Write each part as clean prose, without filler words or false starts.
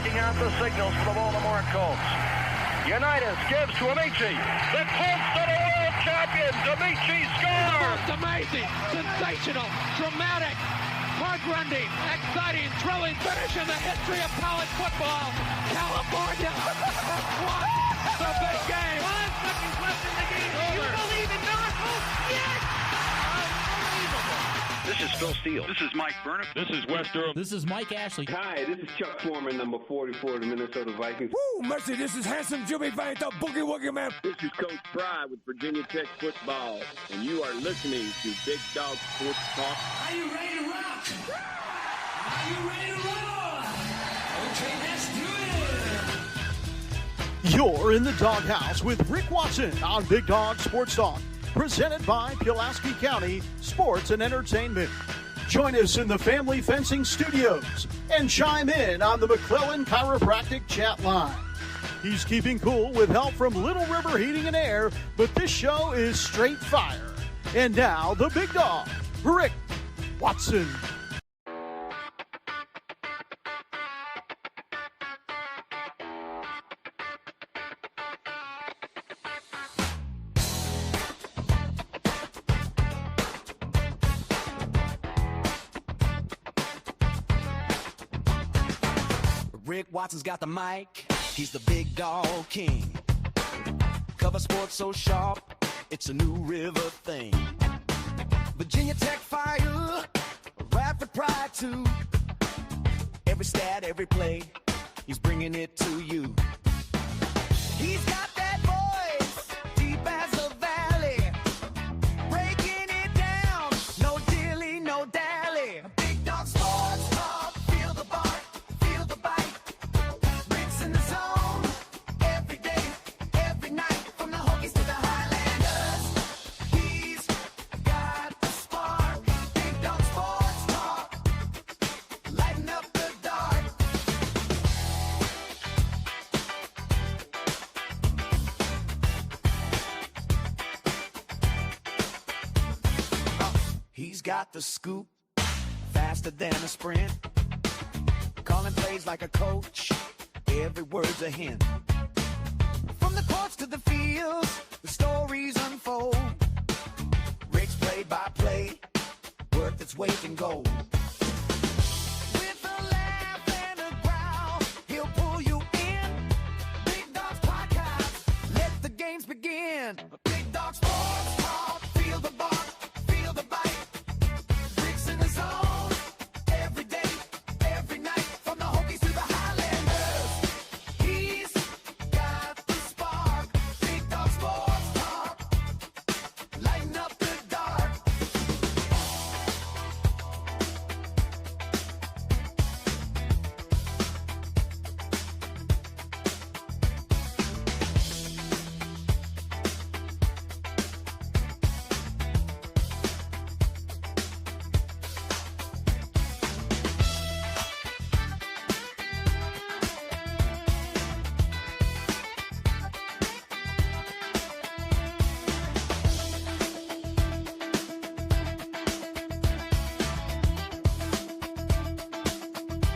checking out the signals for the Baltimore Colts. Unitas gives to Amici. The Colts are the world champions. Amici scores. It's amazing, sensational, dramatic, heart-rending, exciting, thrilling finish in the history of college football. California won the big game. 5 seconds left in the game. Do you believe in miracles? Yes. Unbelievable. This is Phil Steele. This is Mike Burnham. This is Wes Durham. This is Mike Ashley. Hi, this is Chuck Foreman, number 44 of the Minnesota Vikings. Woo, mercy, this is handsome Jimmy Vane, the Boogie Woogie Man. This is Coach Fry with Virginia Tech football, and you are listening to Big Dog Sports Talk. Are you ready to rock? Are you ready to roll? Okay, let's do it. You're in the doghouse with Rick Watson on Big Dog Sports Talk, presented by Pulaski County Sports and Entertainment. Join us in the Family Fencing Studios and chime in on the McClellan Chiropractic chat line. He's keeping cool with help from Little River Heating and Air, but this show is straight fire. And now, the big dog, Rick Watson. Rick Watson's got the mic, he's the big dog king. Cover sports so sharp, it's a New River thing. Virginia Tech fire, rapid pride too. Every stat, every play, he's bringing it to you. He's got that voice, deep as a valley, breaking it down, no dilly, no dally. Big dog sports talk, feel the bark, feel the bite. Rick's in the zone, every day, every night, from the Hokies to the Highlanders. He's got the spark, Big dog sports talk, lighten up the dark. He's got the scoop, faster than a sprint. Calling plays like a coach, every word's a hint. From the courts to the fields, the stories unfold. Rick's play-by-play, worth its weight in gold. With a laugh and a growl, he'll pull you in. Big Dog's podcast, let the games begin. Big Dog Sports Talk, feel the bark, feel the bite. Rick's in the zone, every day, every night, from the Hokies to the Highlanders. He's got the spark, Big Dog Sports Talk, lighten up the dark.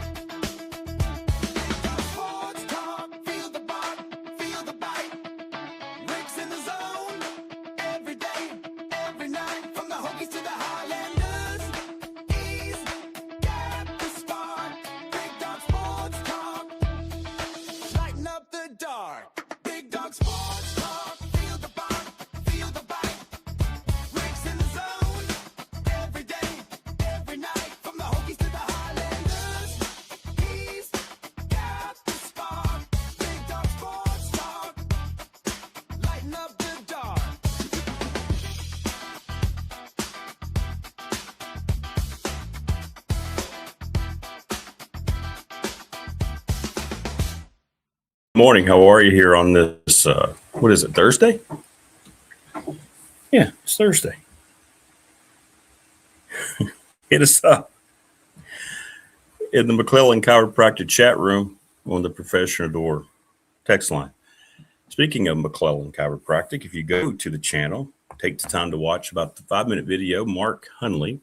Sports talk, feel the bark, feel the bite. Rick's in the zone, every day, every night, from the Hokies to the Highlanders. He's got the spark, Big Dog Sports Talk, lighten up the dark. Big Dog Sports Talk, feel the bark, feel the bite. Rick's in the zone, every day, every night, from the Hokies to the Highlanders. He's got the spark, Big Dog Sports Talk, lighten up the dark. Morning. How are you here on this, what is it, Thursday? Yeah, it's Thursday. Hit us up in the McClellan Chiropractic chat room on the Professional Door text line. Speaking of McClellan Chiropractic, if you go to the channel, take the time to watch about the 5-minute video, Mark Hunley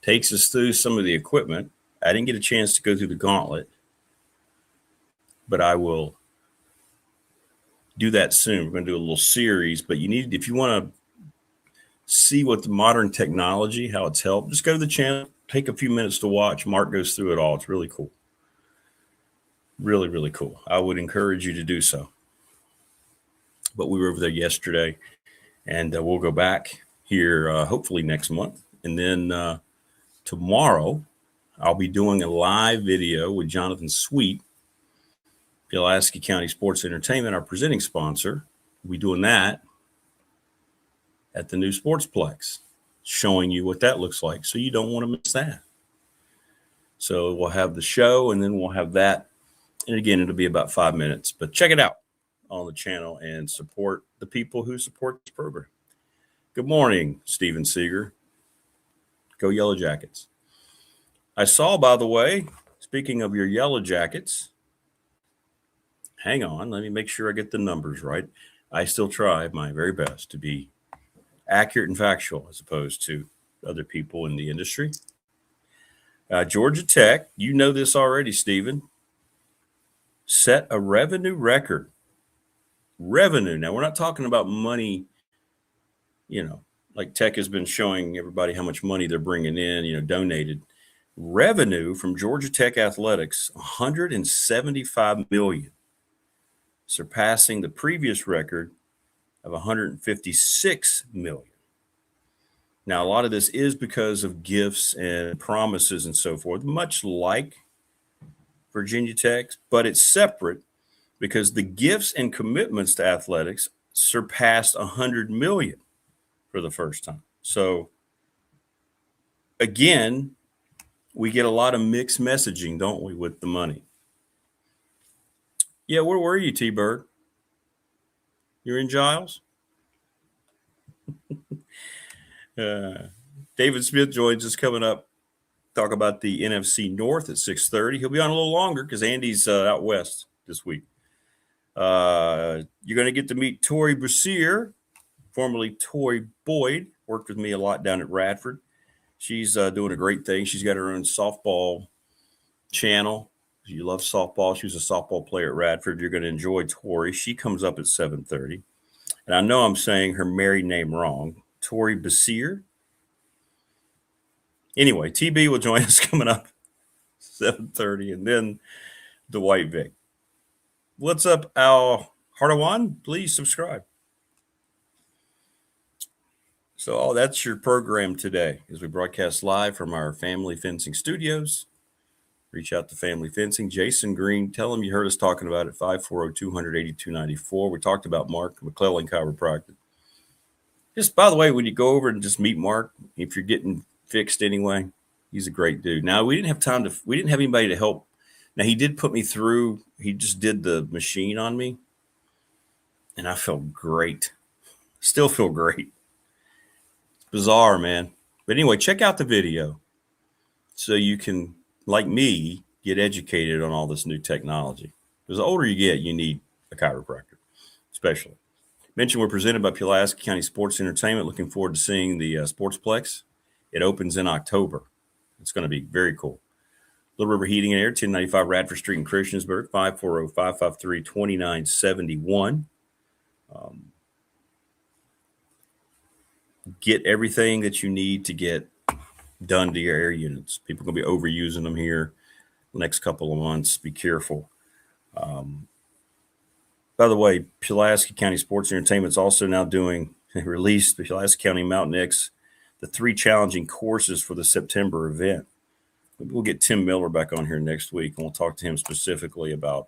takes us through some of the equipment. I didn't get a chance to go through the gauntlet. but I will do that soon. We're going to do a little series, but if you want to see what the modern technology, how it's helped, just go to the channel, take a few minutes to watch. Mark goes through it all. It's really cool. Really, really cool. I would encourage you to do so. But we were over there yesterday, and we'll go back here hopefully next month. And then tomorrow, I'll be doing a live video with Jonathan Sweet, Pulaski County Sports Entertainment, our presenting sponsor. We'll be doing that at the new Sportsplex, showing you what that looks like. So you don't want to miss that. So we'll have the show, and then we'll have that. And again, it'll be about 5 minutes. But check it out on the channel and support the people who support this program. Good morning, Steven Seeger. Go Yellow Jackets. I saw, by the way, speaking of your Yellow Jackets, hang on, let me make sure I get the numbers right. I still try my very best to be accurate and factual as opposed to other people in the industry. Georgia Tech, you know this already, Stephen, set a revenue record. Revenue. Now, we're not talking about money, like Tech has been showing everybody how much money they're bringing in, donated. Revenue from Georgia Tech athletics, $175 million, surpassing the previous record of $156 million. Now, a lot of this is because of gifts and promises and so forth, much like Virginia Tech, but it's separate because the gifts and commitments to athletics surpassed $100 million for the first time. So, again, we get a lot of mixed messaging, don't we, with the money? Yeah, where were you, T-Bird? You're in Giles? David Smith joins us coming up. Talk about the NFC North at 6:30. He'll be on a little longer because Andy's out west this week. You're going to get to meet Tori Brasier, formerly Tori Boyd. Worked with me a lot down at Radford. She's doing a great thing. She's got her own softball channel. You love softball. She was a softball player at Radford. You're going to enjoy Tori. She comes up at 7:30. And I know I'm saying her married name wrong. Tori Brasier. Anyway, TB will join us coming up 7:30, and then Dwight Vick. What's up, Al Hardawan? Please subscribe. So, that's your program today as we broadcast live from our Family Fencing studios. Reach out to Family Fencing. Jason Green, tell him you heard us talking about it, 540-200-8294. We talked about Mark McClellan Chiropractic. Just, by the way, when you go over and just meet Mark, if you're getting fixed anyway, he's a great dude. Now, we didn't have anybody to help. Now, he did put me through. He just did the machine on me, and I felt great. Still feel great. It's bizarre, man. But anyway, check out the video so you can, like me, get educated on all this new technology. Because the older you get, you need a chiropractor, especially. Mentioned we're presented by Pulaski County Sports Entertainment. Looking forward to seeing the Sportsplex. It opens in October. It's going to be very cool. Little River Heating and Air, 1095 Radford Street in Christiansburg, 540-553-2971. Get everything that you need to get done to your air units. People are going to be overusing them here the next couple of months. Be careful. By the way, Pulaski County Sports Entertainment is also now released the Pulaski County Mountain X, the 3 challenging courses for the September event. We'll get Tim Miller back on here next week, and we'll talk to him specifically about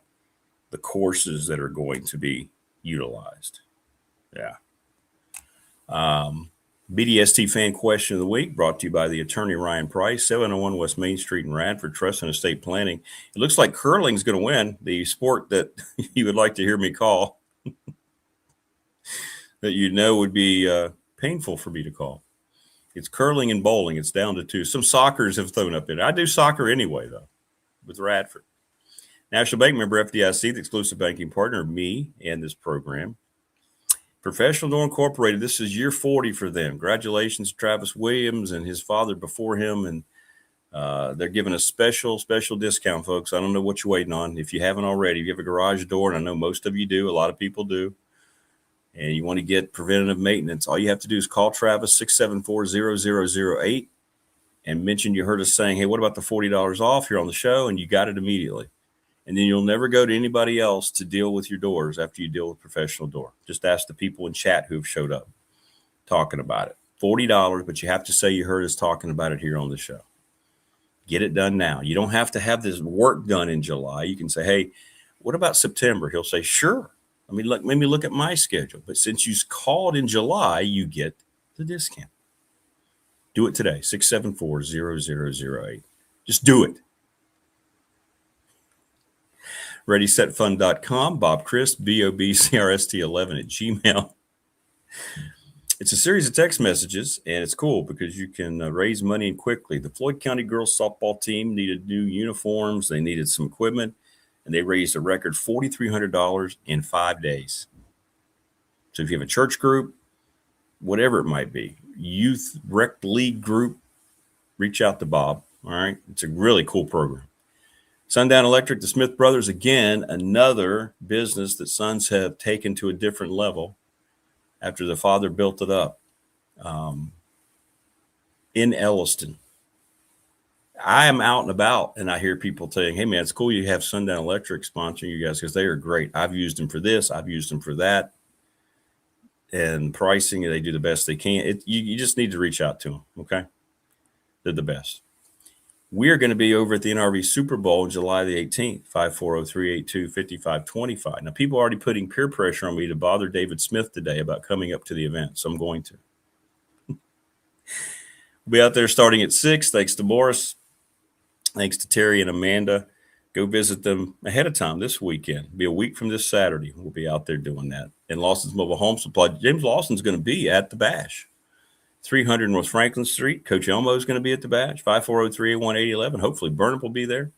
the courses that are going to be utilized. Yeah. BDST fan question of the week brought to you by the attorney Ryan Price, 701 West Main Street in Radford, Trust and Estate Planning. It looks like curling's going to win, the sport that you would like to hear me call, that would be painful for me to call. It's curling and bowling. It's down to 2. Some soccers have thrown up in it. I do soccer anyway, though, with Radford. National Bank member FDIC, the exclusive banking partner of me and this program. Professional Door Incorporated, this is year 40 for them. Congratulations to Travis Williams and his father before him, and They're giving a special discount, folks. I don't know what you're waiting on. If you haven't already, if you have a garage door, and I know most of you do, a lot of people do, and you want to get preventative maintenance, all you have to do is call Travis 674-0008 and mention you heard us saying, hey, what about the $40 off here on the show? And you got it immediately. And then you'll never go to anybody else to deal with your doors after you deal with Professional Door. Just ask the people in chat who've showed up talking about it. $40, but you have to say you heard us talking about it here on the show. Get it done now. You don't have to have this work done in July. You can say, hey, what about September? He'll say, sure. I mean, let me look at my schedule. But since you called in July, you get the discount. Do it today, 674-0008. Just do it. ReadySetFun.com, Bob Christ, BOBCRST11 at Gmail. It's a series of text messages, and it's cool because you can raise money quickly. The Floyd County girls softball team needed new uniforms. They needed some equipment, and they raised a record $4,300 in 5 days. So if you have a church group, whatever it might be, youth rec league group, reach out to Bob. All right. It's a really cool program. Sundown Electric, the Smith Brothers, again, another business that sons have taken to a different level after the father built it up in Elliston. I am out and about, and I hear people saying, hey, man, it's cool you have Sundown Electric sponsoring you guys because they are great. I've used them for this. I've used them for that. And pricing, they do the best they can. You just need to reach out to them, okay? They're the best. We are going to be over at the NRV Super Bowl on July the 18th, 540-382-5525. Now, people are already putting peer pressure on me to bother David Smith today about coming up to the event, so I'm going to. We'll be out there starting at 6. Thanks to Morris. Thanks to Terry and Amanda. Go visit them ahead of time this weekend. It'll be a week from this Saturday. We'll be out there doing that. And Lawson's Mobile Home Supply. James Lawson's going to be at the Bash. 300 North Franklin Street. Coach Elmo is going to be at the Bash. 540-381-8011. Hopefully Burnham will be there.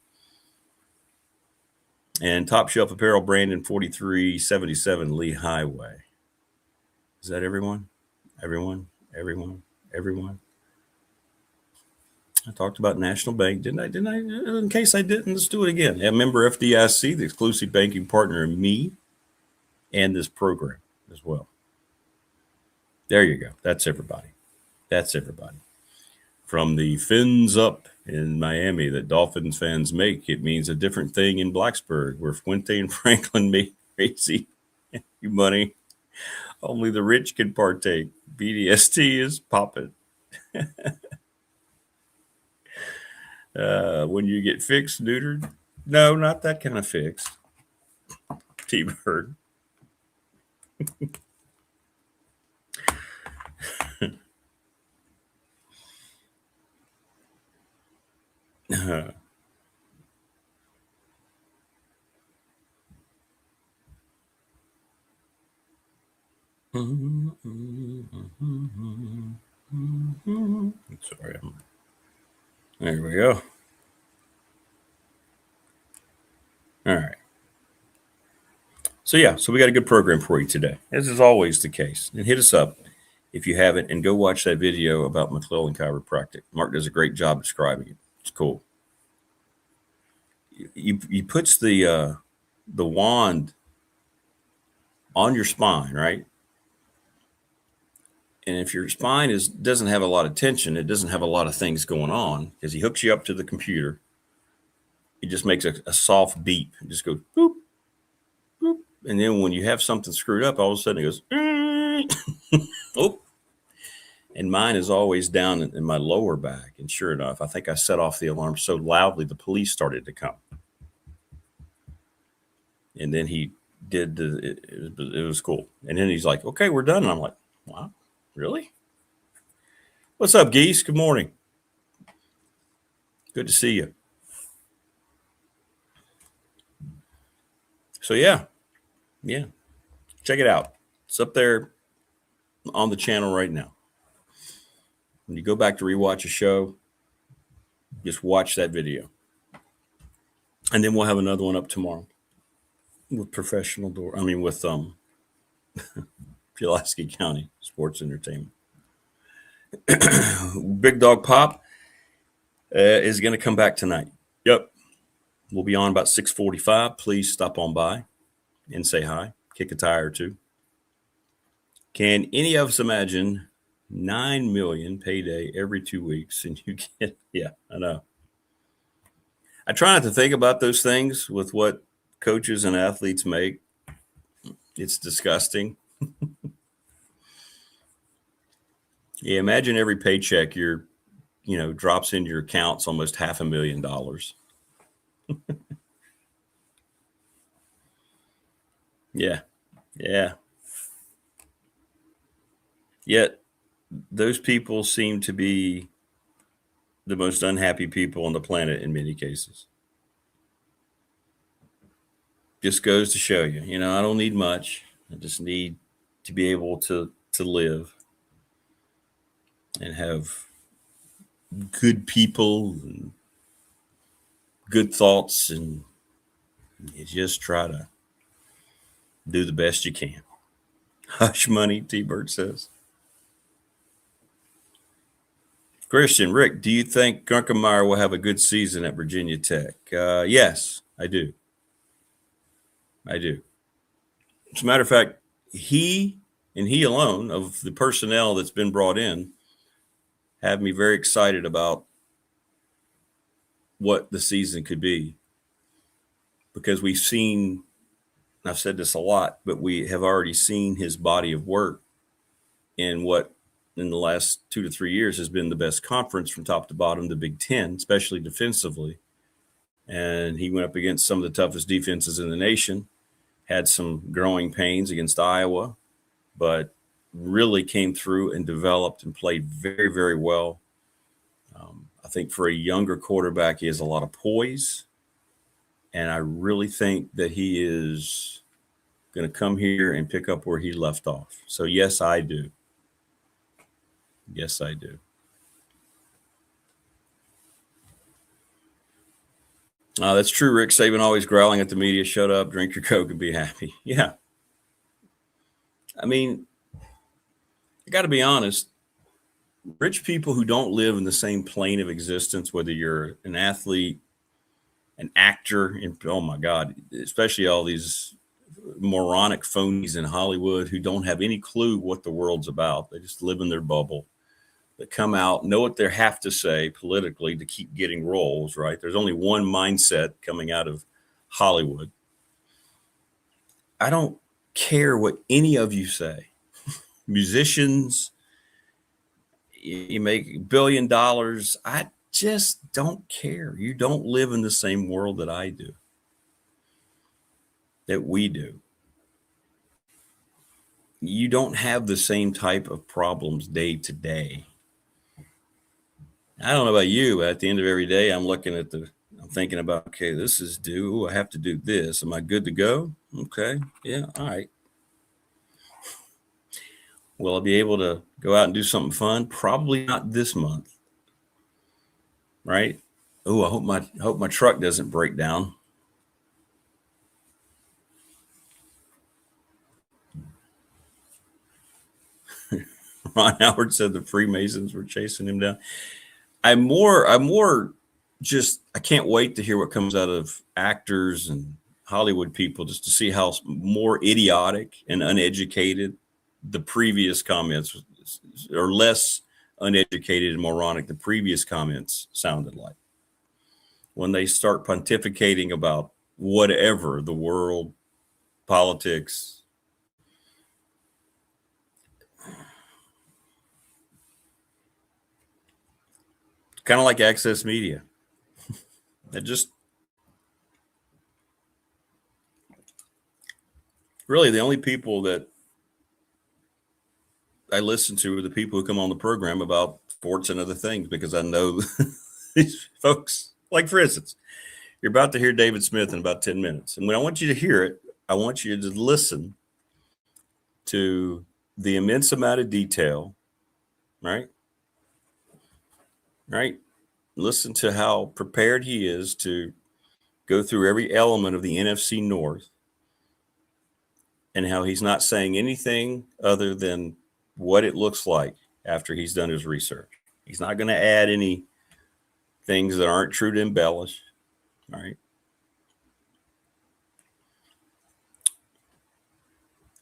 And Top Shelf Apparel, Brandon, 4377 Lee Highway. Is that everyone? Everyone? I talked about National Bank, didn't I? In case I didn't, let's do it again. Yeah, member FDIC, the exclusive banking partner of me and this program as well. There you go. That's everybody. From the fins up in Miami that Dolphins fans make, it means a different thing in Blacksburg, where Fuente and Franklin make crazy money. Only the rich can partake. BDST is popping. When you get fixed, neutered? No, not that kind of fix. T-Bird. Sorry. There we go. All right. So we got a good program for you today, as is always the case. And hit us up if you haven't, and go watch that video about McClellan Chiropractic. Mark does a great job describing it. It's cool. He puts the wand on your spine, right? And if your spine doesn't have a lot of tension, it doesn't have a lot of things going on, because he hooks you up to the computer. It just makes a soft beep. It just goes boop, boop. And then when you have something screwed up, all of a sudden it goes, oh. And mine is always down in my lower back. And sure enough, I think I set off the alarm so loudly, the police started to come. And then he did, it was cool. And then he's like, okay, we're done. And I'm like, wow, really? What's up, Geese? Good morning. Good to see you. So, yeah. Check it out. It's up there on the channel right now. When you go back to rewatch a show, just watch that video. And then we'll have another one up tomorrow with with Pulaski County Sports Entertainment. Big Dog Pop. is going to come back tonight. Yep. We'll be on about 6:45. Please stop on by and say hi. Kick a tire or two. Can any of us imagine 9 million payday every 2 weeks? And you get, yeah, I know. I try not to think about those things with what coaches and athletes make. It's disgusting. Yeah, imagine every paycheck drops into your accounts almost $500,000. Yeah. Yet those people seem to be the most unhappy people on the planet in many cases. Just goes to show you, I don't need much. I just need to be able to live and have good people and good thoughts, and you just try to do the best you can. Hush money, T-Bird says. Christian, Rick, do you think Grunkemeyer will have a good season at Virginia Tech? Yes, I do. As a matter of fact, he and he alone of the personnel that's been brought in have me very excited about what the season could be, because we've seen, and I've said this a lot, but we have already seen his body of work in what in the last 2 to 3 years has been the best conference from top to bottom, the Big Ten, especially defensively. And he went up against some of the toughest defenses in the nation, had some growing pains against Iowa, but really came through and developed and played very, very well. I think for a younger quarterback, he has a lot of poise. And I really think that he is going to come here and pick up where he left off. So, yes, I do. Yes, I do. That's true, Rick. Saban always growling at the media. Shut up, drink your Coke, and be happy. Yeah. I mean, I got to be honest. Rich people who don't live in the same plane of existence, whether you're an athlete, an actor, and oh my God, especially all these moronic phonies in Hollywood who don't have any clue what the world's about. They just live in their bubble. That come out, know what they have to say politically to keep getting roles, right? There's only one mindset coming out of Hollywood. I don't care what any of you say. Musicians, you make $1 billion. I just don't care. You don't live in the same world that I do, that we do. You don't have the same type of problems day to day. I don't know about you, but at the end of every day, I'm thinking about, okay, this is due. Ooh, I have to do this. Am I good to go? Okay. Yeah. All right. Will I be able to go out and do something fun? Probably not this month. Right? Oh, I hope my truck doesn't break down. Ron Howard said the Freemasons were chasing him down. I'm more just, I can't wait to hear what comes out of actors and Hollywood people, just to see how more idiotic and uneducated the previous comments, or less uneducated and moronic the previous comments sounded like. When they start pontificating about whatever, the world, politics. Kind of like Access Media. It just really, the only people that I listen to are the people who come on the program about sports and other things, because I know these folks. Like, for instance, you're about to hear David Smith in about 10 minutes. And when I want you to hear it, I want you to listen to the immense amount of detail, right? Right? Listen to how prepared he is to go through every element of the NFC North, and how he's not saying anything other than what it looks like after he's done his research. He's not going to add any things that aren't true to embellish. All right.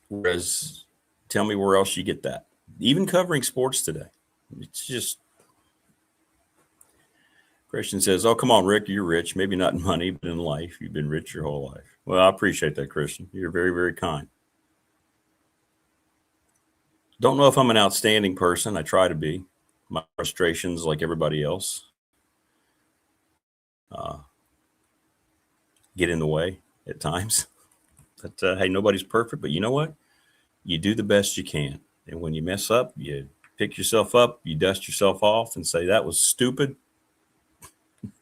Whereas, tell me where else you get that. Even covering sports today. It's just, Christian says, oh, come on, Rick, you're rich. Maybe not in money, but in life. You've been rich your whole life. Well, I appreciate that, Christian. You're very, very kind. Don't know if I'm an outstanding person. I try to be. My frustrations, like everybody else, get in the way at times. But, hey, nobody's perfect. But you know what? You do the best you can. And when you mess up, you pick yourself up, you dust yourself off and say, that was stupid.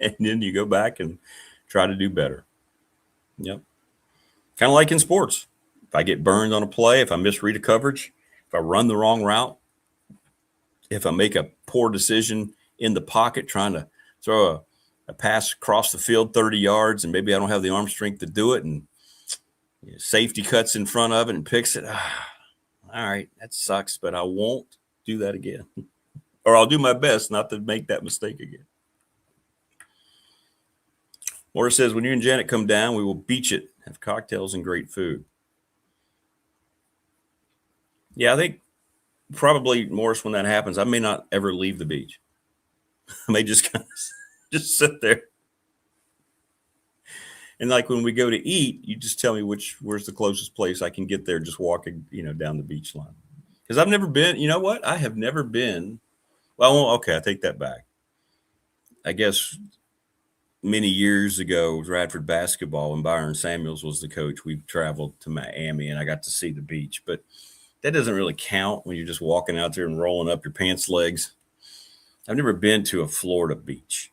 And then you go back and try to do better. Yep. Kind of like in sports. If I get burned on a play, if I misread a coverage, if I run the wrong route, if I make a poor decision in the pocket trying to throw a pass across the field 30 yards and maybe I don't have the arm strength to do it and safety cuts in front of it and picks it. All right, that sucks, but I won't do that again. Or I'll do my best not to make that mistake again. Laura says, when you and Janet come down, we will beach it, have cocktails and great food. Yeah, I think probably, Morris, when that happens, I may not ever leave the beach. I may just kind of just sit there. And like when we go to eat, you just tell me where's the closest place I can get there just walking, down the beach line. Because I've never been, you know what? I have never been. Well, okay, I take that back. I guess many years ago, Radford basketball, when Byron Samuels was the coach, we traveled to Miami and I got to see the beach. But that doesn't really count when you're just walking out there and rolling up your pants legs. I've never been to a Florida beach.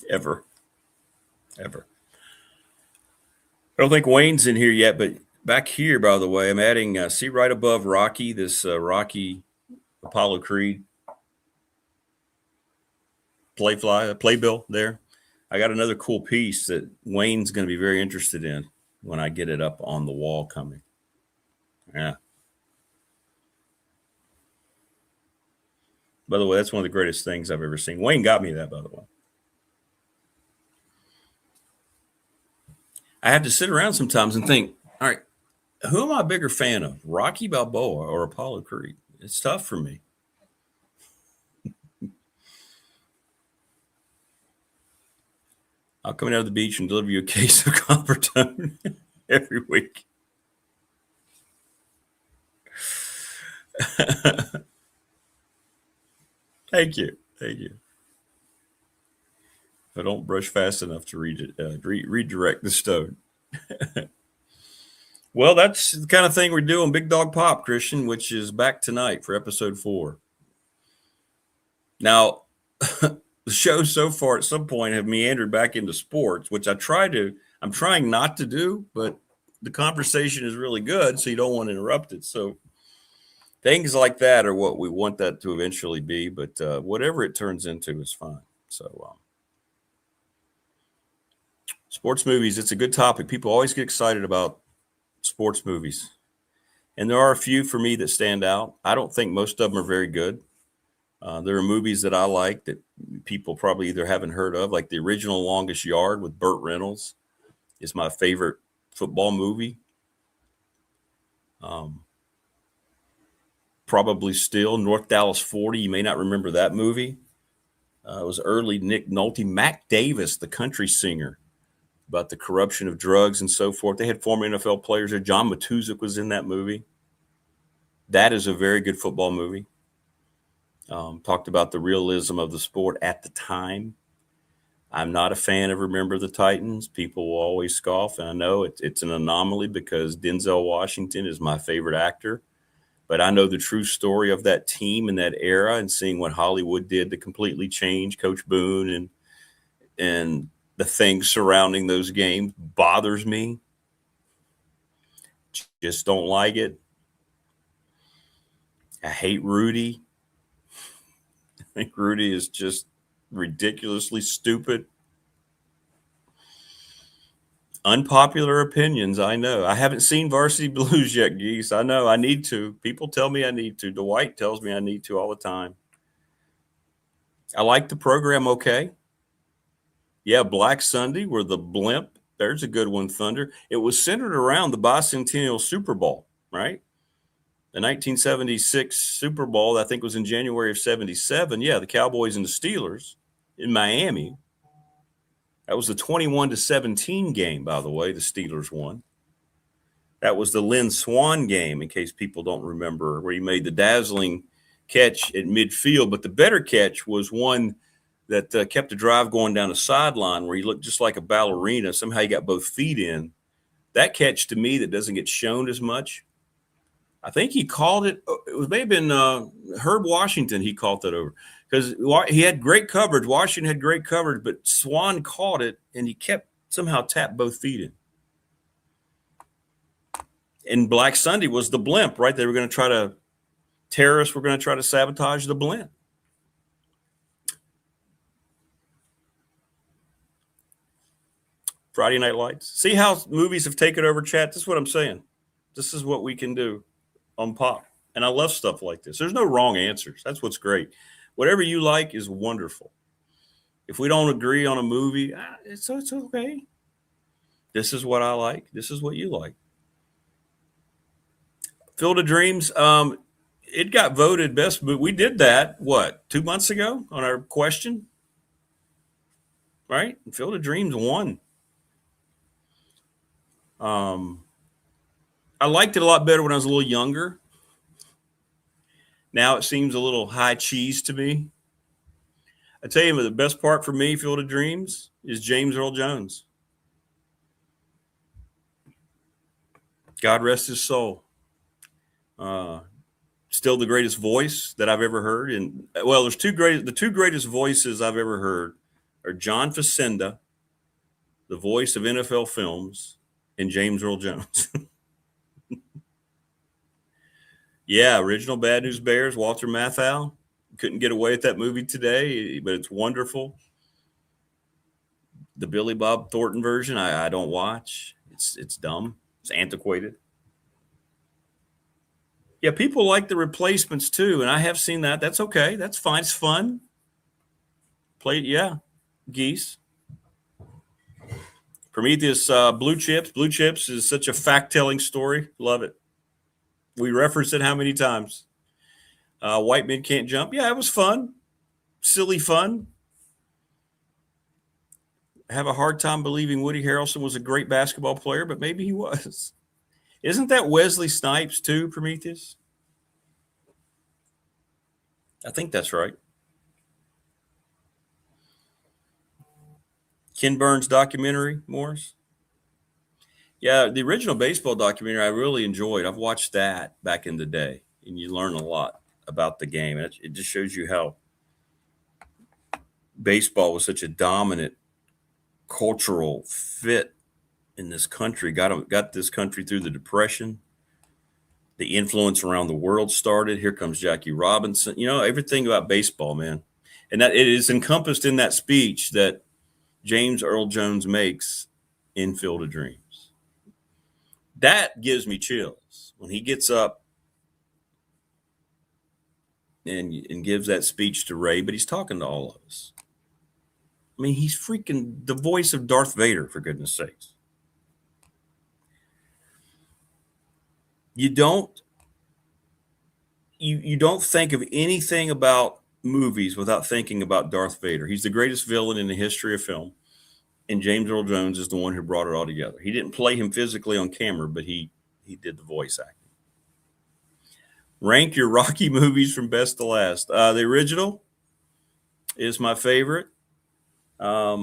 Ever. I don't think Wayne's in here yet, but back here, by the way, I'm adding, see right above Rocky, this Rocky Apollo Creed playbill there. I got another cool piece that Wayne's going to be very interested in when I get it up on the wall coming. Yeah. By the way, that's one of the greatest things I've ever seen. Wayne got me that, by the way. I have to sit around sometimes and think, all right, who am I a bigger fan of, Rocky Balboa or Apollo Creed? It's tough for me. I'll come down to the beach and deliver you a case of Coppertone every week. Thank you. If I don't brush fast enough to redirect the stone. Well, that's the kind of thing we're doing. Big Dog Pop, Christian, which is back tonight for episode 4. Now, the show so far at some point have meandered back into sports, which I'm trying not to do, but the conversation is really good, so you don't want to interrupt it. So things like that are what we want that to eventually be, but whatever it turns into is fine. So sports movies, it's a good topic. People always get excited about sports movies. And there are a few for me that stand out. I don't think most of them are very good. There are movies that I like that people probably either haven't heard of, like the original Longest Yard with Burt Reynolds is my favorite football movie. Probably still North Dallas 40. You may not remember that movie. It was early Nick Nolte. Mac Davis, the country singer, about the corruption of drugs and so forth. They had former NFL players there. John Matuszak was in that movie. That is a very good football movie. Talked about the realism of the sport at the time. I'm not a fan of Remember the Titans. People will always scoff, and I know it's an anomaly because Denzel Washington is my favorite actor. But I know the true story of that team in that era, and seeing what Hollywood did to completely change Coach Boone and the things surrounding those games bothers me. Just don't like it. I hate Rudy. I think Rudy is just ridiculously stupid. Unpopular opinions, I know. I haven't seen Varsity Blues yet, Geese. I know I need to. People tell me I need to. Dwight tells me I need to all the time. I like the program okay. Yeah, Black Sunday where the blimp. There's a good one, Thunder. It was centered around the bicentennial Super Bowl, right? The 1976 Super Bowl, I think was in January of 77. Yeah, the Cowboys and the Steelers in Miami. That was the 21-17 game, by the way. The Steelers won. That was the Lynn Swann game, in case people don't remember, where he made the dazzling catch at midfield. But the better catch was one that kept the drive going down the sideline where he looked just like a ballerina. Somehow he got both feet in. That catch, to me, that doesn't get shown as much. I think he called it. It may have been Herb Washington. He called that over because he had great coverage. Washington had great coverage, but Swann caught it and he kept somehow tapped both feet in. And Black Sunday was the blimp, right? They were going to try to terrorists were going to try to sabotage the blimp. Friday Night Lights. See how movies have taken over, chat? This is what I'm saying. This is what we can do on Pop. And I love stuff like this. There's no wrong answers. That's what's great. Whatever you like is wonderful. If we don't agree on a movie, it's okay. This is what I like. This is what you like. Field of Dreams, it got voted best, but we did that, 2 months ago on our question? Right? Field of Dreams won. I liked it a lot better when I was a little younger. Now it seems a little high cheese to me. I tell you, the best part for me, Field of Dreams, is James Earl Jones. God rest his soul. Still the greatest voice that I've ever heard. And well, the two greatest voices I've ever heard are John Facenda, the voice of NFL films, and James Earl Jones. Yeah, original Bad News Bears, Walter Matthau. Couldn't get away with that movie today, but it's wonderful. The Billy Bob Thornton version, I don't watch. It's dumb. It's antiquated. Yeah, people like the replacements too, and I have seen that. That's okay. That's fine. It's fun. Geese. Prometheus, Blue Chips. Blue Chips is such a fact-telling story. Love it. We referenced it how many times? White Men Can't Jump. Yeah, it was fun. Silly fun. I have a hard time believing Woody Harrelson was a great basketball player, but maybe he was. Isn't that Wesley Snipes too, Prometheus? I think that's right. Ken Burns documentary, Morris? Yeah, the original baseball documentary I really enjoyed. I've watched that back in the day, and you learn a lot about the game. It just shows you how baseball was such a dominant cultural fit in this country, got this country through the Depression. The influence around the world started. Here comes Jackie Robinson. Everything about baseball, man. And that it is encompassed in that speech that James Earl Jones makes in Field of Dreams. That gives me chills when he gets up and gives that speech to Ray, but he's talking to all of us. I mean, he's freaking the voice of Darth Vader, for goodness sakes. You don't think of anything about movies without thinking about Darth Vader. He's the greatest villain in the history of film. And James Earl Jones is the one who brought it all together. He didn't play him physically on camera, but he did the voice acting. Rank your Rocky movies from best to last. The original is my favorite. I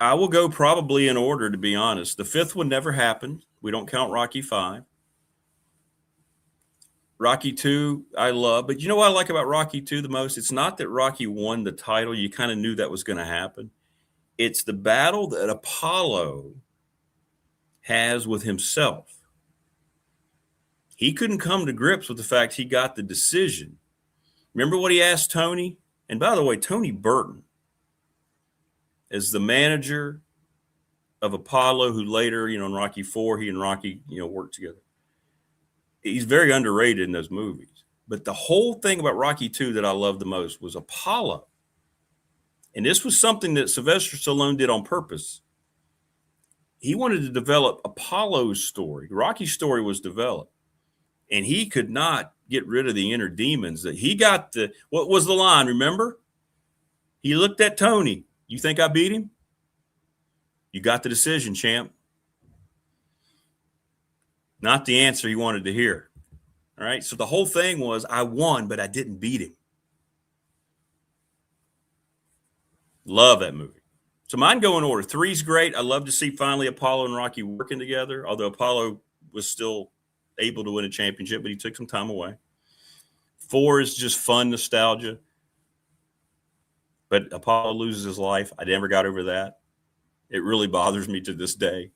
will go probably in order, to be honest. The fifth one never happened. We don't count Rocky 5. Rocky 2, I love. But you know what I like about Rocky 2 the most? It's not that Rocky won the title. You kind of knew that was going to happen. It's the battle that Apollo has with himself. He couldn't come to grips with the fact he got the decision. Remember what he asked Tony? And by the way, Tony Burton, as the manager of Apollo, who later, in Rocky IV, he and Rocky, worked together. He's very underrated in those movies. But the whole thing about Rocky II that I loved the most was Apollo. And this was something that Sylvester Stallone did on purpose. He wanted to develop Apollo's story. Rocky's story was developed. And he could not get rid of the inner demons that he got. What was the line? Remember? He looked at Tony. You think I beat him? You got the decision, champ. Not the answer he wanted to hear. All right. So the whole thing was I won, but I didn't beat him. Love that movie. So mine go in order. 3's great. I love to see finally Apollo and Rocky working together, although Apollo was still able to win a championship, but he took some time away. 4 is just fun nostalgia. But Apollo loses his life. I never got over that. It really bothers me to this day.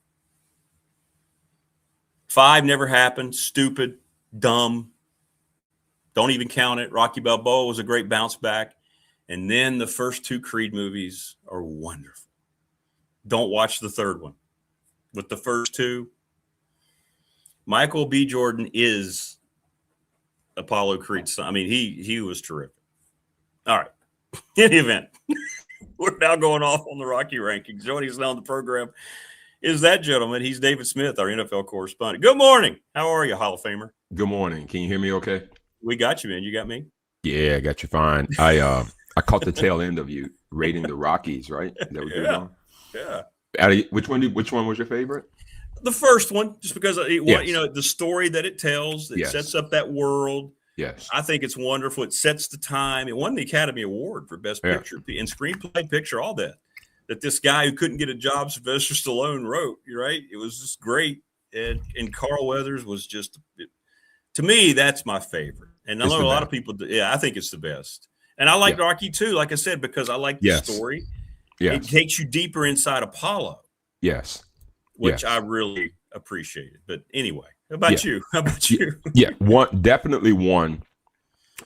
5 never happened. Stupid, dumb. Don't even count it. Rocky Balboa was a great bounce back. And then the first 2 Creed movies are wonderful. Don't watch the third one. With the first 2, Michael B. Jordan is Apollo Creed's son. I mean, he was terrific. All right. In any event, we're now going off on the Rocky rankings. Joining us now on the program is that gentleman. He's David Smith, our NFL correspondent. Good morning. How are you, Hall of Famer? Good morning. Can you hear me okay? We got you, man. You got me? Yeah, I got you fine. I caught the tail end of you rating the Rockies, right? Is that what you're doing? Yeah. Which one was your favorite? The first one, just because Yes. the story that it tells, it Yes. sets up that world. Yes. I think it's wonderful. It sets the time. It won the Academy Award for Best Picture and Screenplay, Picture, all that. That this guy who couldn't get a job, Sylvester Stallone, wrote. Right? It was just great. And Carl Weathers was just, to me, that's my favorite. And I know a lot of people. I think it's the best. And I like Rocky too, like I said, because I like the story. It takes you deeper inside Apollo. Yes. Which I really appreciated. But anyway, how about you? How about you? Yeah, definitely one,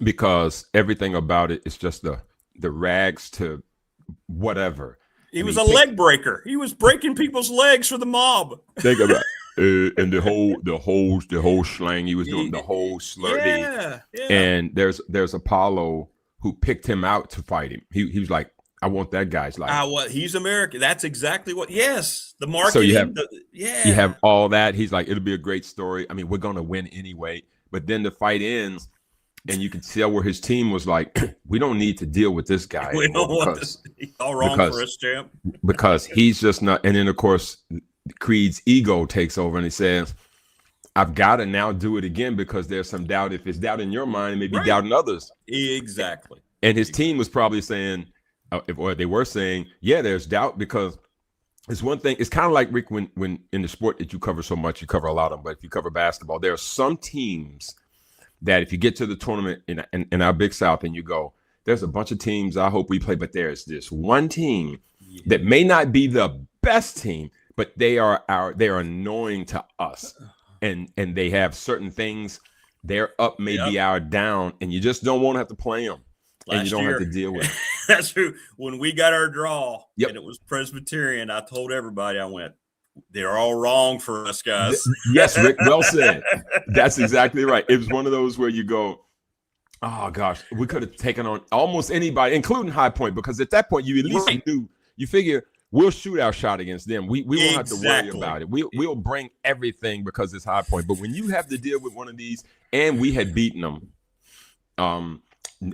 because everything about it is just the rags to whatever. He was a leg breaker. He was breaking people's legs for the mob. Think about and the whole slang he was doing, the whole slur. Yeah. And there's Apollo who picked him out to fight him. He was like, I want that guy's life. He's American. That's exactly what. Yes, the marketing. So you have all that. He's like, it'll be a great story. I mean, we're gonna win anyway. But then the fight ends, and you can tell where his team was like, we don't need to deal with this guy. We don't want this. He's all wrong for us, champ. Because he's just not. And then of course, Creed's ego takes over, and he says, I've got to now do it again because there's some doubt. If it's doubt in your mind, maybe doubt in others. Exactly. And his team was probably saying, or they were saying, yeah, there's doubt, because it's one thing. It's kind of like, Rick, when in the sport that you cover so much, you cover a lot of them, but if you cover basketball, there are some teams that if you get to the tournament in our Big South and you go, there's a bunch of teams I hope we play, but there's this one team that may not be the best team, but they are annoying to us. And they have certain things, they're up, maybe our down, and you just don't want to have to play them. And you don't have to deal with it. That's true. When we got our draw and it was Presbyterian, I told everybody, I went, they're all wrong for us, guys. Yes, Rick, well said. That's exactly right. It was one of those where you go, oh, gosh, we could have taken on almost anybody, including High Point, because at that point, you at least knew, you figure, we'll shoot our shot against them. We won't have to worry about it. We'll bring everything because it's High Point. But when you have to deal with one of these, and we had beaten them,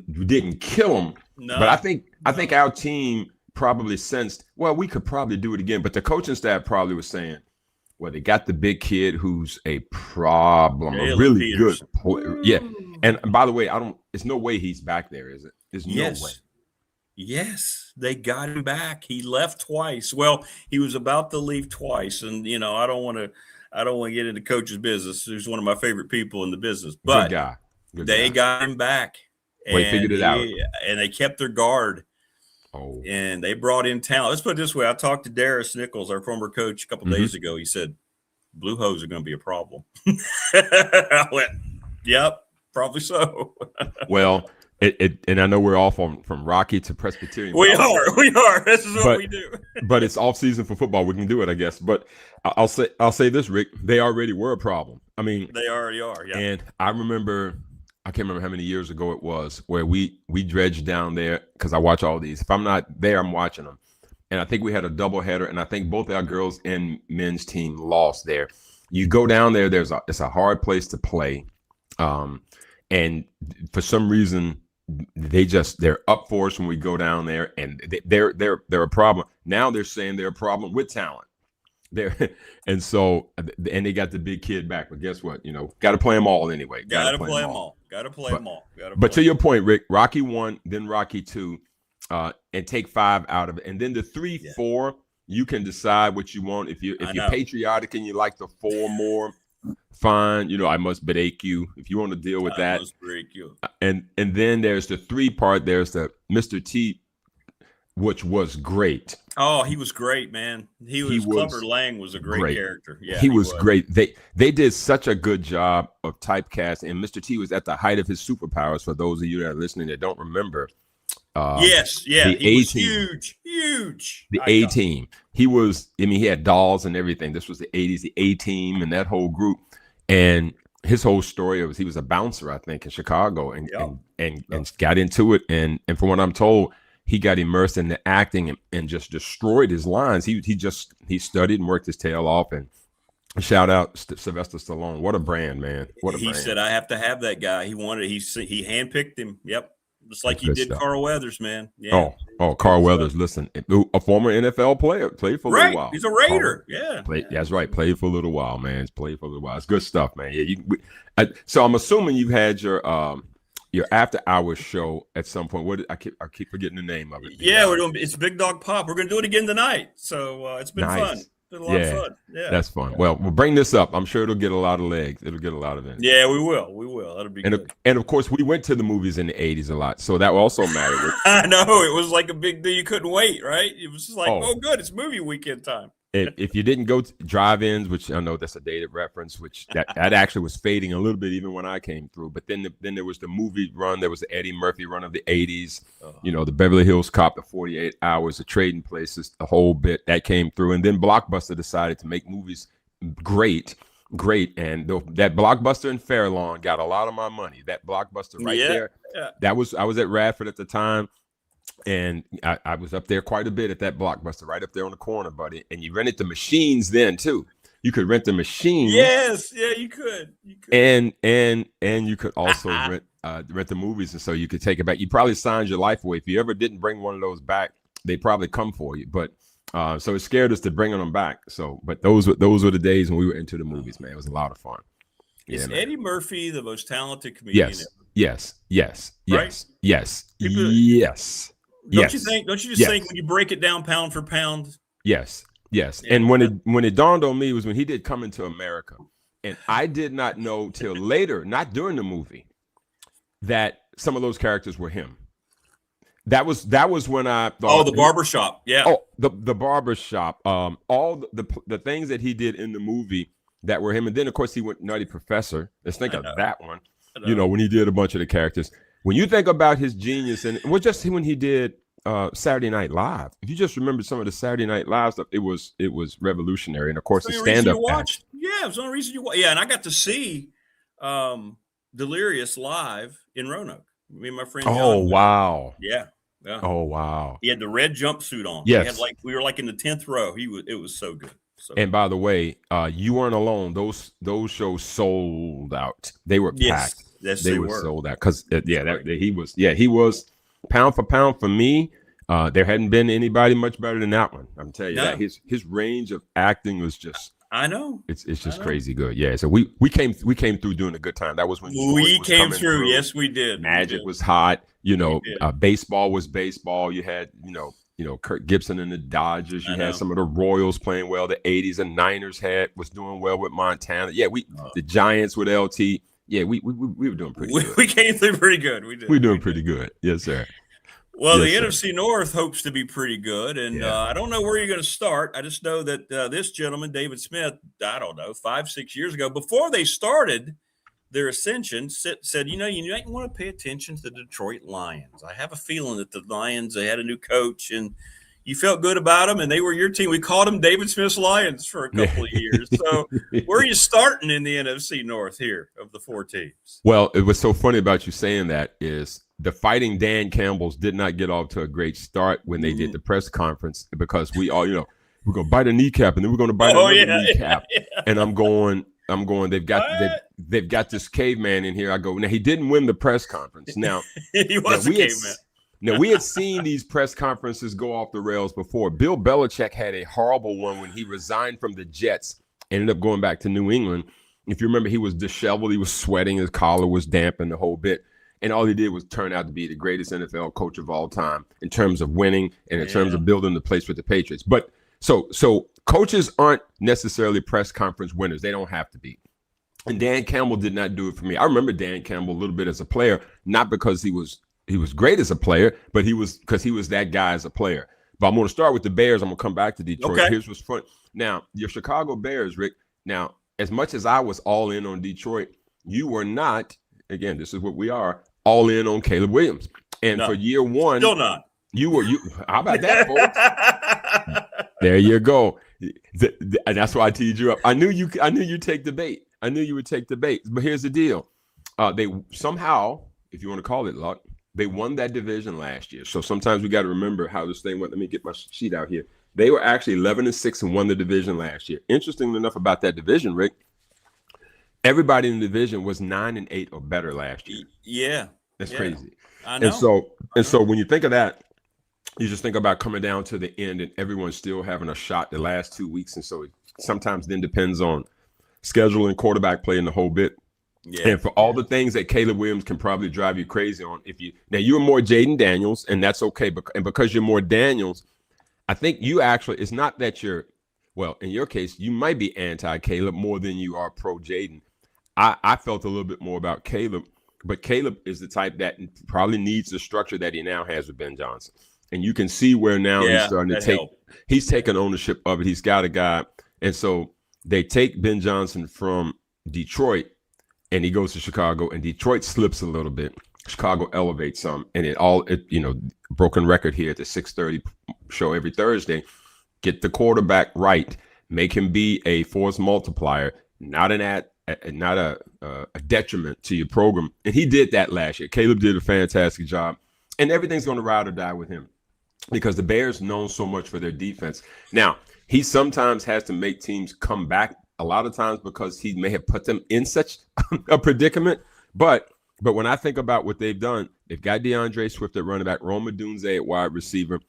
we didn't kill them. No. But I think our team probably sensed, well, we could probably do it again. But the coaching staff probably was saying, well, they got the big kid who's a problem, a really good player. Yeah. And by the way, there's no way he's back there, is it? There's no way. Yes, they got him back. He left twice. Well, he was about to leave twice, and I don't want to get into coach's business. He's one of my favorite people in the business, but good guy. They got him back. Well, he figured it out, and they kept their guard. Oh, and they brought in talent. Let's put it this way: I talked to Darius Nichols, our former coach, a couple days ago. He said, "Blue hose are going to be a problem." I went, "Yep, probably so." Well. And I know we're all from Rocky to Presbyterian. We are. This is what we do. But it's off season for football. We can do it, I guess. But I'll say this, Rick. They already were a problem. I mean, they already are. Yeah. And I can't remember how many years ago it was where we dredged down there because I watch all these. If I'm not there, I'm watching them. And I think we had a doubleheader, and I think both our girls and men's team lost there. You go down there. It's a hard place to play, and for some reason they're up for us when we go down there, and they're a problem. Now they're saying they're a problem with talent. And they got the big kid back, but guess what? Got to play them all anyway. Got to play them all. But to your point, Rick, Rocky 1, then Rocky 2, and take 5 out of it, and then the 3, 4, you can decide what you want. If you're patriotic and you like the 4 more, fine. I must break you if you want to deal with that. I must break you. And then there's the 3 part. There's the Mr. T, which was great. Oh, he was great, man. He was Clubber Lang was a great character. Yeah, he was great. They did such a good job of typecasting, and Mr. T was at the height of his superpowers. For those of you that are listening that don't remember, he was huge. The A-Team. He was. I mean, he had dolls and everything. This was the '80s. The A-Team and that whole group, and his whole story was he was a bouncer, I think, in Chicago, and got into it, and from what I'm told, he got immersed in the acting and just destroyed his lines. He studied and worked his tail off. And shout out Sylvester Stallone. What a brand, man. He said, I have to have that guy. He wanted, he handpicked him. Yep. Just like he did stuff. Carl Weathers, man. Yeah. Oh, Carl Weathers. Listen, a former NFL player, played for a little while. He's a Raider. That's right. Played for a little while, man. It's good stuff, man. Yeah. So I'm assuming you've had your after hours show at some point. I keep forgetting the name of it. Yeah, it's Big Dog Pop. We're going to do it again tonight. So it's been fun. It's been a lot of fun. Yeah, that's fun. Well, we'll bring this up. I'm sure it'll get a lot of legs. It'll get a lot of it. Yeah, we will. That'll be good. And of course, we went to the movies in the 80s a lot, so that also mattered. I know. It was like a big deal. You couldn't wait, right? It was just like, oh good, it's movie weekend time. If you didn't go to drive-ins, which I know that's a dated reference, which that actually was fading a little bit even when I came through. But then there was the movie run. There was the Eddie Murphy run of the 80s. The Beverly Hills Cop, the 48 Hours, the Trading Places, the whole bit that came through. And then Blockbuster decided to make movies great. And that Blockbuster in Fairlawn got a lot of my money. That Blockbuster there. Yeah. I was at Radford at the time. And I was up there quite a bit at that Blockbuster, right up there on the corner, buddy. And you rented the machines then too. You could rent the machines. Yes, yeah, you could. And you could also rent the movies, and so you could take it back. You probably signed your life away. If you ever didn't bring one of those back, they probably come for you. But so it scared us to bringing them back. So, but those were the days when we were into the movies, man. It was a lot of fun. Is Eddie Murphy the most talented comedian ever? Yes. Right? Yes. Don't you just think when you break it down pound for pound? Yes. And when it dawned on me was when he did Coming to America. And I did not know till later, not during the movie, that some of those characters were him. That was when I thought, the barbershop. Yeah. Oh, the barbershop. All the things that he did in the movie that were him. And then of course he went Nutty Professor. Let's think of that one. When he did a bunch of the characters. When you think about his genius, and well, just when he did Saturday Night Live, if you just remember some of the Saturday Night Live stuff, it was revolutionary. And of course, the stand-up act. Yeah, it was the only reason you watch. Yeah, and I got to see Delirious live in Roanoke. Me and my friend. Oh wow! Yeah. Oh wow! He had the red jumpsuit on. Yes. We were like in the 10th row. It was so good. And by the way, you weren't alone. Those shows sold out. They were packed. Yes, they were sold out because he was pound for pound for me. There hadn't been anybody much better than that one. I'm telling you that his range of acting was just. I know it's just crazy good. Yeah, so we came through doing a good time. That was when we came through. Yes, we did. Magic was hot. Baseball was baseball. You had Kirk Gibson and the Dodgers. You had some of the Royals playing well. The 80s and Niners was doing well with Montana. Yeah, the Giants with LT. Yeah, we were doing pretty good. We came through pretty good. We did. We're doing pretty good. Yes, sir. Well, the NFC North hopes to be pretty good, and I don't know where you're going to start. I just know that this gentleman, David Smith, I don't know, 5-6 years ago, before they started, their ascension, said, you might want to pay attention to the Detroit Lions. I have a feeling that the Lions, they had a new coach, and you felt good about them, and they were your team. We called them David Smith's Lions for a couple of years. So where are you starting in the NFC North here of the 4 teams? Well, it was so funny about you saying that is the Fighting Dan Campbells did not get off to a great start when they did the press conference, because we all, we're going to bite a kneecap and then we're going to bite another kneecap. Yeah. And I'm going, they've got this caveman in here. I go, now he didn't win the press conference. Now he was a caveman. Now, we had seen these press conferences go off the rails before. Bill Belichick had a horrible one when he resigned from the Jets, ended up going back to New England. If you remember, he was disheveled. He was sweating. His collar was damp and the whole bit. And all he did was turn out to be the greatest NFL coach of all time in terms of winning and in terms of building the place with the Patriots. But so coaches aren't necessarily press conference winners. They don't have to be. And Dan Campbell did not do it for me. I remember Dan Campbell a little bit as a player, not because he was great as a player, but because he was that guy as a player. But I'm going to start with the Bears. I'm going to come back to Detroit. Okay. Here's what's fun. Now, your Chicago Bears, Rick. Now, as much as I was all in on Detroit, you were not. Again, this is what we are. All in on Caleb Williams. And for year one, still not. You how about that, folks? There you go. And that's why I teed you up. I knew you'd take the bait. I knew you would take the bait. But here's the deal. They somehow, if you want to call it luck, they won that division last year. So sometimes we got to remember how this thing went. Let me get my sheet out here. They were actually 11-6 and won the division last year. Interesting enough about that division, Rick, everybody in the division was 9-8 or better last year. Yeah. That's crazy. I know. And so when you think of that, you just think about coming down to the end and everyone's still having a shot the last 2 weeks. And so it sometimes then depends on schedule and quarterback play and the whole bit. Yeah. And for all the things that Caleb Williams can probably drive you crazy on, you're more Jaden Daniels, and that's okay. And because you're more Daniels, I think you actually, it's not that in your case, you might be anti-Caleb more than you are pro-Jaden. I felt a little bit more about Caleb, but Caleb is the type that probably needs the structure that he now has with Ben Johnson. And you can see where now he's starting to he's taking ownership of it. He's got a guy. And so they take Ben Johnson from Detroit and he goes to Chicago, and Detroit slips a little bit. Chicago elevates some, and broken record here at the 6:30 show every Thursday. Get the quarterback right. Make him be a force multiplier, not a detriment to your program. And he did that last year. Caleb did a fantastic job, and everything's going to ride or die with him because the Bears known so much for their defense. Now, he sometimes has to make teams come back a lot of times because he may have put them in such a predicament. But when I think about what they've done, they've got DeAndre Swift at running back, Rome Odunze at wide receiver.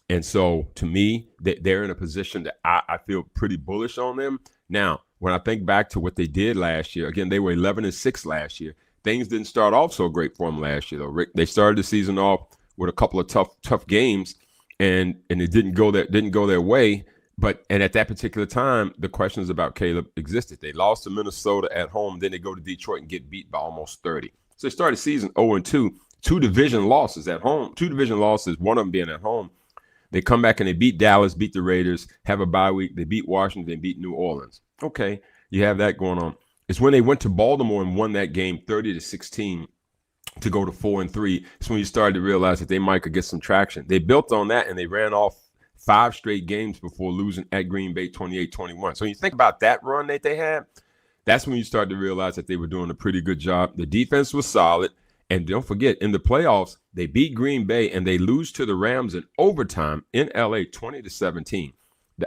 And so to me, they're in a position that I feel pretty bullish on them. Now, when I think back to what they did last year, again, they were 11-6 last year. Things didn't start off so great for them last year, though, Rick. They started the season off with a couple of tough games, and it didn't go their way. And at that particular time, the questions about Caleb existed. They lost to Minnesota at home, then they go to Detroit and get beat by almost 30. So they started the season 0-2, 2 division losses at home, 2 division losses, one of them being at home. They come back and they beat Dallas, beat the Raiders, have a bye week. They beat Washington, beat New Orleans. Okay, you have that going on. It's when they went to Baltimore and won that game 30-16 to go to 4-3. It's when you started to realize that they might could get some traction. They built on that and they ran off 5 straight games before losing at Green Bay 28-21. So when you think about that run that they had, that's when you start to realize that they were doing a pretty good job. The defense was solid. And don't forget, in the playoffs, they beat Green Bay and they lose to the Rams in overtime in LA 20-17.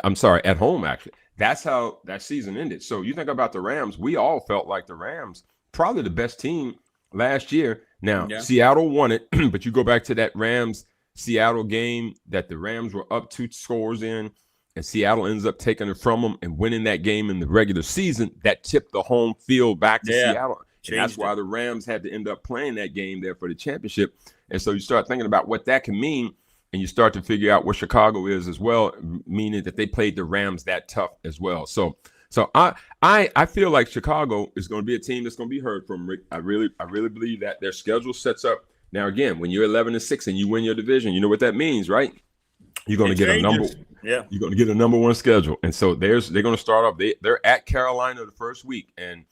I'm sorry, at home, actually. That's how that season ended. So you think about the Rams, we all felt like the Rams, probably the best team last year. Now, Seattle won it, but you go back to that Rams-Seattle game that the Rams were up 2 scores in, and Seattle ends up taking it from them and winning that game in the regular season. That tipped the home field back to Seattle. And that's why the Rams had to end up playing that game there for the championship. And so you start thinking about what that can mean, and you start to figure out what Chicago is as well, meaning that they played the Rams that tough as well. So I feel like Chicago is going to be a team that's going to be heard from, Rick. I really believe that their schedule sets up. Now, again, when you're 11-6 and you win your division, you know what that means, right? You're going to get a number. Yeah, you're going to get a number 1 schedule. And so they're going to start off. They're at Carolina the first week, and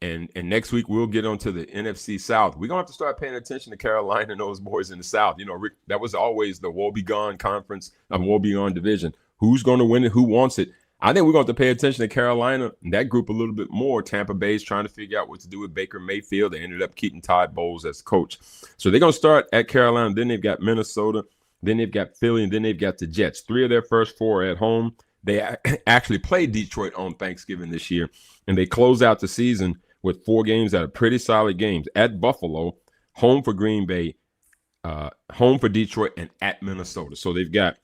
And next week we'll get onto the NFC South. We're gonna have to start paying attention to Carolina and those boys in the South. You know, Rick, that was always the woebegone conference, woebegone division. Who's going to win it? Who wants it? I think we're going to have to pay attention to Carolina and that group a little bit more. Tampa Bay's trying to figure out what to do with Baker Mayfield. They ended up keeping Todd Bowles as coach. So they're going to start at Carolina. Then they've got Minnesota. Then they've got Philly. And then they've got the Jets. 3 of their first 4 are at home. They actually played Detroit on Thanksgiving this year. And they close out the season with 4 games that are pretty solid games. At Buffalo, home for Green Bay, home for Detroit, and at Minnesota. So they've got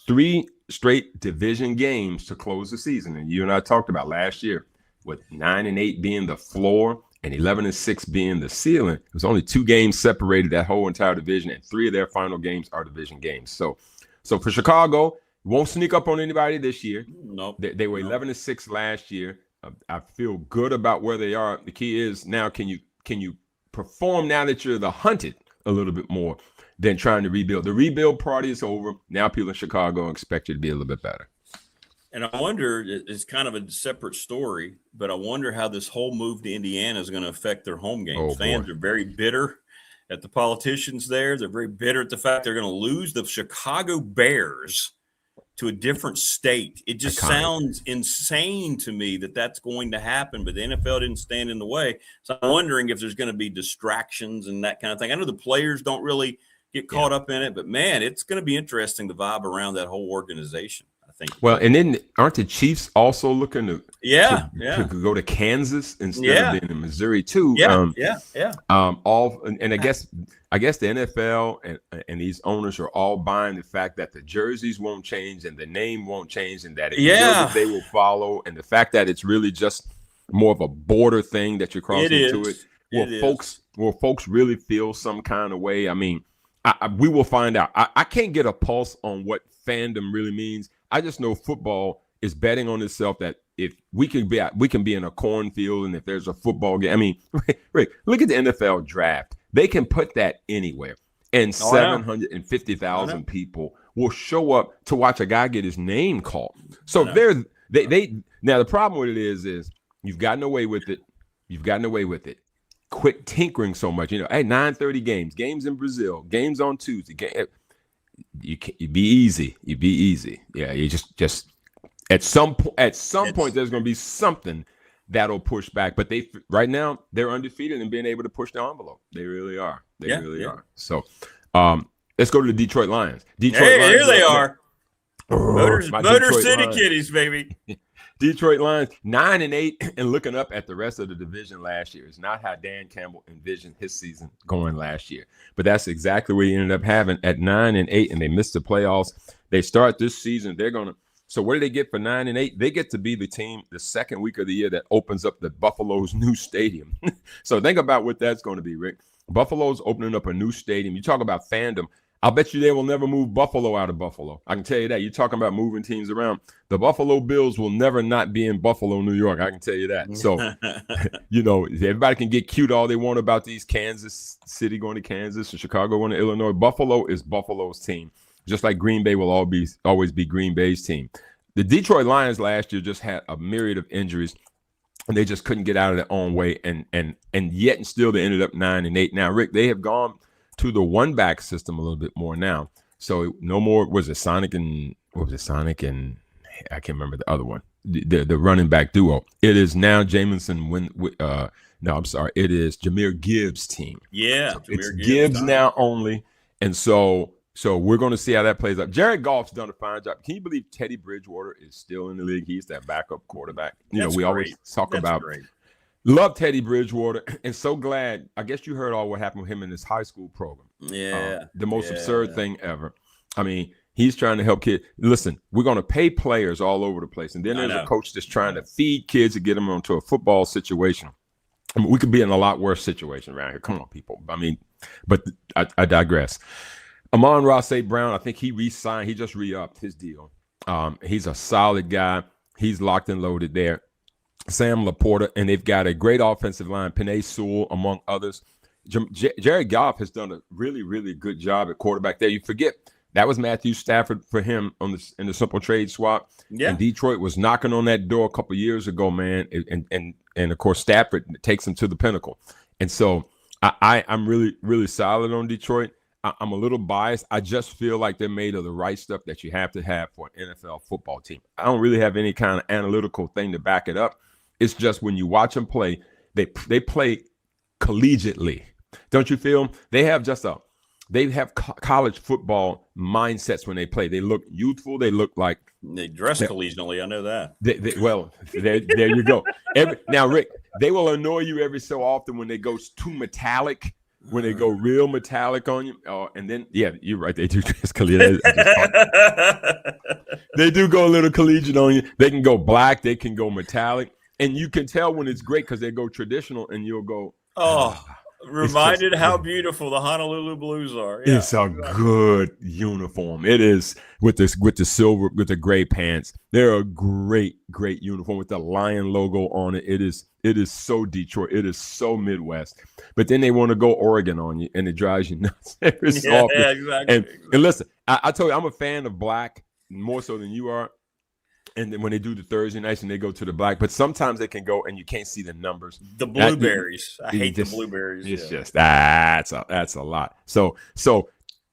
3 straight division games to close the season. And you and I talked about last year with 9-8 being the floor and 11-6 being the ceiling. It was only 2 games separated that whole entire division, and 3 of their final games are division games. So for Chicago, won't sneak up on anybody this year. Nope. They were 11-6 last year. I feel good about where they are. The key is now, can you perform now that you're the hunted a little bit more than trying to rebuild? The rebuild party is over. Now people in Chicago expect you to be a little bit better. And I wonder, it's kind of a separate story, but I wonder how this whole move to Indiana is going to affect their home games. Fans are very bitter at the politicians there. They're very bitter at the fact they're going to lose the Chicago Bears to a different state. It just sounds insane to me that that's going to happen, but the NFL didn't stand in the way. So I'm wondering if there's going to be distractions and that kind of thing. I know the players don't really get caught up in it, but man, it's going to be interesting, the vibe around that whole organization, I think. Well, and then aren't the Chiefs also looking to go to Kansas instead of being in Missouri too? And I guess the NFL and these owners are all buying the fact that the jerseys won't change and the name won't change, and that they will follow, and the fact that it's really just more of a border thing that you're crossing into it. Will folks really feel some kind of way? I mean, we will find out. I can't get a pulse on what fandom really means. I just know football is betting on itself that if we can be in a cornfield, and if there's a football game. I mean, Rick, look at the NFL draft. They can put that anywhere, and 750,000 people will show up to watch a guy get his name called. So they now the problem with it is you've gotten away with it. Quit tinkering so much. You know, hey, 9:30 games in Brazil, games on Tuesday. You be easy. Yeah, you just at some point there's going to be something that'll push back. But right now they're undefeated and being able to push the envelope. They really are. They really are. So let's go to the Detroit Lions. Lions, here they are. Motor Detroit City Lions. Kitties, baby. Detroit Lions 9-8 and looking up at the rest of the division last year. It's not how Dan Campbell envisioned his season going last year, but that's exactly what he ended up having at 9-8, and they missed the playoffs. They start this season. So what do they get for 9-8? They get to be the team the second week of the year that opens up the Buffalo's new stadium. So think about what that's going to be, Rick. Buffalo's opening up a new stadium. You talk about fandom. I'll bet you they will never move Buffalo out of Buffalo. I can tell you that. You're talking about moving teams around. The Buffalo Bills will never not be in Buffalo, New York. I can tell you that. So, everybody can get cute all they want about these Kansas City going to Kansas and Chicago going to Illinois. Buffalo is Buffalo's team, just like Green Bay will always be Green Bay's team. The Detroit Lions last year just had a myriad of injuries, and they just couldn't get out of their own way. And yet and still they ended up 9-8. Now, Rick, they have gone to the one back system a little bit more now. So no more Sonic and I can't remember the other one. The running back duo. It is now Jamison it is Jahmyr Gibbs' team. Yeah. So it's Gibbs now only. And so we're going to see how that plays out. Jared Goff's done a fine job. Can you believe Teddy Bridgewater is still in the league? He's that backup quarterback. Always talk about great. Love Teddy Bridgewater, and so glad. I guess you heard all what happened with him in his high school program. Yeah. The most absurd thing ever. I mean, he's trying to help kids. Listen, we're going to pay players all over the place, and then there's a coach that's trying to feed kids to get them onto a football situation. I mean, we could be in a lot worse situation around here. Come on, people. I mean, but I digress. Amon-Ra St. Brown, I think he re-signed. He just re-upped his deal. He's a solid guy. He's locked and loaded there. Sam Laporta, and they've got a great offensive line, Penei Sewell, among others. Jared Goff has done a really, really good job at quarterback there. You forget That was Matthew Stafford for him in the simple trade swap. Yeah. And Detroit was knocking on that door a couple years ago, man. And of course, Stafford takes him to the pinnacle. And so I'm really, really solid on Detroit. I'm a little biased. I just feel like they're made of the right stuff that you have to have for an NFL football team. I don't really have any kind of analytical thing to back it up. It's just when you watch them play, they play collegiately. Don't you feel? They have college football mindsets when they play. They look youthful. They look like they dress collegiately. I know that. There you go. Now, Rick, they will annoy you every so often when they go too metallic. When they go real metallic on you, and then you're right. They do dress collegiate. They do go a little collegiate on you. They can go black. They can go metallic, and you can tell when it's great because they go traditional, and you'll go. Reminded how beautiful the Honolulu Blues are. Yeah. It's a good uniform. It is with the silver, with the gray pants. They're a great uniform with the lion logo on it. It is so Detroit. It is so Midwest. But then they want to go Oregon on you, and it drives you nuts every so often. Yeah, exactly. And listen, I told you, I'm a fan of black more so than you are. And then when they do the Thursday nights and they go to the black, but sometimes they can go and you can't see the numbers. The blueberries. I hate the blueberries. It's just that's a lot. So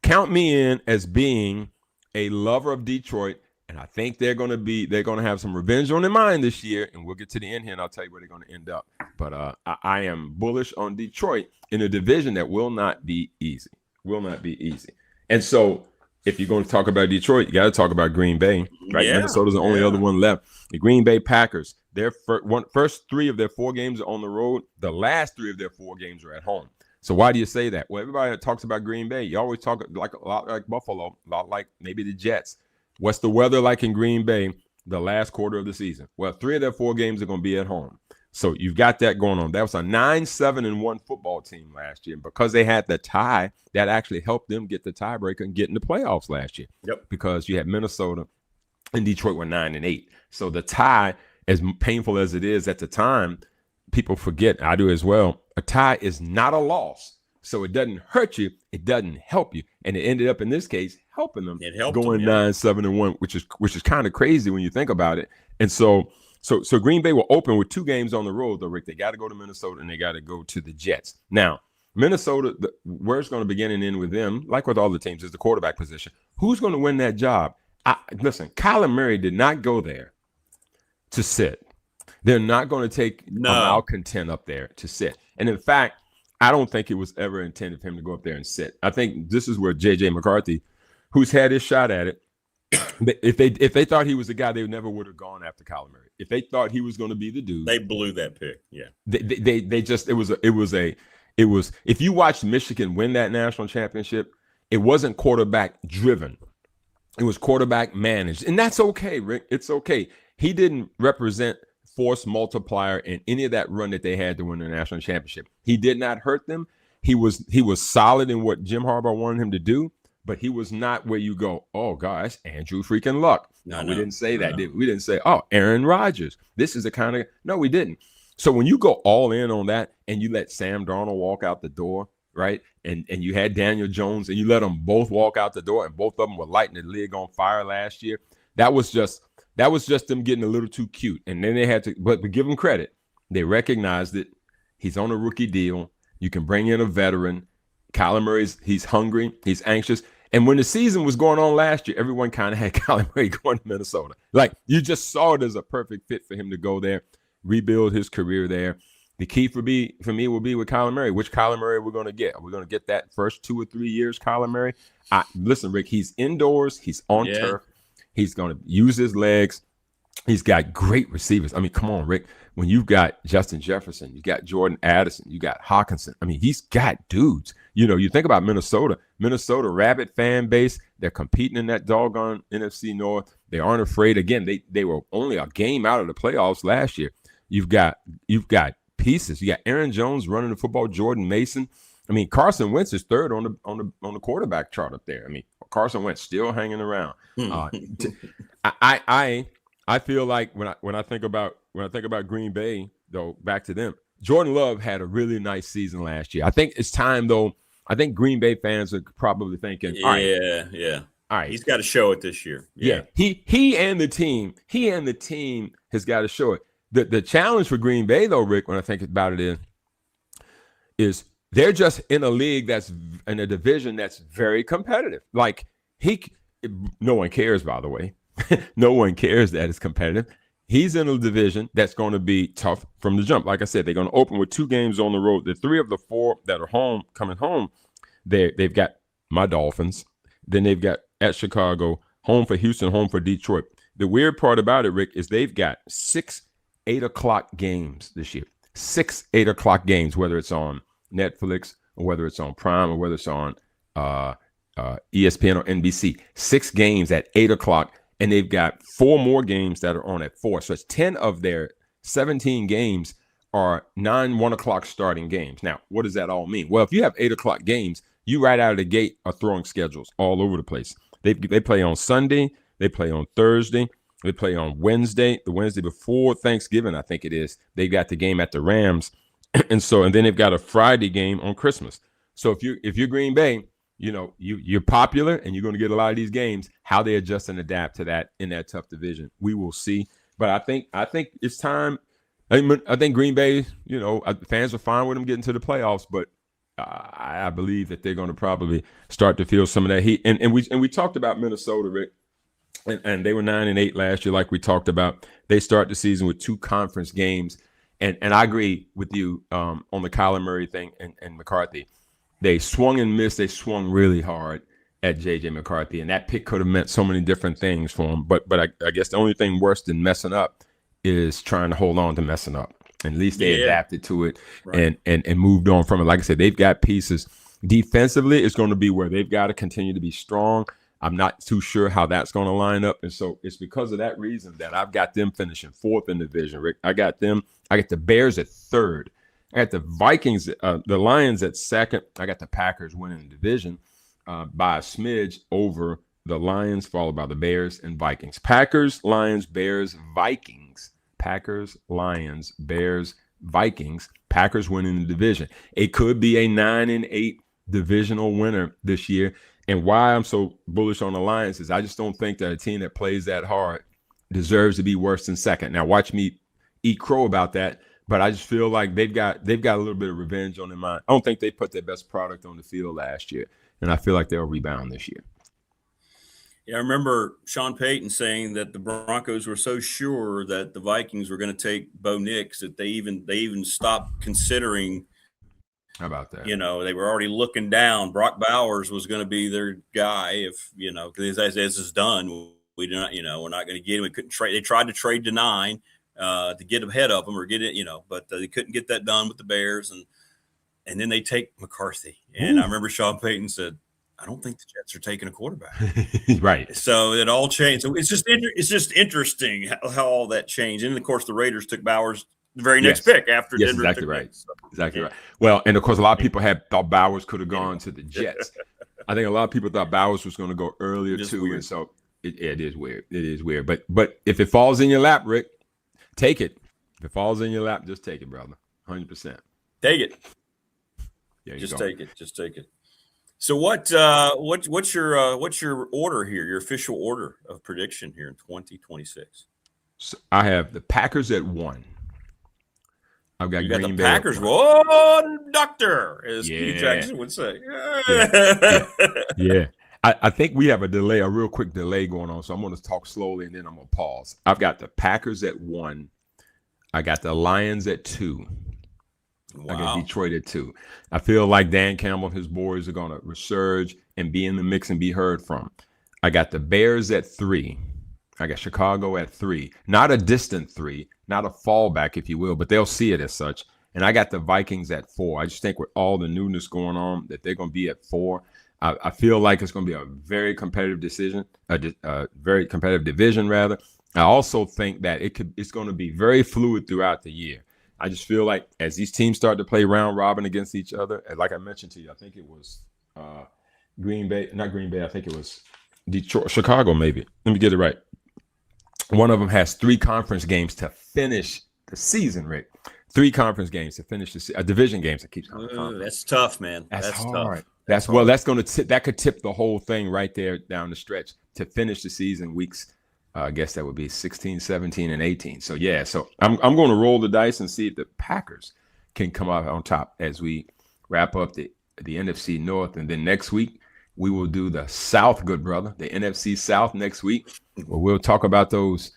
count me in as being a lover of Detroit, and I think they're gonna have some revenge on their mind this year, and we'll get to the end here and I'll tell you where they're gonna end up. But I am bullish on Detroit in a division that will not be easy. And so if you're going to talk about Detroit, you got to talk about Green Bay, right? Yeah, Minnesota's the only other one left. The Green Bay Packers, their first 3 of their 4 games are on the road. The last 3 of their 4 games are at home. So why do you say that? Well, everybody that talks about Green Bay, you always talk like a lot like Buffalo, a lot like maybe the Jets. What's the weather like in Green Bay the last quarter of the season? Well, 3 of their 4 games are going to be at home. So you've got that going on. That was a 9-7-1 football team last year. And because they had the tie, that actually helped them get the tiebreaker and get in the playoffs last year. Yep. Because you had Minnesota and Detroit were 9-8. So the tie, as painful as it is at the time, people forget, I do as well, a tie is not a loss. So it doesn't hurt you. It doesn't help you. And it ended up, in this case, helping them. It helped going them, yeah. 9-7-1, which is kind of crazy when you think about it. And so Green Bay will open with 2 games on the road, though, Rick. They got to go to Minnesota and they got to go to the Jets. Now, Minnesota, where it's going to begin and end with them, like with all the teams, is the quarterback position. Who's going to win that job? Listen, Kyler Murray did not go there to sit. They're not going to take a malcontent up there to sit. And in fact, I don't think it was ever intended for him to go up there and sit. I think this is where J.J. McCarthy, who's had his shot at it, if they thought he was the guy, they never would have gone after Kyler Murray. If they thought he was going to be the dude, they blew that pick. Yeah, they just it was. If you watched Michigan win that national championship, it wasn't quarterback driven. It was quarterback managed, and that's okay, Rick. It's okay. He didn't represent force multiplier in any of that run that they had to win the national championship. He did not hurt them. He was solid in what Jim Harbaugh wanted him to do. But he was not where you go, oh, gosh, Andrew freaking Luck. No, we didn't say that, did we? We didn't say, oh, Aaron Rodgers. This is the kind of – no, we didn't. So when you go all in on that and you let Sam Darnold walk out the door, right, and you had Daniel Jones and you let them both walk out the door and both of them were lighting the league on fire last year, that was just them getting a little too cute. And then they had to – but give them credit. They recognized it. He's on a rookie deal. You can bring in a veteran. Kyler Murray's – he's hungry. He's anxious. And when the season was going on last year, everyone kind of had Kyler Murray going to Minnesota. Like, you just saw it as a perfect fit for him to go there, rebuild his career there. The key for me will be with Kyler Murray. Which Kyler Murray we're going to get? Are we going to get that first 2 or 3 years Kyler Murray? Listen, Rick, he's indoors. He's on turf. He's going to use his legs. He's got great receivers. I mean, come on, Rick. When you've got Justin Jefferson, you got Jordan Addison, you got Hawkinson. I mean, he's got dudes. You know, you think about Minnesota rabid fan base. They're competing in that doggone NFC North. They aren't afraid. Again, they were only a game out of the playoffs last year. You've got pieces. You got Aaron Jones running the football, Jordan Mason. I mean, Carson Wentz is third on the quarterback chart up there. I mean, Carson Wentz still hanging around. I feel like when I think about Green Bay, though, back to them, Jordan Love had a really nice season last year. I think it's time, though. I think Green Bay fans are probably thinking, all right, all right, he's got to show it this year. Yeah. He and the team has got to show it. The challenge for Green Bay, though, Rick, when I think about it, is they're just in a league that's in a division that's very competitive. Like no one cares, by the way. No one cares that it's competitive. He's in a division that's going to be tough from the jump. Like I said, they're going to open with 2 games on the road. The 3 of the 4 that are coming home, they've got my Dolphins. Then they've got at Chicago, home for Houston, home for Detroit. The weird part about it, Rick, is they've got 6 8:00 games this year. 6 8:00 games, whether it's on Netflix or whether it's on Prime or whether it's on ESPN or NBC. 6 games at 8:00, and they've got 4 more games that are on at 4. So it's 10 of their 17 games are 1 o'clock starting games. Now, what does that all mean? Well, if you have 8:00 games, you right out of the gate are throwing schedules all over the place. They play on Sunday, they play on Thursday, they play on Wednesday, the Wednesday before Thanksgiving, I think it is. They got the game at the Rams, and then they've got a Friday game on Christmas. So if you're Green Bay, you're popular and you're going to get a lot of these games. How they adjust and adapt to that in that tough division, we will see. But I think it's time. I think Green Bay, fans are fine with them getting to the playoffs, but I believe that they're going to probably start to feel some of that heat. And we talked about Minnesota, Rick, and they were 9-8 last year, like we talked about. They start the season with 2 conference games, and I agree with you on the Kyler Murray thing and McCarthy. They swung and missed. They swung really hard at J.J. McCarthy, and that pick could have meant so many different things for him. But I guess the only thing worse than messing up is trying to hold on to messing up. And at least they adapted to it and moved on from it. Like I said, they've got pieces. Defensively, it's going to be where they've got to continue to be strong. I'm not too sure how that's going to line up. And so it's because of that reason that I've got them finishing 4th in the division, Rick. I got the Bears at 3rd. I got the Vikings, the Lions at 2nd. I got the Packers winning the division by a smidge over the Lions, followed by the Bears and Vikings. Packers, Lions, Bears, Vikings. Packers, Lions, Bears, Vikings. Packers winning the division. It could be a 9-8 divisional winner this year. And why I'm so bullish on the Lions is I just don't think that a team that plays that hard deserves to be worse than 2nd. Now, watch me eat crow about that, but I just feel like they've got a little bit of revenge on their mind. I don't think they put their best product on the field last year, and I feel like they'll rebound this year. Yeah, I remember Sean Payton saying that the Broncos were so sure that the Vikings were going to take Bo Nix that they even stopped considering. How about that? They were already looking down. Brock Bowers was going to be their guy if because this is done. We do not, we're not going to get him. We couldn't trade. They tried to trade to 9 to get ahead of them or get it, but they couldn't get that done with the Bears, and then they take McCarthy. And I remember Sean Payton said, I don't think the Jets are taking a quarterback. Right. So it all changed. So it's just interesting how all that changed. And of course, the Raiders took Bowers the very next pick after Denver. Exactly right. So, exactly right. Well, and of course, a lot of people thought Bowers could have gone to the Jets. I think a lot of people thought Bowers was going to go earlier too, weird. And so it is weird. It is weird. But if it falls in your lap, Rick, take it. If it falls in your lap, just take it, brother. 100%. Take it. Just take it. Just take it. So what's your order here? Your official order of prediction here in 2026? So I have the Packers at 1. I've got Green Bay. The Packers. Whoa, doctor, as Hugh Jackson would say. Yeah. I think we have a real quick delay going on. So I'm going to talk slowly and then I'm going to pause. I've got the Packers at 1. I got the Lions at 2. Wow. I got Detroit at 2. I feel like Dan Campbell and his boys are going to resurge and be in the mix and be heard from. I got the Bears at 3. I got Chicago at 3. Not a distant 3, not a fallback, if you will, but they'll see it as such. And I got the Vikings at 4. I just think with all the newness going on that they're going to be at 4. I feel like it's going to be a very competitive very competitive division, rather. I also think that it's going to be very fluid throughout the year. I just feel like as these teams start to play round robin against each other, and like I mentioned to you, I think it was not Green Bay. I think it was Detroit, Chicago, maybe. Let me get it right. One of them has 3 conference games to finish the season, Rick. 3 conference games to finish the division games. That keeps coming. That's tough, man. That's hard. Tough. That's going to that could tip the whole thing right there down the stretch to finish the season weeks. I guess that would be 16, 17, and 18. So yeah, so I'm going to roll the dice and see if the Packers can come out on top as we wrap up the NFC North, and then next week we will do the South, good brother, the NFC South next week, where we'll talk about those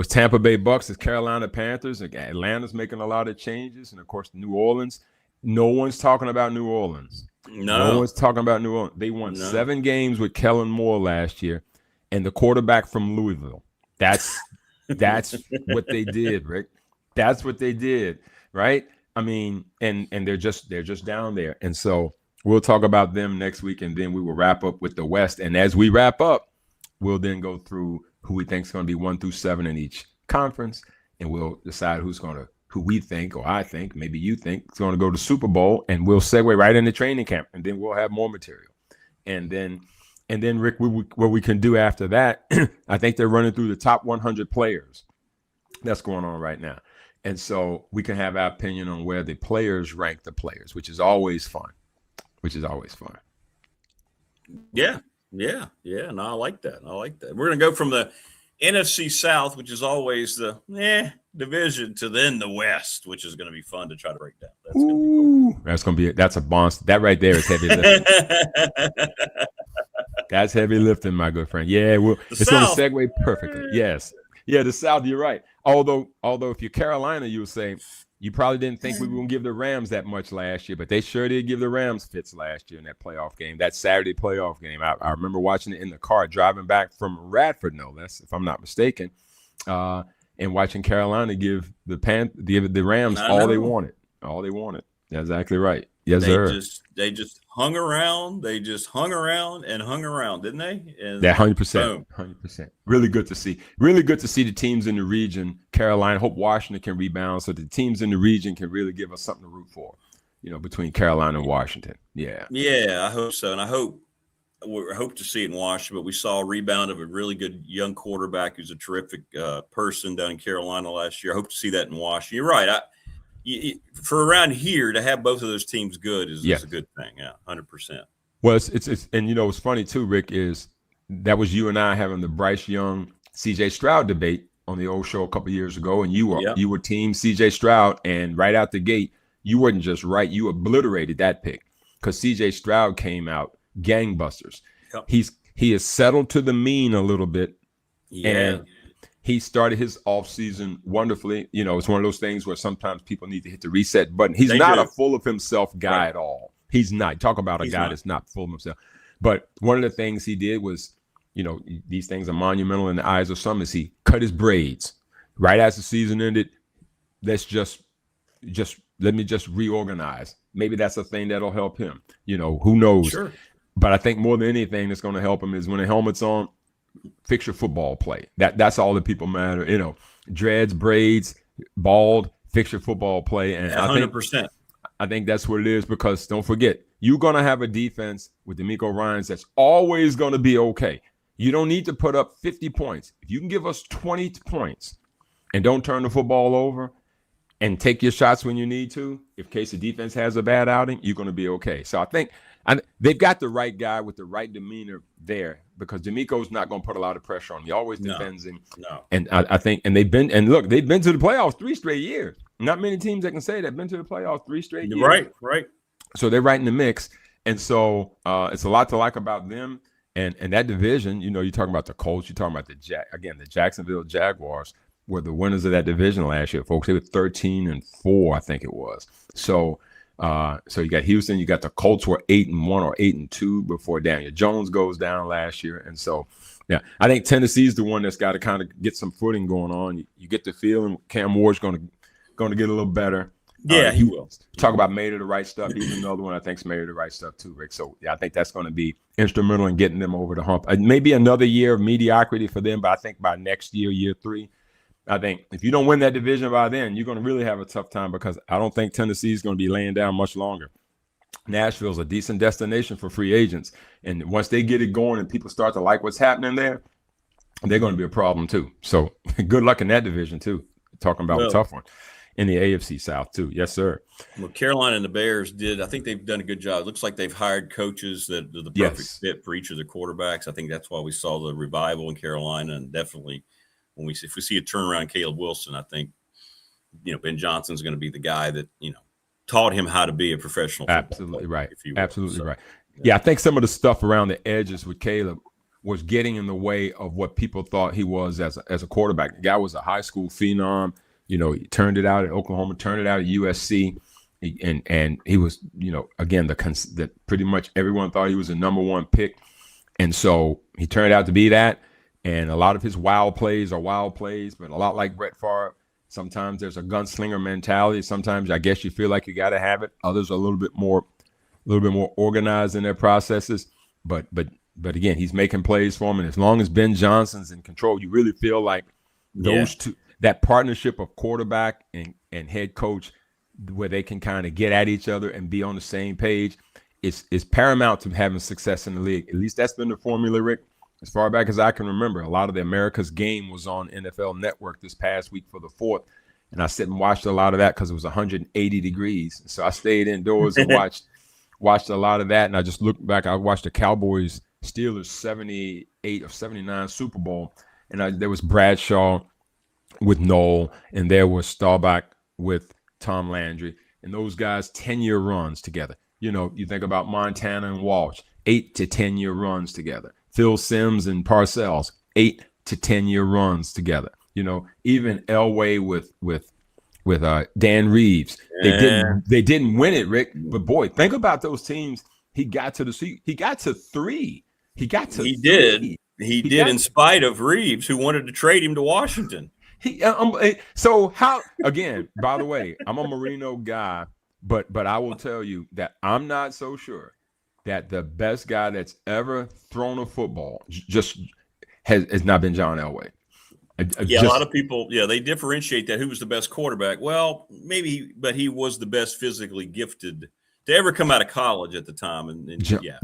Tampa Bay Bucks, the Carolina Panthers. Atlanta's making a lot of changes, and of course New Orleans. No one's talking about New Orleans. No one's talking about New Orleans. They won 7 games with Kellen Moore last year, and the quarterback from Louisville. That's what they did, Rick. That's what they did, right? I mean, and they're just down there, and so we'll talk about them next week, and then we will wrap up with the West. And as we wrap up, we'll then go through who we think is going to be 1 through 7 in each conference, and we'll decide who we think, or I think, maybe you think, is going to go to Super Bowl, and we'll segue right into training camp, and then we'll have more material. And then Rick, what we can do after that, I think they're running through the top 100 players. That's going on right now. And so we can have our opinion on where the players rank the players, which is always fun. Yeah. No, I like that. We're going to go from the NFC South, which is always the division, to then the West, which is going to be fun to try to break down. That's a bonus. That right there is heavy lifting. That's heavy lifting, my good friend. Yeah, it's going to segue perfectly. Yes. Yeah, the South, you're right. Although if you're Carolina, you would say you probably didn't think we were going to give the Rams that much last year, but they sure did give the Rams fits last year in that playoff game, that Saturday playoff game. I remember watching it in the car driving back from Radford, no less, if I'm not mistaken, and watching Carolina give the Rams all they wanted. That's exactly right. Yes, sir. They just hung around. They just hung around, didn't they? And that 100%. 100%. Really good to see. Really good to see the teams in the region. Carolina. Hope Washington can rebound so the teams in the region can really give us something to root for. Between Carolina and Washington. Yeah. Yeah, I hope so, and I hope to see it in Washington. But we saw a rebound of a really good young quarterback who's a terrific person down in Carolina last year. I hope to see that in Washington. You're right. For around here to have both of those teams good is a good thing. Yeah, 100%. Well, it's and what's funny too, Rick, is that was you and I having the Bryce Young, C.J. Stroud debate on the old show a couple of years ago, and you were team C.J. Stroud, and right out the gate, you weren't just right, you obliterated that pick because C.J. Stroud came out gangbusters. Yep. He has settled to the mean a little bit, and he started his offseason wonderfully. It's one of those things where sometimes people need to hit the reset button. He's not a full of himself guy at all. He's not. Talk about a guy that's not full of himself. But one of the things he did was, these things are monumental in the eyes of some, is he cut his braids. Right as the season ended, let me just reorganize. Maybe that's a thing that'll help him. Who knows? Sure. But I think more than anything that's going to help him is when the helmet's on, fix your football play. That's all that people matter. Dreads, braids, bald, fix your football play. And 100%. I think that's what it is, because don't forget, you're going to have a defense with D'Amico Ryans that's always going to be okay. You don't need to put up 50 points. If you can give us 20 points and don't turn the football over and take your shots when you need to, in case the defense has a bad outing, you're going to be okay. So I think they've got the right guy with the right demeanor there, because D'Amico's not going to put a lot of pressure on him. He always defends him. No. And I think, and they've been to the playoffs 3 straight years. Not many teams that can say they've been to the playoffs 3 straight years. Right. So they're right in the mix. And so it's a lot to like about them. And that division, you're talking about the Colts, you're talking about the Jacksonville Jaguars were the winners of that division last year, folks. They were 13-4, I think it was. So you got Houston, you got the Colts were 8-1 or 8-2 before Daniel Jones goes down last year. And so, yeah, I think Tennessee's the one that's got to kind of get some footing going on. You get the feeling Cam Ward's going to get a little better. Yeah, he will. Talk about made of the right stuff. He's another one I think's made of the right stuff too, Rick. So yeah, I think that's going to be instrumental in getting them over the hump. Maybe another year of mediocrity for them, but I think by next year, year 3, I think if you don't win that division by then, you're going to really have a tough time, because I don't think Tennessee is going to be laying down much longer. Nashville's a decent destination for free agents, and once they get it going and people start to like what's happening there, they're going to be a problem too. So good luck in that division too. Talking about a tough one. in the AFC South too. Yes, sir. Well, Carolina and the Bears I think they've done a good job. It looks like they've hired coaches that are the perfect fit for each of the quarterbacks. I think that's why we saw the revival in Carolina, and definitely if we see a turnaround Caleb Wilson, I think, Ben Johnson's going to be the guy that, taught him how to be a professional football Absolutely player, right. if you will. Absolutely right. Yeah, I think some of the stuff around the edges with Caleb was getting in the way of what people thought he was as a quarterback. The guy was a high school phenom. He turned it out at Oklahoma, turned it out at USC, and he was, again, that pretty much everyone thought he was a number one pick, and so he turned out to be that. And a lot of his wild plays are wild plays, but a lot like Brett Favre. Sometimes there's a gunslinger mentality. Sometimes I guess you feel like you got to have it. Others are a little bit more organized in their processes. But again, he's making plays for him, and as long as Ben Johnson's in control, you really feel like those two. That partnership of quarterback and head coach, where they can kind of get at each other and be on the same page, is paramount to having success in the league. At least that's been the formula, Rick, as far back as I can remember. A lot of the America's Game was on NFL Network this past week for the 4th, and I sit and watched a lot of that because it was 180 degrees. So I stayed indoors and watched a lot of that, and I just looked back. I watched the Cowboys Steelers 78 or 79 Super Bowl, and there was Bradshaw with Noel, and there was Staubach with Tom Landry, and those guys 10-year runs together. You think about Montana and Walsh, 8 to 10-year runs together. Phil Simms and Parcells, 8 to 10-year runs together. Even Elway with Dan Reeves, they didn't win it, Rick. But boy, think about those teams. He got to 3. He did in spite of Reeves, who wanted to trade him to Washington. So how, again, by the way, I'm a Marino guy, but I will tell you that I'm not so sure that the best guy that's ever thrown a football just has not been John Elway. A lot of people, they differentiate that who was the best quarterback. Well, maybe, but he was the best physically gifted to ever come out of college at the time.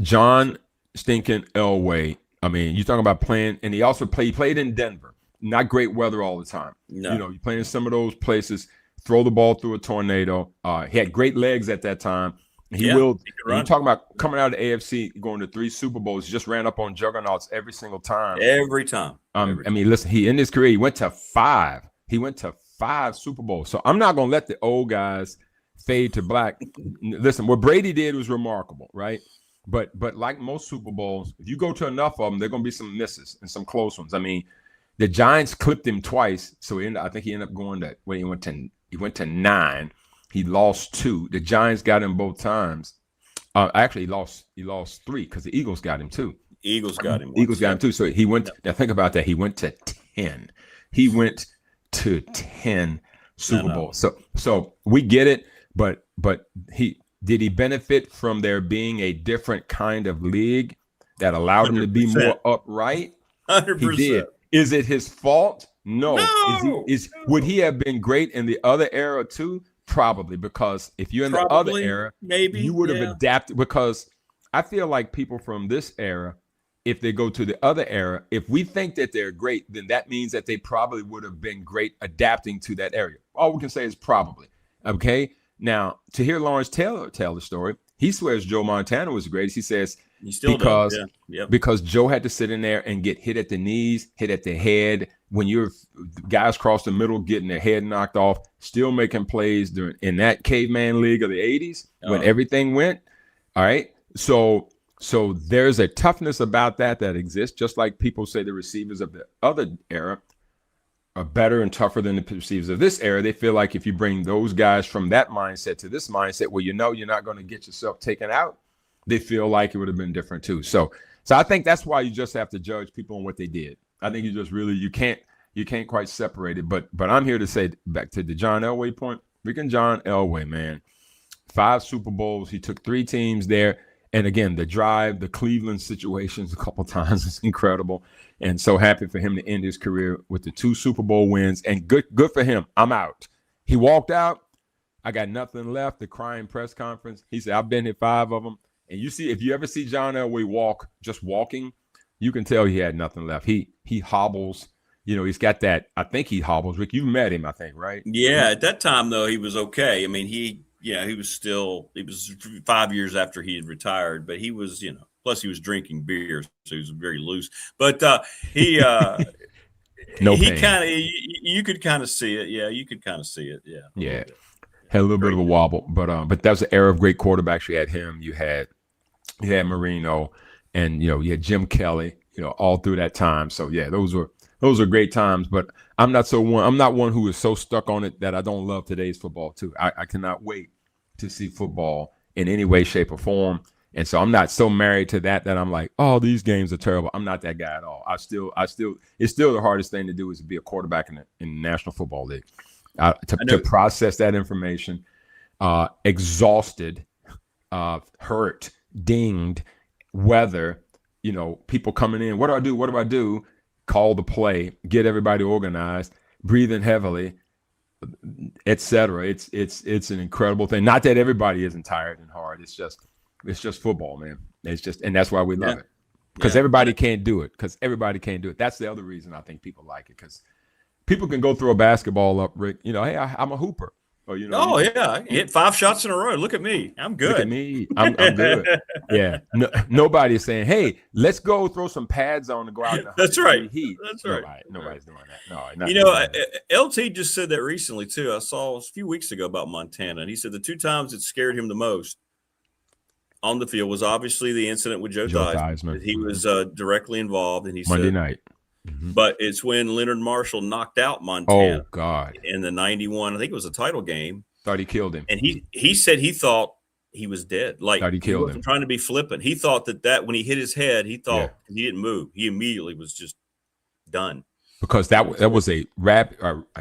John stinking Elway. I mean, you're talking about playing, and he also played in Denver. Not great weather all the time. No. You play in some of those places, throw the ball through a tornado. He had great legs at that time. You're talking about coming out of the AFC, going to 3 Super Bowls. He just ran up on juggernauts every single time. Every time. I mean, listen, he in his career, he went to 5. He went to 5 Super Bowls. So I'm not going to let the old guys fade to black. Listen, what Brady did was remarkable, right? But like most Super Bowls, if you go to enough of them, there are going to be some misses and some close ones. I mean, the Giants clipped him twice, so I think he ended up going to he went to 9. He lost 2. The Giants got him both times. Actually, he lost 3 because the Eagles got him too. Eagles got him too. So he went. Now think about that. He went to 10. He went to 10 Super Bowls. So we get it. But did he benefit from there being a different kind of league that allowed 100%. Him to be more upright? 100%. He did. Is it his fault? No. Would he have been great in the other era too? Probably, because if you're in the other era, maybe you would have adapted. Because I feel like people from this era, if they go to the other era, if we think that they're great, then that means that they probably would have been great adapting to that area. All we can say is probably. Okay. Now, to hear Lawrence Taylor tell the story, he swears Joe Montana was the greatest. He says because Joe had to sit in there and get hit at the knees, hit at the head. When you're guys cross the middle, getting their head knocked off, still making plays in that caveman league of the 80s when everything went. All right. So there's a toughness about that exists, just like people say the receivers of the other era are better and tougher than the receivers of this era. They feel like if you bring those guys from that mindset to this mindset, well, you're not going to get yourself taken out. They feel like it would have been different too. So I think that's why you just have to judge people on what they did. I think you just really you can't quite separate it. But I'm here to say, back to the John Elway point, freaking John Elway, man, 5 Super Bowls. He took 3 teams there. And again, the drive, the Cleveland situations a couple times is incredible. And so happy for him to end his career with the 2 Super Bowl wins. And good for him. I'm out. He walked out. I got nothing left. The crying press conference. He said, I've been here 5 of them. And you see, if you ever see John Elway walk, just walking, you can tell he had nothing left. He hobbles. he's got that. I think he hobbles. Rick, you met him, I think, right? Yeah, at that time though, he was okay. I mean, he was 5 years after he had retired, but he was, plus he was drinking beer, so he was very loose. But he no he pain. kind of you could kind of see it. Yeah, you could kind of see it. Yeah. Yeah. Had a little bit of a wobble, but that was an era of great quarterbacks. You had him, you had Marino, and you had Jim Kelly, all through that time. So yeah, those are great times. But I'm not one who is so stuck on it that I don't love today's football too. I cannot wait to see football in any way, shape, or form. And so I'm not so married to that I'm like, oh, these games are terrible. I'm not that guy at all. It's still the hardest thing to do is to be a quarterback in the National Football League. To process that information, exhausted, hurt, dinged, weather, people coming in. What do I do? Call the play, get everybody organized, breathing heavily, etc. It's an incredible thing. Not that everybody isn't tired and hard. It's just football, man. And that's why we love it. Because everybody can't do it. That's the other reason I think people like it. Because people can go throw a basketball up, Rick. Hey, I'm a hooper. Or, I hit 5 shots in a row. Look at me. I'm good. Look at me. I'm good. Yeah. Nobody's saying, hey, let's go throw some pads on and go out in the That's right. heat. That's right. Nobody's doing that. No. LT just said that recently, too. I saw a few weeks ago about Montana, and he said the 2 times it scared him the most on the field was obviously the incident with Joe Theismann. He was directly involved, and he Monday said – night. Mm-hmm. But it's when Leonard Marshall knocked out Montana. Oh God! In the 91, I think it was a title game. Thought he killed him, and he said he thought he was dead. Like thought he killed him. Trying to be flippant. He thought that when he hit his head, he thought he didn't move. He immediately was just done. Because that was a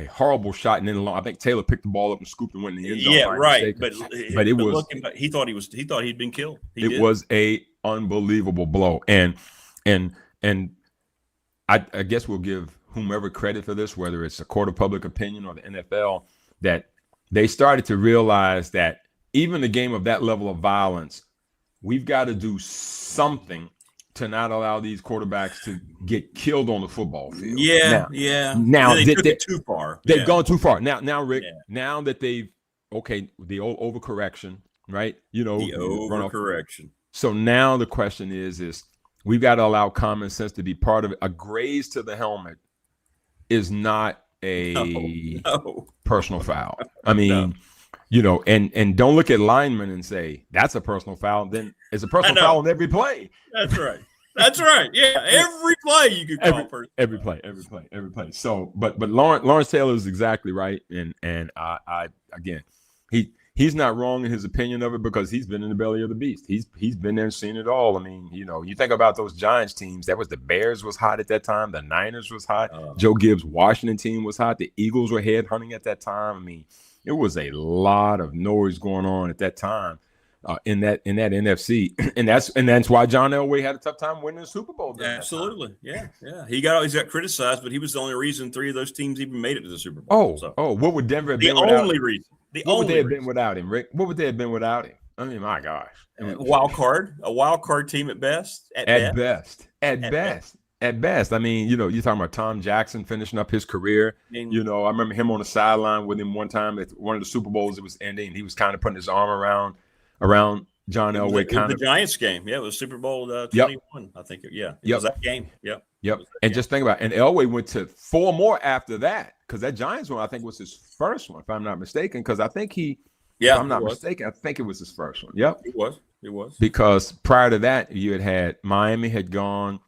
horrible shot, and then I think Taylor picked the ball up and scooped and went in the end zone. Yeah, right. But it was. He thought he'd been killed. It was a unbelievable blow, and I guess we'll give whomever credit for this, whether it's a court of public opinion or the NFL, that they started to realize that even a game of that level of violence, we've got to do something to not allow these quarterbacks to get killed on the football field. Now they took it too far. They've gone too far. Now, Rick, now that the old overcorrection, right? The overcorrection. So now the question is we've got to allow common sense to be part of it. A graze to the helmet is not a personal foul. I mean, and don't look at linemen and say that's a personal foul. Then it's a personal foul on every play. That's right. That's right. Yeah, every play you could call personal. Every play. So, but Lawrence Taylor is exactly right, and I again, he's not wrong in his opinion of it because he's been in the belly of the beast. He's been there and seen it all. I mean, you think about those Giants teams. That was the Bears was hot at that time. The Niners was hot. Joe Gibbs' Washington team was hot. The Eagles were head hunting at that time. I mean, it was a lot of noise going on at that time in that NFC, and that's why John Elway had a tough time winning the Super Bowl. Absolutely, yeah. He got criticized, but he was the only reason 3 of those teams even made it to the Super Bowl. What would Denver have been? The only reason. What would they have been without him, Rick? What would they have been without him? I mean, my gosh. A wild card team at best. At best. I mean, you're talking about Tom Jackson finishing up his career. I remember him on the sideline with him one time at one of the Super Bowls. It was ending. He was kind of putting his arm around John Elway. The Giants game. Yeah, it was Super Bowl 21. I think. It was that game. Yep. And just think about it. And Elway went to 4 more after that because that Giants one, I think, was his first one, if I'm not mistaken. Because I think if I'm not mistaken, I think it was his first one. Yep. It was. Because prior to that, you had Miami had gone,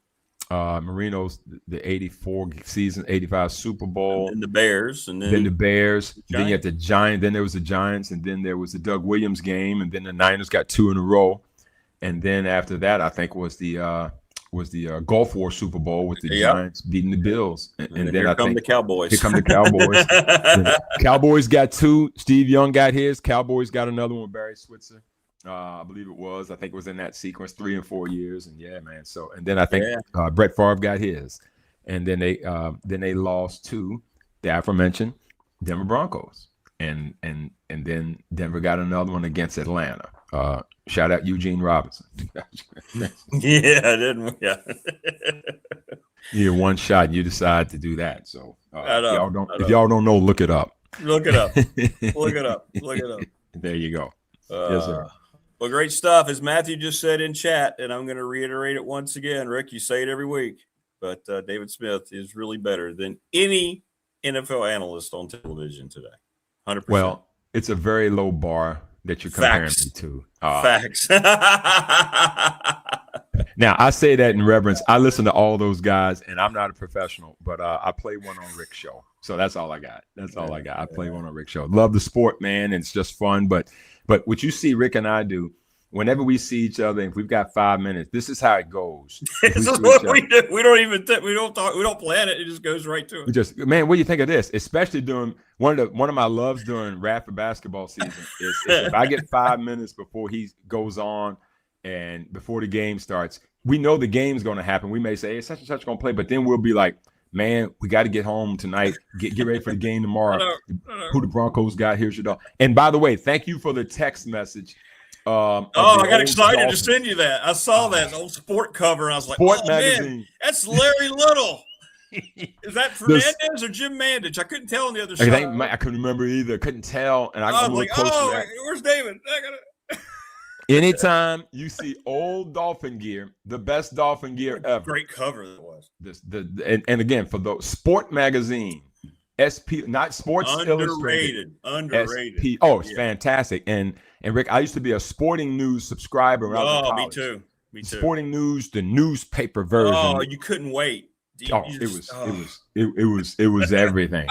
Marino's the 84 season, 85 Super Bowl. And the Bears. And then the Bears. Then you had the Giants. Then there was the Giants. And then there was the Doug Williams game. And then the Niners got 2 in a row. And then after that, I think was the Gulf War Super Bowl with the Giants beating the Bills. And then here come the Cowboys. Here come the Cowboys. Cowboys got 2. Steve Young got his. Cowboys got another one with Barry Switzer. I believe it was. I think it was in that sequence, 3 and 4 years. And man. So and then I think Brett Favre got his. And then they lost to the aforementioned Denver Broncos. and then Denver got another one against Atlanta. Shout out Eugene Robinson. Yeah, didn't we? Yeah. You had one shot, and you decide to do that. So if y'all don't know, look it up. Look it up. Look it up. Look it up. There you go. Yes, sir. Well, great stuff. As Matthew just said in chat, and I'm going to reiterate it once again, Rick, you say it every week, but David Smith is really better than any NFL analyst on television today. 100%. Well, it's a very low bar that you're comparing me to. Facts. Now, I say that in reverence. I listen to all those guys, and I'm not a professional, but I play one on Rick's show. So that's all I got. That's all I got. I play one on Rick's show. Love the sport, man, and it's just fun. But what you see Rick and I do, whenever we see each other, if we've got 5 minutes, this is how it goes. This is what we do. We don't even we don't talk. We don't plan it. It just goes right to it. Just, man, what do you think of this? Especially during one of my loves during Radford basketball season is if I get 5 minutes before he goes on and before the game starts, we know the game's going to happen. We may say, hey, such and such going to play, but then we'll be like, man, we got to get home tonight. Get ready for the game tomorrow. I know. Who the Broncos got? Here's your dog. And by the way, thank you for the text message. I got excited to send you that. I saw that old sport cover, and I was like, Sport magazine. Man, that's Larry Little. Is that Fernandez or Jim Mandich? I couldn't tell on the other side. I couldn't remember either. Couldn't tell. And I was like, where's David? Anytime you see old Dolphin gear, the best Dolphin gear ever. Great cover that was. And again, for the Sport magazine, SP, not Sports Illustrated. Underrated. SP, it's fantastic. And Rick, I used to be a Sporting News subscriber. Me too. Sporting News, the newspaper version. Oh, you couldn't wait. It was everything.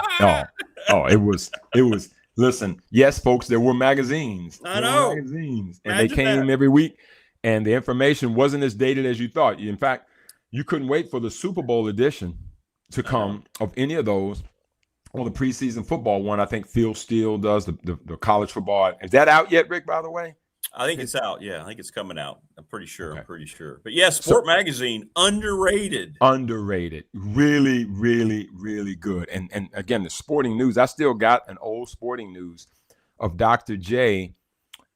It was. Listen, yes, folks, there were magazines. I know. Magazines, and they came every week, and the information wasn't as dated as you thought. In fact, you couldn't wait for the Super Bowl edition to come of any of those, or the preseason football one. I think Phil Steele does the college football. Is that out yet, Rick, by the way? I think it's out. Yeah, I think it's coming out. I'm pretty sure. Okay. But yeah, Sport magazine, underrated. Really, really, really good. And again, the Sporting News, I still got an old Sporting News of Dr. J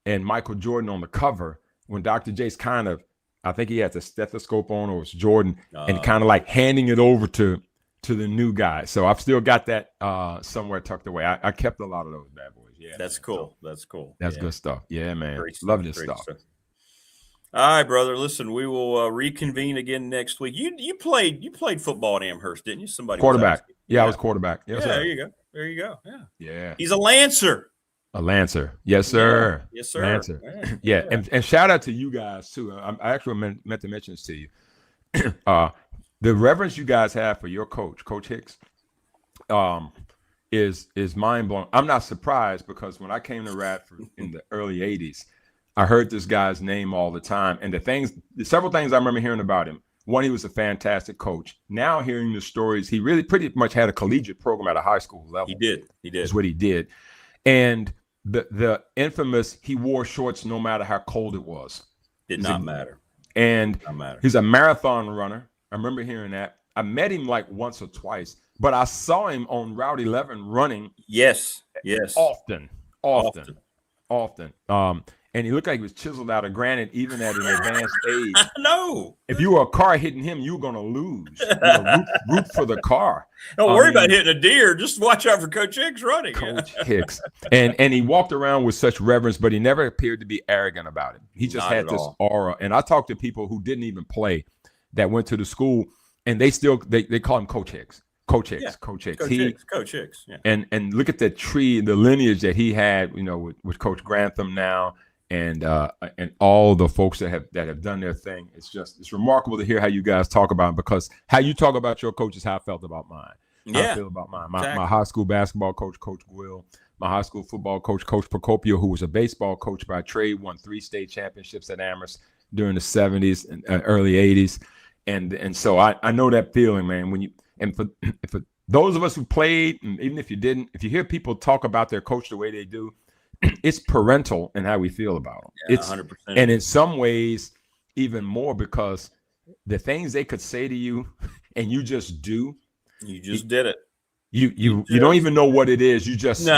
and Michael Jordan on the cover when Dr. J's kind of, I think he had the stethoscope on, or it's Jordan, and kind of like handing it over to the new guy. So I've still got that somewhere tucked away. I kept a lot of those bad boys. Yeah, that's cool. That's cool. That's good stuff. Yeah, man. Love this stuff. All right, brother. Listen, we will reconvene again next week. You played football at Amherst, didn't you? Somebody quarterback. Yeah, I was quarterback. Yes, sir. There you go. Yeah. He's a Lancer. A Lancer. Yes, sir. Yeah. Yes, sir. Lancer. Yeah. And shout out to you guys too. I actually meant to mention this to you. The reverence you guys have for your coach, Coach Hicks, is mind blowing. I'm not surprised because when I came to Radford in the early 80s, I heard this guy's name all the time. And several things I remember hearing about him. One, he was a fantastic coach. Now hearing the stories, he really pretty much had a collegiate program at a high school level. He did. Is what he did. And the infamous, he wore shorts no matter how cold it was. Did not matter. And he's a marathon runner. I remember hearing that. I met him like once or twice, but I saw him on Route 11 running. Yes. Often. And he looked like he was chiseled out of granite, even at an advanced age. I know. If you were a car hitting him, you were going to lose. Root for the car. Don't worry about hitting a deer. Just watch out for Coach Hicks running. Coach Hicks. And he walked around with such reverence, but he never appeared to be arrogant about it. He just had this aura. And I talked to people who didn't even play that went to the school, and they call him Coach Hicks. Coach Hicks. Coach Hicks. Yeah. And look at the tree, the lineage that he had, with Coach Grantham now. And all the folks that have done their thing. It's remarkable to hear how you guys talk about him, because how you talk about your coach is how I felt about mine. Yeah. I feel about mine. My high school basketball coach, Coach Gwill, my high school football coach, Coach Procopio, who was a baseball coach by trade, won 3 state championships at Amherst during the 70s and early 80s. And so I know that feeling, man. For those of us who played, and even if you didn't, if you hear people talk about their coach the way they do, it's parental in how we feel about them. Yeah, it's 100%. And in some ways, even more, because the things they could say to you and you just do. You just did it. You don't even know what it is. You just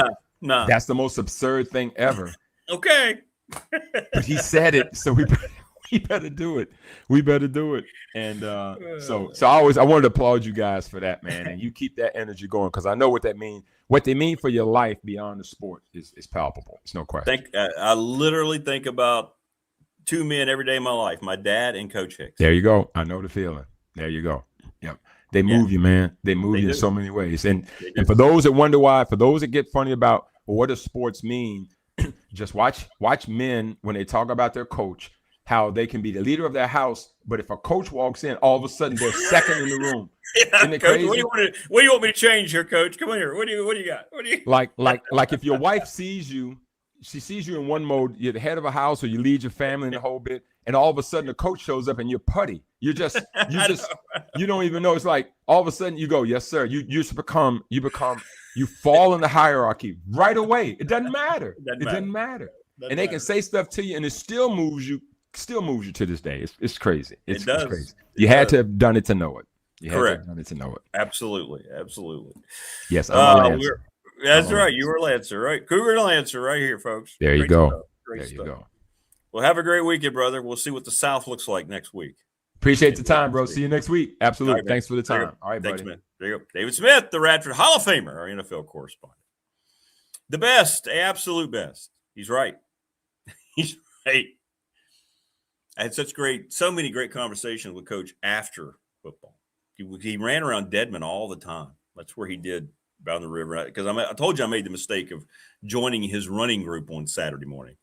Nah. That's the most absurd thing ever. Okay. But he said it, so we better do it. We better do it. And so I wanted to applaud you guys for that, man. And you keep that energy going, because I know what that means. What they mean for your life beyond the sport is palpable. It's no question. I literally think about two men every day of my life: my dad and Coach Hicks. There you go. I know the feeling. There you go. Yep. They move you, man. They move you in so many ways. And for those that wonder why, for those that get funny about, well, what does sports mean? Just watch men when they talk about their coach, how they can be the leader of their house, but if a coach walks in, all of a sudden they're second in the room. Isn't it Coach, crazy? what do you want me to change here, Coach? Come on here. What do you got? What do you like if your wife sees you, she sees you in one mode, you're the head of a house or you lead your family in the whole bit, and all of a sudden the coach shows up and you're putty. You don't even know. It's like all of a sudden you go, yes, sir. You fall in the hierarchy right away. It doesn't matter. It doesn't matter. And they can say stuff to you and it still moves you to this day. It's crazy. It's crazy. You had to have done it to know it. Correct. Done it to know it. Absolutely. Yes, I'm a Lancer. That's right. You were Lancer, right? Cougar Lancer right here, folks. There you go. There you go. Well, have a great weekend, brother. We'll see what the South looks like next week. Appreciate the time, bro. See you next week. Absolutely. Right, thanks for the time. All right, thanks, buddy. man. There you go. David Smith, the Radford Hall of Famer, our NFL correspondent. The best, absolute best. He's right. He's right. I had so many great conversations with Coach after football. He ran around Dedmon all the time. That's where he did down the river. Because I told you I made the mistake of joining his running group on Saturday morning.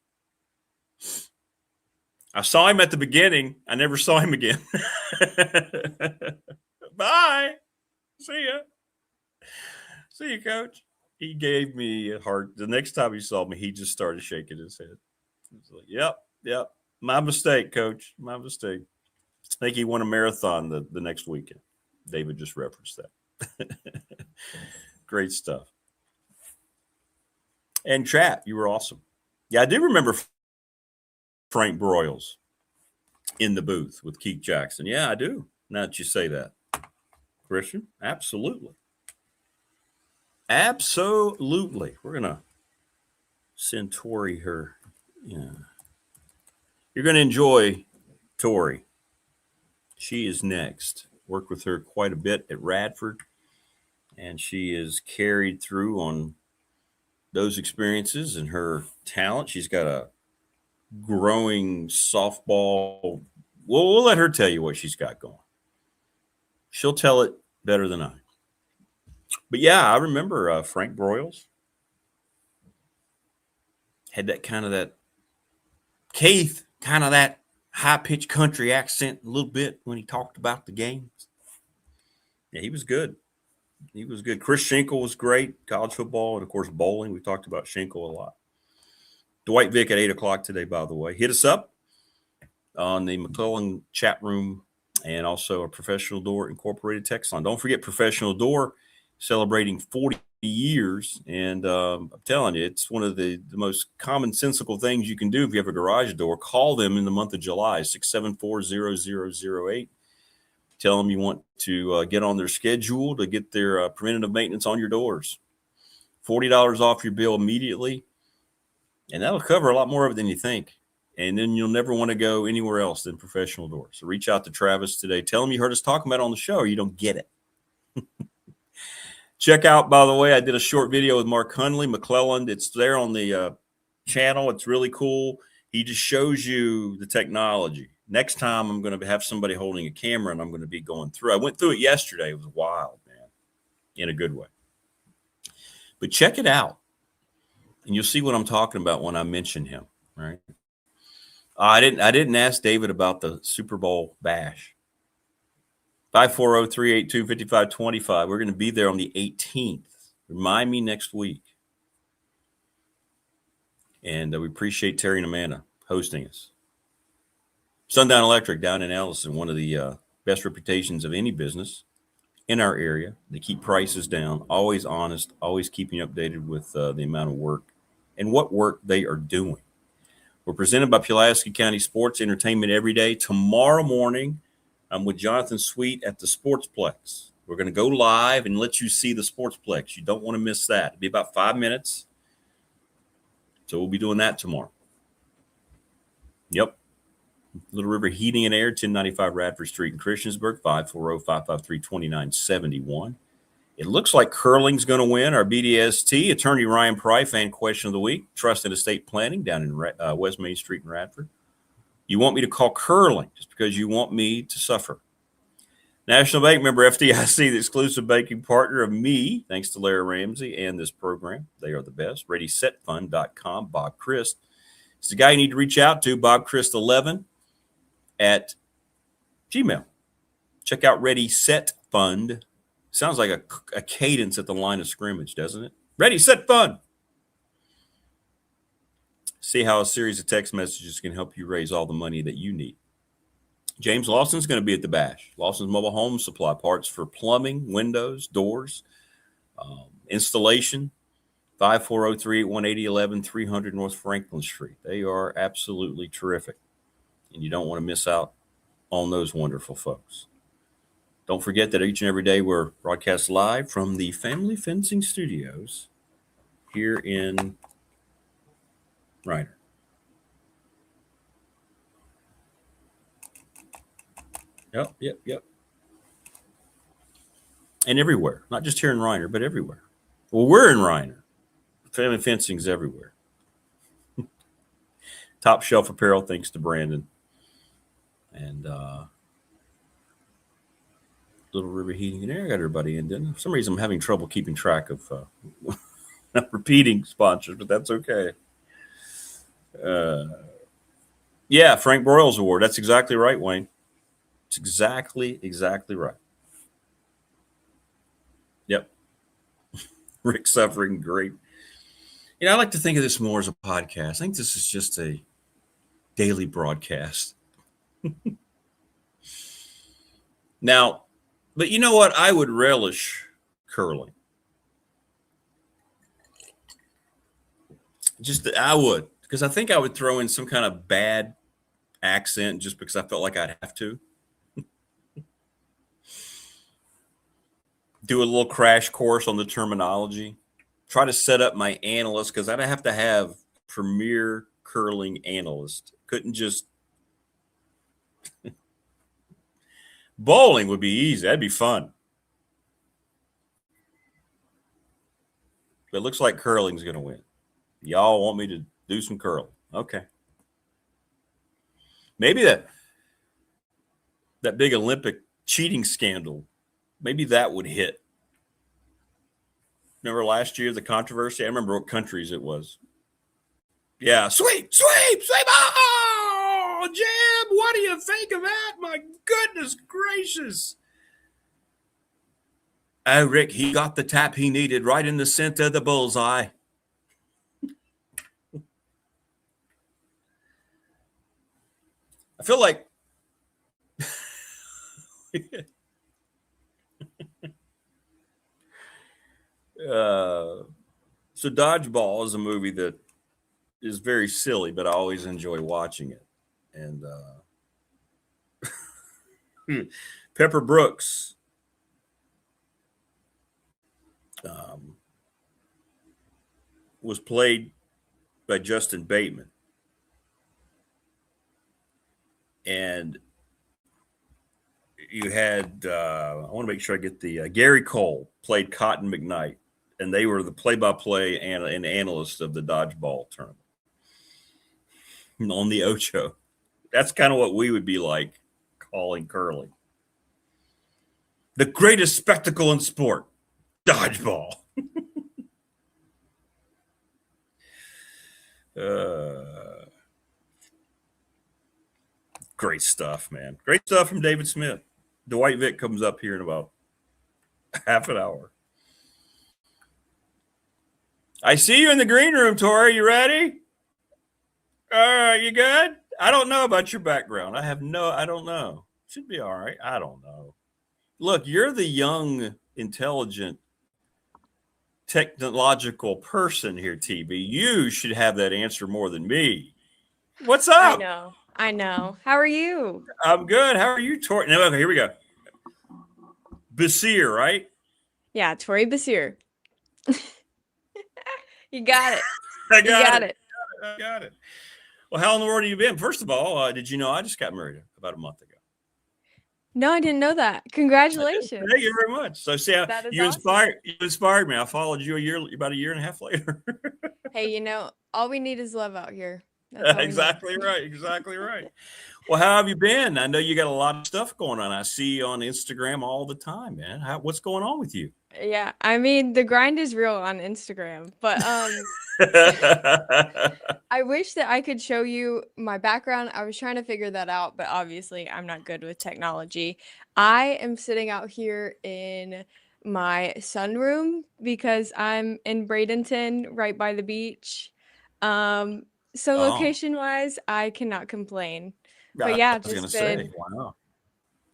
I saw him at the beginning. I never saw him again. Bye. See ya. See you, Coach. He gave me a heart. The next time he saw me, he just started shaking his head. He was like, yep. My mistake, Coach. My mistake. I think he won a marathon the next weekend. David just referenced that. Great stuff. And chat, you were awesome. Yeah, I do remember Frank Broyles in the booth with Keith Jackson. Yeah, I do. Now that you say that. Christian, absolutely. Absolutely. We're going to send Tori her. Yeah. You're going to enjoy Tori. She is next. Worked with her quite a bit at Radford, and she is carried through on those experiences and her talent. She's got a growing softball. We'll let her tell you what she's got going. She'll tell it better than I. But yeah, I remember Frank Broyles had that Keith, kind of that high-pitched country accent a little bit when he talked about the games. Yeah, he was good. Chris Schenkel was great, college football, and, of course, bowling. We talked about Schenkel a lot. Dwight Vick at 8 o'clock today, by the way. Hit us up on the McClellan chat room and also a Professional Door Incorporated text line. Don't forget Professional Door celebrating 40 years. And I'm telling you, it's one of the most commonsensical things you can do if you have a garage door. Call them in the month of July, 674-0008. Tell them you want to get on their schedule to get their preventative maintenance on your doors. $40 off your bill immediately. And that'll cover a lot more of it than you think. And then you'll never want to go anywhere else than Professional Door. So reach out to Travis today. Tell him you heard us talking about it on the show or you don't get it. Check out, by the way, I did a short video with Mark Hundley, McClellan. It's there on the channel. It's really cool. He just shows you the technology. Next time I'm going to have somebody holding a camera and I'm going to be going through. I went through it yesterday. It was wild, man, in a good way. But check it out. And you'll see what I'm talking about when I mention him, right? I didn't ask David about the Super Bowl bash. 540-382-5525. We're going to be there on the 18th. Remind me next week. And we appreciate Terry and Amanda hosting us. Sundown Electric down in Allison, one of the best reputations of any business in our area. They keep prices down, always honest, always keeping you updated with the amount of work and what work they are doing. We're presented by Pulaski County Sports Entertainment every day. Tomorrow morning, I'm with Jonathan Sweet at the Sportsplex. We're going to go live and let you see the Sportsplex. You don't want to miss that. It'll be about 5 minutes. So we'll be doing that tomorrow. Yep. Little River Heating and Air, 1095 Radford Street in Christiansburg, 540-553-2971. It looks like curling's going to win. Our BDST, attorney Ryan Pry, fan question of the week, trust and estate planning down in West Main Street in Radford. You want me to call curling just because you want me to suffer. National Bank member FDIC, the exclusive banking partner of me, thanks to Larry Ramsey and this program. They are the best. ReadySetFund.com. Bob Christ is the guy you need to reach out to, BobChrist11 at Gmail. Check out Ready Set Fund. Sounds like a cadence at the line of scrimmage, doesn't it? Ready, set, fun. See how a series of text messages can help you raise all the money that you need. James Lawson's going to be at the Bash. Lawson's Mobile Home Supply, parts for plumbing, windows, doors, installation. 540-381-8011, 300 North Franklin Street. They are absolutely terrific, and you don't want to miss out on those wonderful folks. Don't forget that each and every day we're broadcast live from the Family Fencing Studios here in Reiner. Yep. And everywhere, not just here in Reiner, but everywhere. Well, we're in Reiner. Family Fencing's everywhere. Top shelf apparel, thanks to Brandon. And Little River Heating and Air got everybody in, didn't I? For some reason, I'm having trouble keeping track of repeating sponsors, but that's okay. Yeah, Frank Broyles Award. That's exactly right, Wayne. It's exactly right. Yep. Rick suffering great. I like to think of this more as a podcast. I think this is just a daily broadcast. Now, but you know what? I would relish curling. I would, because I think I would throw in some kind of bad accent just because I felt like I'd have to. Do a little crash course on the terminology. Try to set up my analyst, because I'd have to have premier curling analyst. Couldn't just bowling would be easy. That'd be fun. But it looks like curling's going to win. Y'all want me to do some curling? Okay. Maybe that big Olympic cheating scandal, maybe that would hit. Remember last year, the controversy? I remember what countries it was. Yeah, sweep. Oh, Jim, what do you think of that? My goodness gracious. Oh, Rick, he got the tap he needed right in the center of the bullseye. I feel like so Dodgeball is a movie that is very silly, but I always enjoy watching it. And Pepper Brooks was played by Justin Bateman. And you had, I want to make sure I get the, Gary Cole played Cotton McKnight, and they were the play-by-play and analyst of the dodgeball tournament on the Ocho. That's kind of what we would be like calling curling. The greatest spectacle in sport, dodgeball. Great stuff, man. Great stuff from David Smith. Dwight Vick comes up here in about half an hour. I see you in the green room, Tori. You ready? All right, you good? I don't know about your background. I don't know. Should be all right. I don't know. Look, you're the young, intelligent, technological person here, TB. You should have that answer more than me. What's up? I know. How are you? I'm good. How are you, Tori? No, okay, here we go. Basir, right? Yeah, Tori Basir. You got it. I got it. I got it. Well, how in the world have you been? First of all, did you know I just got married about a month ago? No, I didn't know that. Congratulations. Thank you very much. So, see, That is you awesome. inspired me. I followed you about a year and a half later. Hey, all we need is love out here. That's all we need. Exactly right. Exactly right. Well, how have you been? I know you got a lot of stuff going on. I see you on Instagram all the time, man. What's going on with you? Yeah, I mean, the grind is real on Instagram, but I wish that I could show you my background. I was trying to figure that out, but obviously I'm not good with technology. I am sitting out here in my sunroom because I'm in Bradenton, right by the beach. So Oh, location-wise, I cannot complain. But I yeah, was going to say, wow.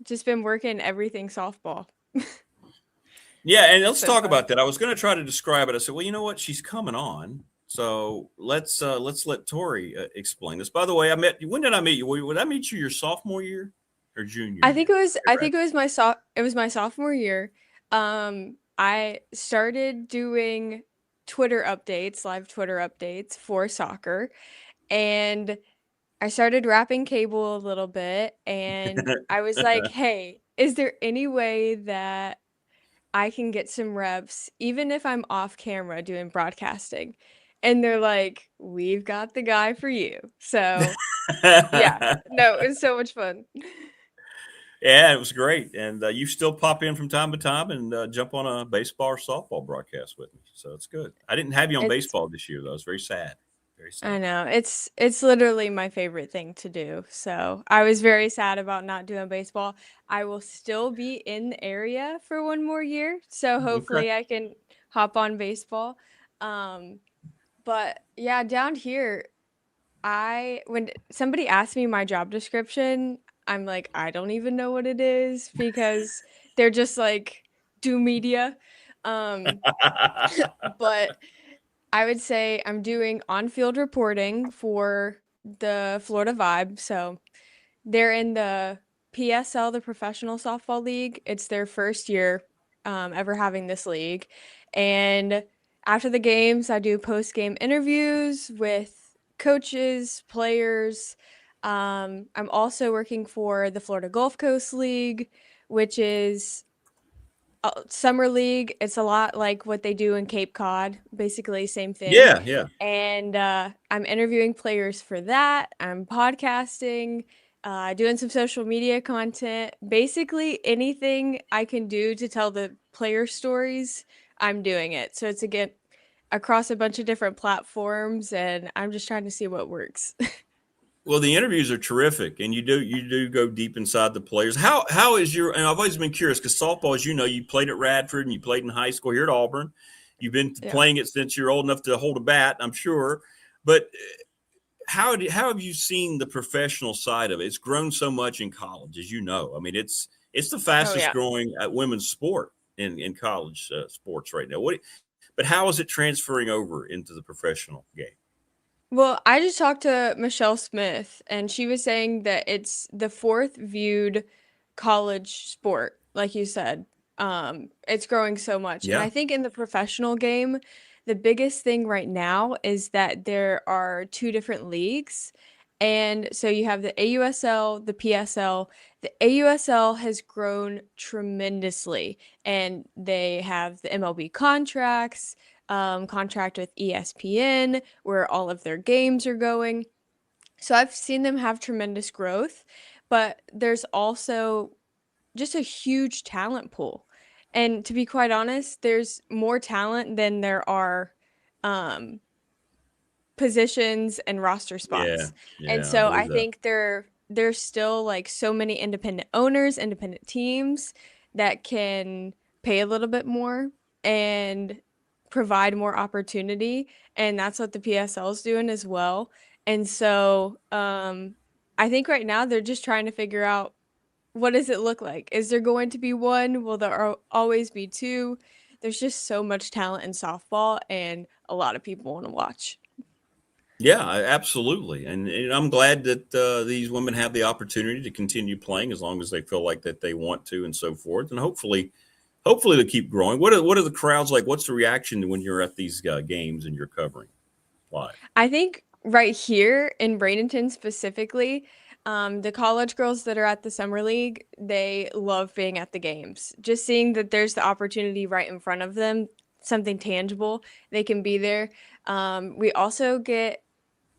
just been working everything softball. Yeah, and let's So talk fun. about that. I was going to try to describe it. I said, well, you know what? She's coming on. So let's let Tori explain this. By the way, when did I meet you? Would I meet you your sophomore year or junior I think year? it was my sophomore year. I started doing live Twitter updates for soccer, and I started wrapping cable a little bit, and I was like, "Hey, is there any way that I can get some reps even if I'm off camera doing broadcasting?" And they're like, "We've got the guy for you." So, yeah. No, it was so much fun. Yeah, it was great. And you still pop in from time to time and jump on a baseball or softball broadcast with me. So it's good. I didn't have you on It's baseball this year, though. It's very sad. Very I sad. know. It's literally my favorite thing to do. So, I was very sad about not doing baseball. I will still be in the area for one more year, so Okay. hopefully I can hop on baseball. Um, but yeah, down here, when somebody asked me my job description, I'm like, I don't even know what it is because they're just like, do media. Um, but I would say I'm doing on-field reporting for the Florida Vibe. So they're in the PSL, the Professional Softball League. It's their first year ever having this league. And after the games, I do post-game interviews with coaches, players. I'm also working for the Florida Gulf Coast League, which is summer league. It's a lot like what they do in Cape Cod, basically same thing. Yeah, yeah. And I'm interviewing players for that. I'm podcasting, doing some social media content. Basically, anything I can do to tell the player stories, I'm doing it. So it's again across a bunch of different platforms, and I'm just trying to see what works. Well, the interviews are terrific, and you do go deep inside the players. How is your? And I've always been curious because softball, as you know, you played at Radford and you played in high school here at Auburn. You've been Yeah. playing it since you're old enough to hold a bat, I'm sure. But how have you seen the professional side of it? It's grown so much in college, as you know. I mean, it's the fastest yeah. growing women's sport in college sports right now. But how is it transferring over into the professional game? Well, I just talked to Michelle Smith, and she was saying that it's the fourth viewed college sport, like you said. It's growing so much. And Yeah. I think in the professional game, the biggest thing right now is that there are two different leagues. And so you have the AUSL, the PSL. The AUSL has grown tremendously, and they have the MLB contracts, contract with ESPN, where all of their games are going. So I've seen them have tremendous growth, but there's also just a huge talent pool. And to be quite honest, there's more talent than there are positions and roster Yeah, spots. And yeah, I so I believe that. think there's still like so many independent owners, independent teams that can pay a little bit more and provide more opportunity, and that's what the PSL is doing as well. And so I think right now they're just trying to figure out, what does it look like? Is there going to be one? Will there always be two? There's just so much talent in softball, and a lot of people want to watch. Yeah, absolutely. And I'm glad that these women have the opportunity to continue playing as long as they feel like that they want to and so forth. And hopefully they'll keep growing. What are the crowds like? What's the reaction when you're at these games and you're covering live? I think right here in Bradenton specifically, the college girls that are at the summer league, they love being at the games. Just seeing that there's the opportunity right in front of them, something tangible, they can be there. We also get,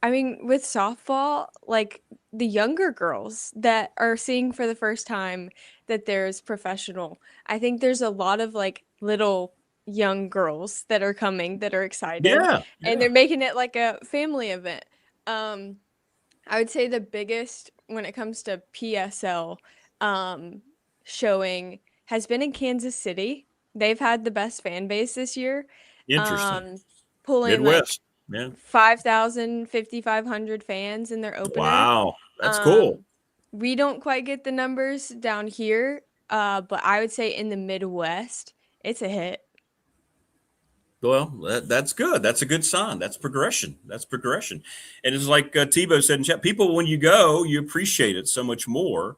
I mean, with softball, like the younger girls that are seeing for the first time that there's professional. I think there's a lot of like little young girls that are coming that are excited Yeah, and yeah. they're making it like a family event. Um, I would say the biggest when it comes to PSL um, showing has been in Kansas City. They've had the best fan base this year, Interesting. um, pulling like Midwest. Yeah. 5,000, 5,500 fans in their opener. Wow. That's cool. Um, we don't quite get the numbers down here, but I would say in the Midwest, it's a hit. Well, that's good. That's a good sign. That's progression. That's progression. And it's like Tebow said in chat, people, when you go, you appreciate it so much more.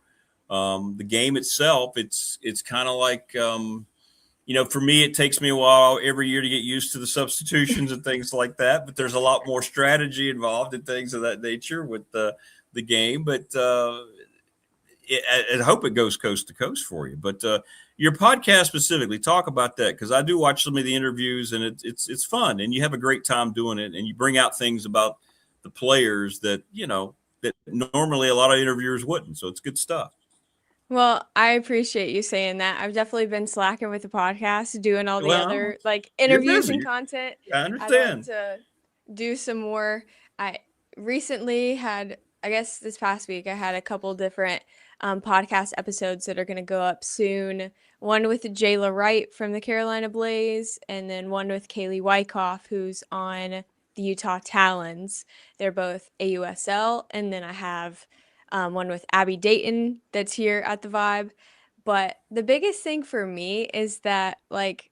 The game itself, it's kind of like, for me, it takes me a while every year to get used to the substitutions and things like that. But there's a lot more strategy involved and things of that nature with the game. But I hope it goes coast to coast for you. But your podcast specifically, talk about that, because I do watch some of the interviews and it's fun and you have a great time doing it and you bring out things about the players that that normally a lot of interviewers wouldn't. So it's good stuff. Well, I appreciate you saying that. I've definitely been slacking with the podcast, doing all the Well, other like you're interviews and busy. content. I I'd like understand. to do some more. I recently had, I guess this past week, I had a couple different podcast episodes that are going to go up soon. One with Jayla Wright from the Carolina Blaze, and then one with Kaylee Wyckoff, who's on the Utah Talons. They're both AUSL, and then I have one with Abby Dayton that's here at the Vibe. But the biggest thing for me is that, like,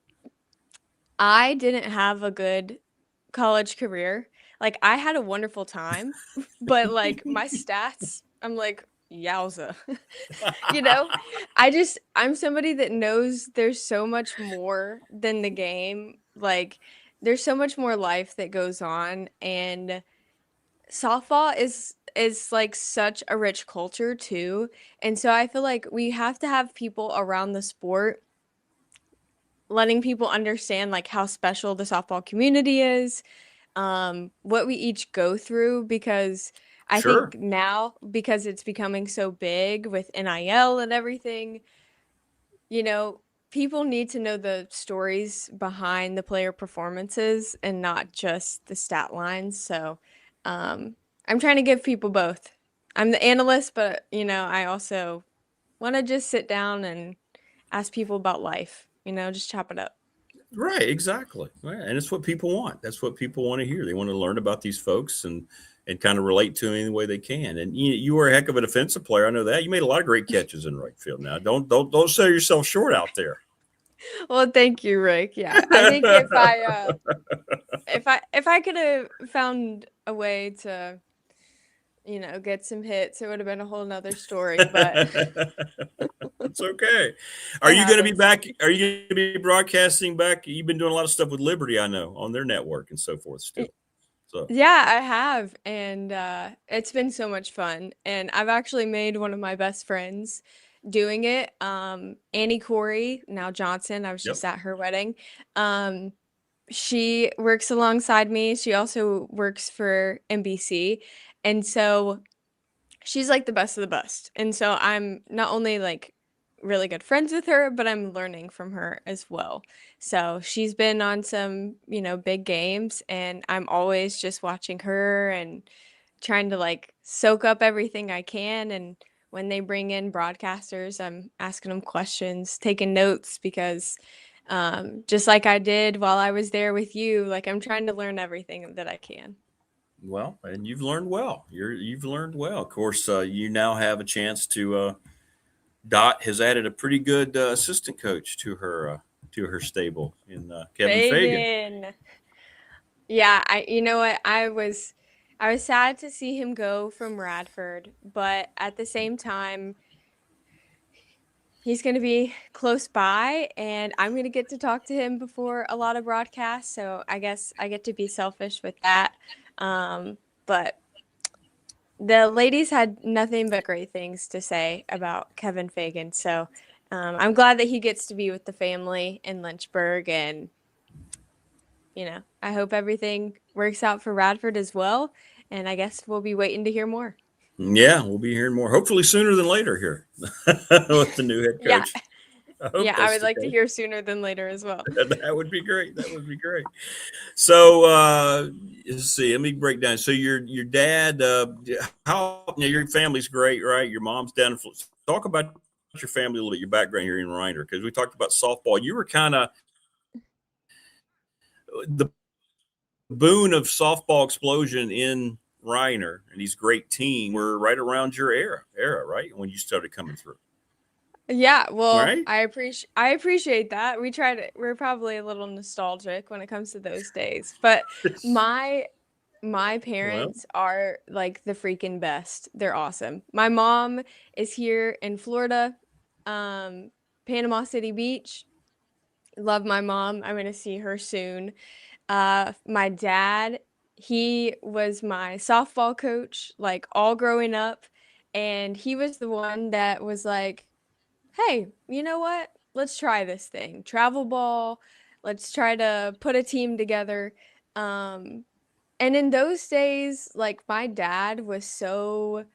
I didn't have a good college career. Like, I had a wonderful time, but like my stats, I'm like, yowza. You know, I'm somebody that knows there's so much more than the game. Like, there's so much more life that goes on, and softball is like such a rich culture too. And so I feel like we have to have people around the sport letting people understand like how special the softball community is, what we each go through, because I Sure. think now, because it's becoming so big with NIL and everything, you know, people need to know the stories behind the player performances and not just the stat lines. So I'm trying to give people both. I'm the analyst, but I also want to just sit down and ask people about life, just chop it up. Right, exactly. Right. And it's what people want. That's what people want to hear. They want to learn about these folks and kind of relate to them any way they can. And you were a heck of a defensive player. I know that. You made a lot of great catches in right field. Now, don't sell yourself short out there. Well, thank you, Rick. Yeah, I think if I could have found a way to, get some hits, it would have been a whole nother story. But it's okay. Are you going to be back? Are you going to be broadcasting back? You've been doing a lot of stuff with Liberty, I know, on their network and so forth still. So yeah, I have, and it's been so much fun. And I've actually made one of my best friends doing it. Annie Corey, now Johnson. I was just at her wedding. She works alongside me. She also works for NBC, and so she's like the best of the best. And so I'm not only like really good friends with her, but I'm learning from her as well. So she's been on some, big games, and I'm always just watching her and trying to like soak up everything I can. And when they bring in broadcasters, I'm asking them questions, taking notes, because just like I did while I was there with you, like I'm trying to learn everything that I can. well, and you've learned well. You've learned well. Of course, you now have a chance to. Dot has added a pretty good assistant coach to her stable in Kevin Fagan. Yeah, you know what? I was sad to see him go from Radford, but at the same time, he's going to be close by, and I'm going to get to talk to him before a lot of broadcasts. So I guess I get to be selfish with that. But the ladies had nothing but great things to say about Kevin Fagan. So I'm glad that he gets to be with the family in Lynchburg. And, I hope everything works out for Radford as well. And I guess we'll be waiting to hear more. Yeah, we'll be hearing more, hopefully sooner than later here with the new head Yeah. coach. I hope Yeah, I that's would the like to case. heir sooner than later as well. That would be great. That would be great. So let's see. Let me break down. So your dad, your family's great, right? Your mom's down in Florida. Talk about your family a little bit, your background here in Reiner, because we talked about softball. You were kind of the boon of softball explosion in Reiner and these great teams were right around your era, right? When you started coming through. Yeah, well, Right? I appreciate that. We're probably a little nostalgic when it comes to those days. But my Well, parents are like the freaking best. They're awesome. My mom is here in Florida, Panama City Beach. Love my mom. I'm gonna see her soon. My dad, he was my softball coach, like all growing up, and he was the one that was like, hey, you know what? Let's try this thing. Travel ball. Let's try to put a team together. And in those days, like my dad was so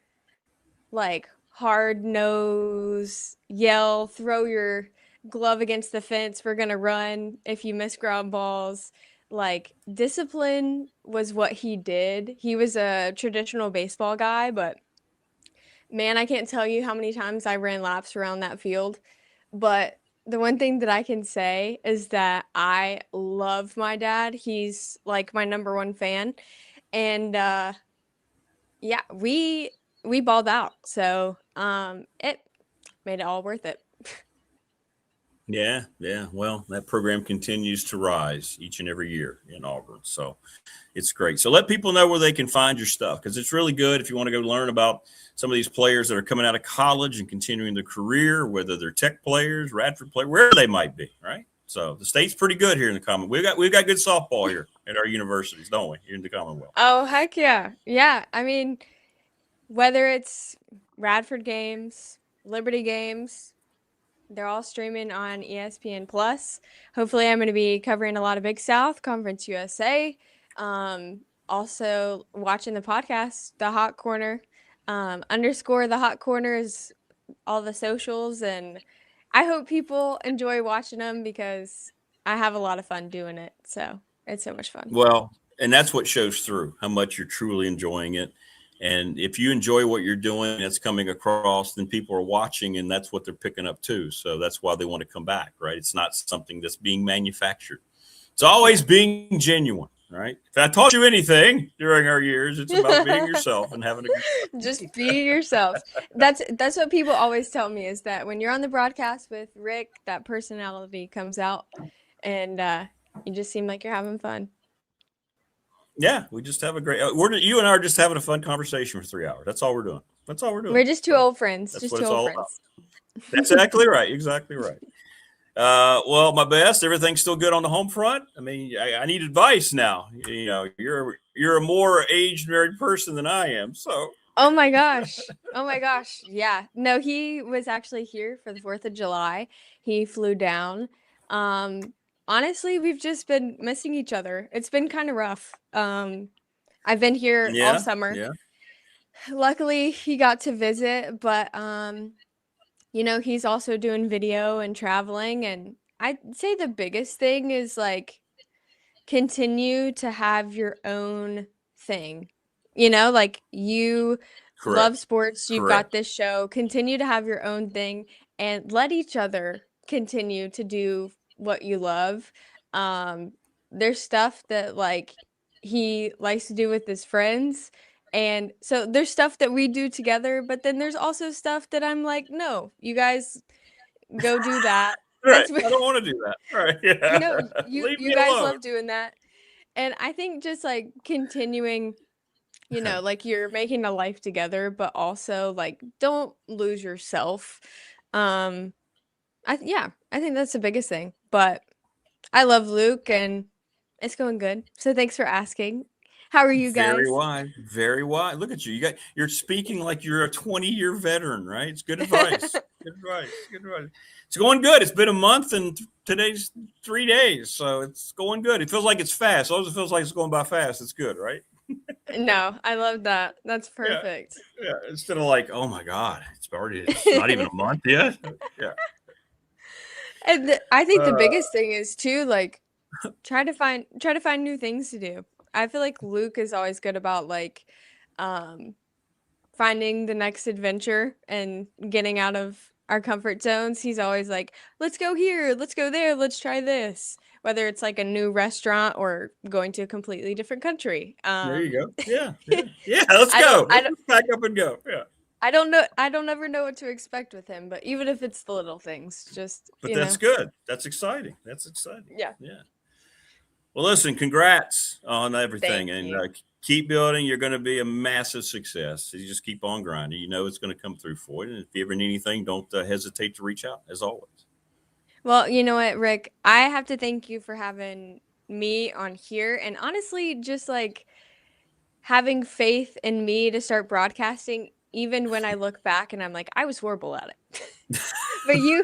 like hard nose, yell, throw your glove against the fence. We're going to run if you miss ground balls. Like discipline was what he did. He was a traditional baseball guy, but man, I can't tell you how many times I ran laps around that field. But the one thing that I can say is that I love my dad. He's like my number one fan. And yeah, we balled out. So it made it all worth it. yeah. Well, that program continues to rise each and every year in Auburn. So it's great. So let people know where they can find your stuff, because it's really good if you want to go learn about some of these players that are coming out of college and continuing their career, whether they're Tech players, Radford players, wherever they might be, right? So the state's pretty good here in the Commonwealth. We've got good softball here at our universities, don't we? Here in the Commonwealth. Oh, heck yeah. Yeah. I mean, whether it's Radford games, Liberty games, they're all streaming on ESPN Plus. Hopefully, I'm going to be covering a lot of Big South, Conference USA. Also, watching the podcast, The Hot Corner. Underscore The Hot Corner is all the socials. And I hope people enjoy watching them because I have a lot of fun doing it. So it's so much fun. Well, and that's what shows through how much you're truly enjoying it. And if you enjoy what you're doing, that's coming across, then people are watching and that's what they're picking up too. So that's why they want to come back, right? It's not something that's being manufactured. It's always being genuine, right? If I taught you anything during our years, it's about being yourself and having a good time. Just be yourself. That's what people always tell me, is that when you're on the broadcast with Rick, that personality comes out and you just seem like you're having fun. Yeah, we just have a great. You and I are just having a fun conversation for 3 hours. That's all we're doing. That's all we're doing. We're just two old friends. That's Just what two it's old all friends. about. That's exactly right. Exactly right. Well, my best. Everything's still good on the home front. I mean, I need advice now. You know, you're a more aged married person than I am. So. Oh my gosh. Oh my gosh. Yeah. No, he was actually here for the 4th of July. He flew down. Honestly, we've just been missing each other. It's been kind of rough. I've been here all summer. Yeah. Luckily, he got to visit, but he's also doing video and traveling, and I'd say the biggest thing is like continue to have your own thing. Like you Correct. love sports, you've Correct. got this show, continue to have your own thing and let each other continue to do what you love. There's stuff that like he likes to do with his friends. And so there's stuff that we do together, but then there's also stuff that I'm like, no, you guys go do that. Right. That's I don't want to do that. Right. Yeah. Leave you me guys alone. love doing that. And I think just like continuing, like you're making a life together, but also like don't lose yourself. I think that's the biggest thing. But I love Luke and it's going good. So thanks for asking. How are you guys? Very wise. Very wise. Look at you. You're speaking like you're a 20-year veteran, right? It's good advice. Good advice. Good advice. It's going good. It's been a month and today's 3 days, so it's going good. It feels like it's fast. As long as it feels like it's going by fast, it's good, right? No, I love that. That's perfect. Yeah. Instead of like, oh my God, it's not even a month yet. Yeah. And I think the biggest thing is too, like, try to find new things to do. I feel like Luke is always good about like finding the next adventure and getting out of our comfort zones. He's always like, let's go here, let's go there, let's try this. Whether it's like a new restaurant or going to a completely different country. There you go. Yeah. Let's go. Let's pack up and go. Yeah. I don't know. I don't ever know what to expect with him, but even if it's the little things, just But that's good. That's exciting. Yeah. Well, listen, congrats on everything. Thank and you. Keep building. You're going to be a massive success. You just keep on grinding. You know it's going to come through for you. And if you ever need anything, don't hesitate to reach out, as always. Well, you know what, Rick? I have to thank you for having me on here and honestly just like having faith in me to start broadcasting even when I look back and I'm like, I was horrible at it. But you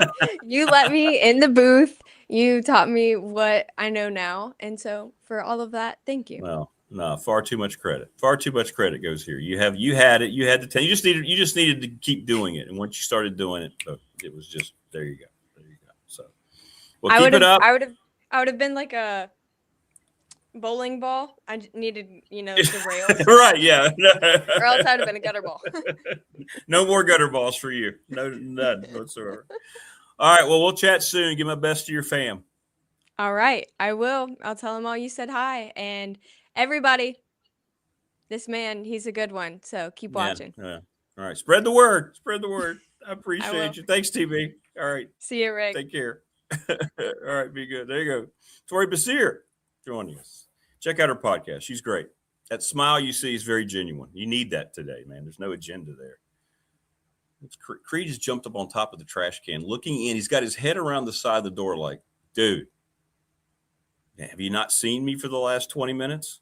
let me in the booth. You taught me what I know now. And so for all of that, thank you. Well, no, far too much credit. Far too much credit goes here. You had it. You had the you just needed to keep doing it. And once you started doing it, it was just there you go. So well, keep it up. I would have been like a bowling ball. I needed, the rails. Right, yeah. Or else I'd have been a gutter ball. No more gutter balls for you. None whatsoever. All right, well, we'll chat soon. Give my best to your fam. All right, I will. I'll tell him all you said hi. And everybody, this man, he's a good one. So keep watching. Yeah. All right, spread the word. I appreciate you. Thanks, TV. All right. See you, Rick. Take care. All right, be good. There you go. Tori Basir joining us. Check out her podcast. She's great. That smile you see is very genuine. You need that today, man. There's no agenda there. Creed just jumped up on top of the trash can, looking in. He's got his head around the side of the door like, dude, have you not seen me for the last 20 minutes?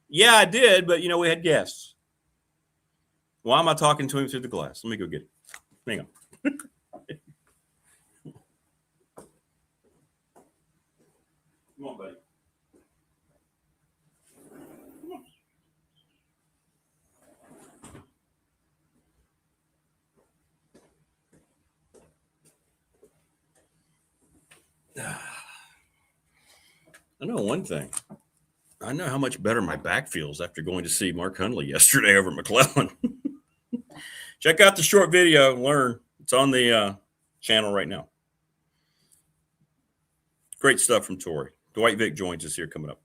Yeah, I did, but, we had guests. Why am I talking to him through the glass? Let me go get it. Hang on. Come on, buddy. I know one thing. I know how much better my back feels after going to see Mark Hundley yesterday over at McClellan. Check out the short video and learn. It's on the channel right now. Great stuff from Tori. Dwight Vick joins us here coming up.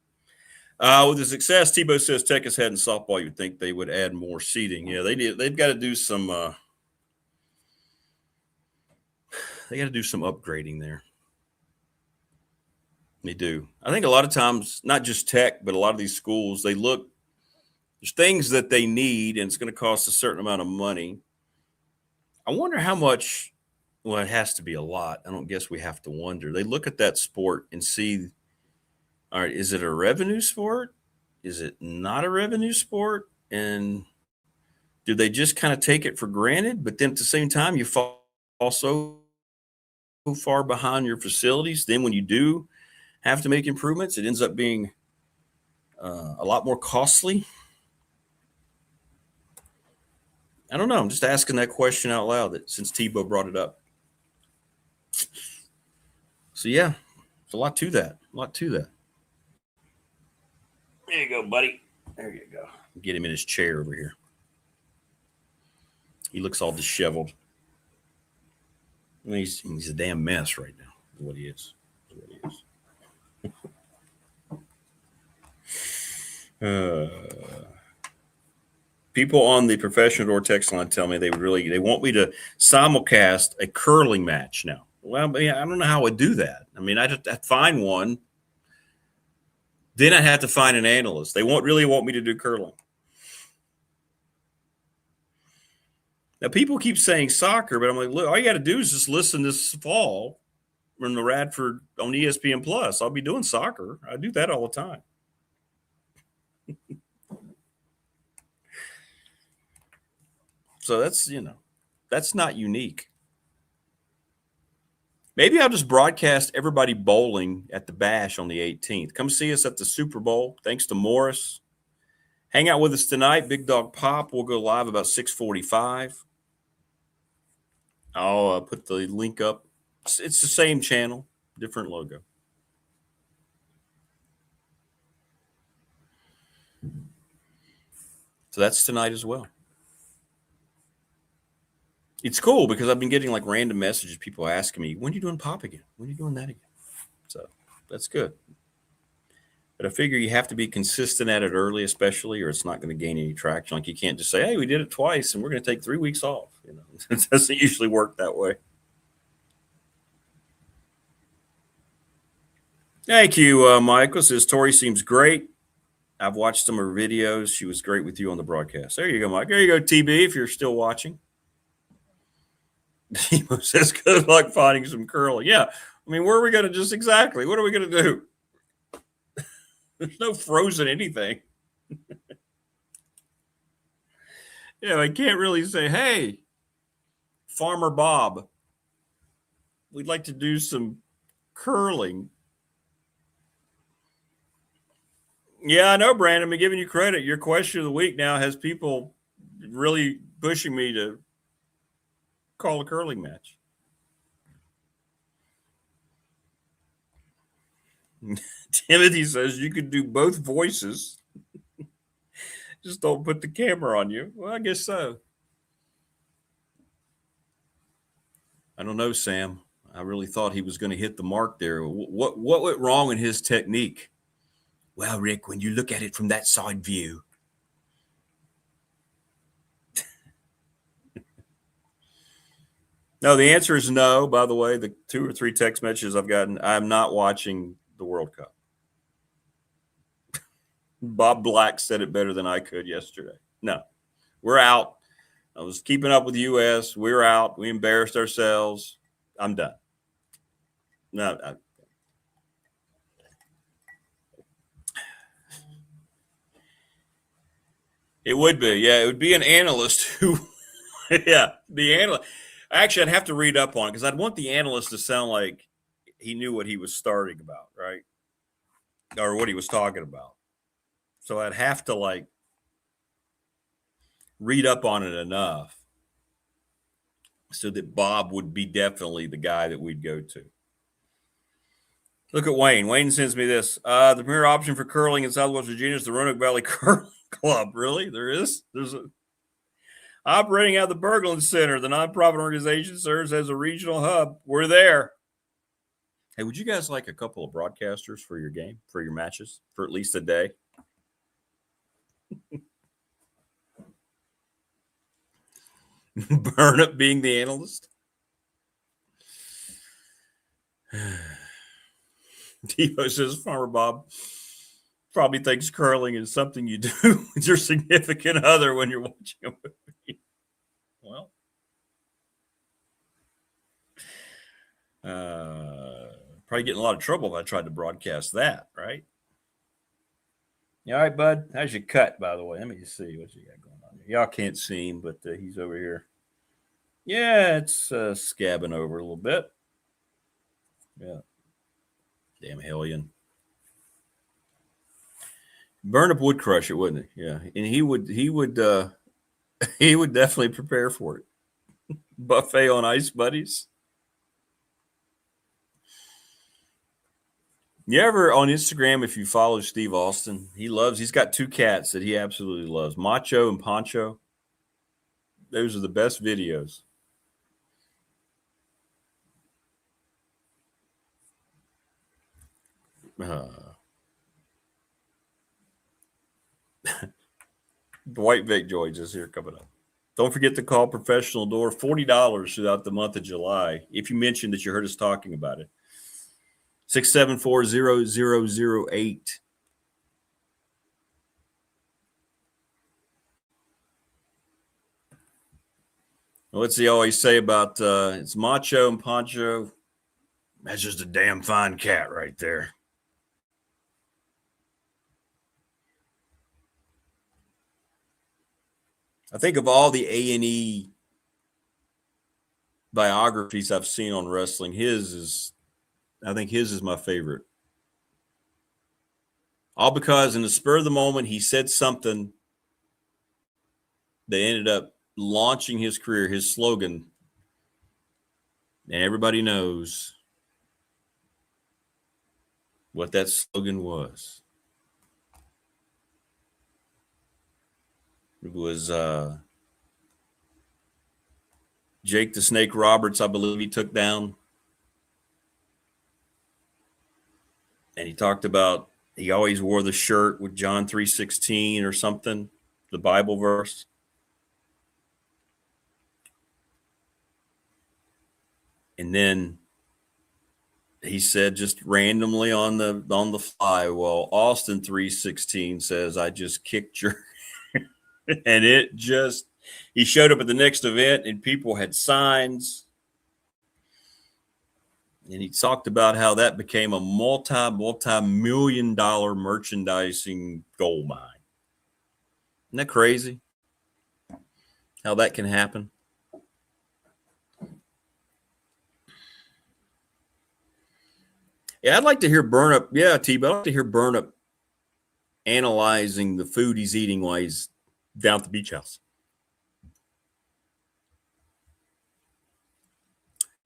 With the success, Tebow says Tech has had in softball, you'd think they would add more seating. Yeah, they've got to do some upgrading there. They do. I think a lot of times, not just Tech, but a lot of these schools, there's things that they need, and it's going to cost a certain amount of money. I wonder how much, well, it has to be a lot. I don't guess we have to wonder. They look at that sport and see, all right, is it a revenue sport? Is it not a revenue sport? And do they just kind of take it for granted? But then at the same time, you fall so far behind your facilities. Then when you do have to make improvements, it ends up being a lot more costly. I don't know. I'm just asking that question out loud since Tebow brought it up. So, yeah, there's a lot to that. There you go, buddy. There you go. Get him in his chair over here. He looks all disheveled. I mean, he's a damn mess right now, is what he is. People on the professional door text line tell me they want me to simulcast a curling match now. Well, I don't know how I would do that. I mean, I'd find one. Then I have to find an analyst. They won't really want me to do curling. Now, people keep saying soccer, but I'm like, look, all you got to do is just listen this fall from the Radford on ESPN Plus. I'll be doing soccer. I do that all the time. So that's not unique. Maybe I'll just broadcast everybody bowling at the Bash on the 18th. Come see us at the Super Bowl. Thanks to Morris. Hang out with us tonight, Big Dog Pop. We'll go live about 6:45. I'll put the link up. It's the same channel, different logo. So that's tonight as well. It's cool because I've been getting like random messages, people asking me, when are you doing Pop again? When are you doing that again? So that's good. But I figure you have to be consistent at it early, especially, or it's not going to gain any traction. Like you can't just say, hey, we did it twice and we're going to take 3 weeks off. It doesn't usually work that way. Thank you, Michael. Says Tori seems great. I've watched some of her videos. She was great with you on the broadcast. There you go, Mike. There you go, TB, if you're still watching. Timo says, good luck finding some curling. Yeah. I mean, where are we going to just exactly? What are we going to do? There's no frozen anything. I can't really say, hey, Farmer Bob, we'd like to do some curling. Yeah, I know, Brandon. I'm giving you credit. Your question of the week now has people really pushing me to call a curling match. Timothy says you could do both voices. Just don't put the camera on you. Well, I guess so. I don't know, Sam. I really thought he was going to hit the mark there. What went wrong in his technique? Well, Rick, when you look at it from that side view. No, the answer is no. By the way, the 2 or 3 text messages I've gotten, I'm not watching the World Cup. Bob Black said it better than I could yesterday. No, we're out. I was keeping up with the U.S. We're out. We embarrassed ourselves. I'm done. No, it would be. Yeah, it would be an analyst who, yeah, the analyst. Actually, I'd have to read up on it because I'd want the analyst to sound like he knew what he was starting about, right? Or what he was talking about. So I'd have to read up on it enough so that Bob would be definitely the guy that we'd go to. Look at Wayne. Wayne sends me this. The premier option for curling in Southwest Virginia is the Roanoke Valley Curling Club. Really? There is? There's a operating out of the Berglund Center. The nonprofit organization serves as a regional hub. We're there. Hey, would you guys like a couple of broadcasters for your game, for your matches, for at least a day? Burnip being the analyst. Devo says, Farmer Bob probably thinks curling is something you do with your significant other when you're watching a movie. Well, probably getting a lot of trouble if I tried to broadcast that, right? All right, bud. How's your cut, by the way? Let me see what you got going on here. Y'all can't see him, but he's over here. Yeah, it's scabbing over a little bit. Yeah. Damn hellion. Burnip would crush it, wouldn't he? Yeah. And he would he would definitely prepare for it. Buffet on ice, buddies. You ever on Instagram, if you follow Steve Austin, he's got 2 cats that he absolutely loves, Macho and Poncho. Those are the best videos. Dwight Vic Joy just here coming up. Don't forget to call Professional Door, $40 throughout the month of July. If you mentioned that you heard us talking about it. 674-0008. What's he always say about it's Macho and Poncho? That's just a damn fine cat right there. I think of all the A&E biographies I've seen on wrestling, I think his is my favorite. All because in the spur of the moment, he said something that ended up launching his career, his slogan. And everybody knows what that slogan was. It was Jake the Snake Roberts, I believe he took down. And he talked about he always wore the shirt with John 3:16 or something, the Bible verse. And then he said just randomly on the fly, well, Austin 3:16 says, I just kicked your and he showed up at the next event and people had signs. And he talked about how that became a multi-million-dollar merchandising gold mine. Isn't that crazy? How that can happen? Yeah, I'd like to hear Burnup. Yeah, T-Bo, I'd like to hear Burnup analyzing the food he's eating while he's down at the beach house.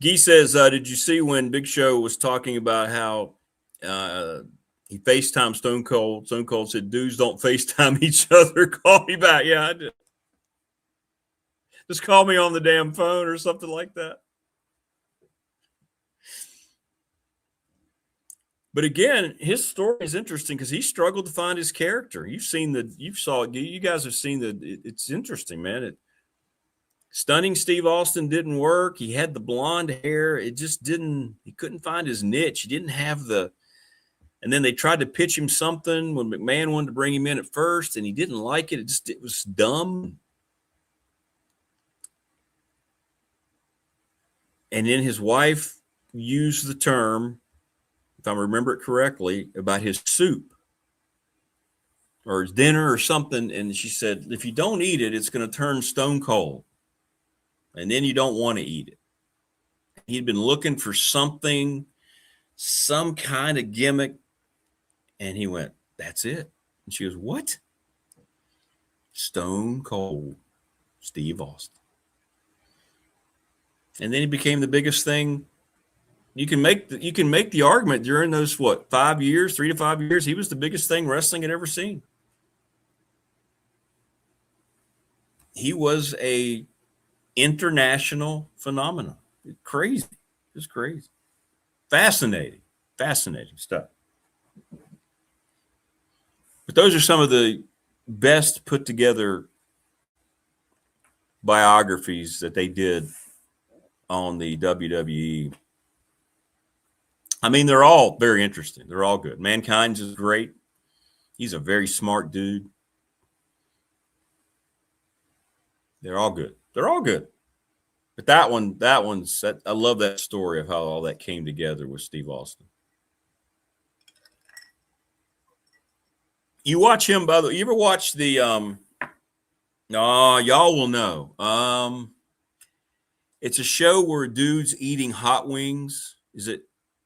Guy says, did you see when Big Show was talking about how he FaceTimed Stone Cold? Stone Cold said, dudes don't FaceTime each other. Call me back. Yeah, I did. Just call me on the damn phone or something like that. But again, his story is interesting because he struggled to find his character. You guys have seen it's interesting, man. Stunning Steve Austin didn't work. He had the blonde hair. It just didn't, he couldn't find his niche. He didn't have and then they tried to pitch him something when McMahon wanted to bring him in at first and he didn't like it. It was dumb. And then his wife used the term, if I remember it correctly, about his soup or his dinner or something. And she said, if you don't eat it, it's going to turn stone cold. And then you don't want to eat it. He'd been looking for something, some kind of gimmick. And he went, that's it. And she goes, what? Stone Cold Steve Austin. And then he became the biggest thing. You can make the argument during those, 5 years, 3 to 5 years, he was the biggest thing wrestling had ever seen. He was a international phenomenon. Crazy. Just crazy. Fascinating stuff. But those are some of the best put together biographies that they did on the WWE. I mean, they're all very interesting. They're all good. Mankind's is great. He's a very smart dude. They're all good. But I love that story of how all that came together with Steve Austin. You watch him, by the way, you ever watch the, y'all will know. It's a show where dude's eating hot wings.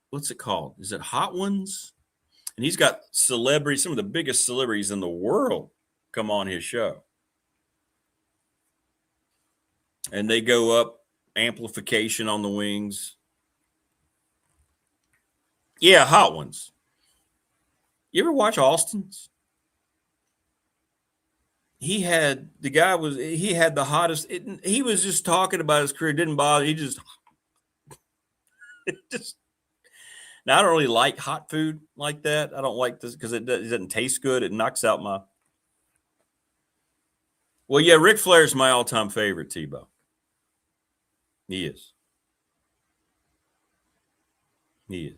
What's it called? Is it Hot Ones? And he's got celebrities, some of the biggest celebrities in the world come on his show. And they go up amplification on the wings. Yeah, Hot Ones. You ever watch Austin's? He had the hottest. He was just talking about his career. It didn't bother. He just. Now, I don't really like hot food like that. I don't like this because it doesn't taste good. It knocks out my. Well, yeah, Ric Flair is my all-time favorite, T-Bo. He is. He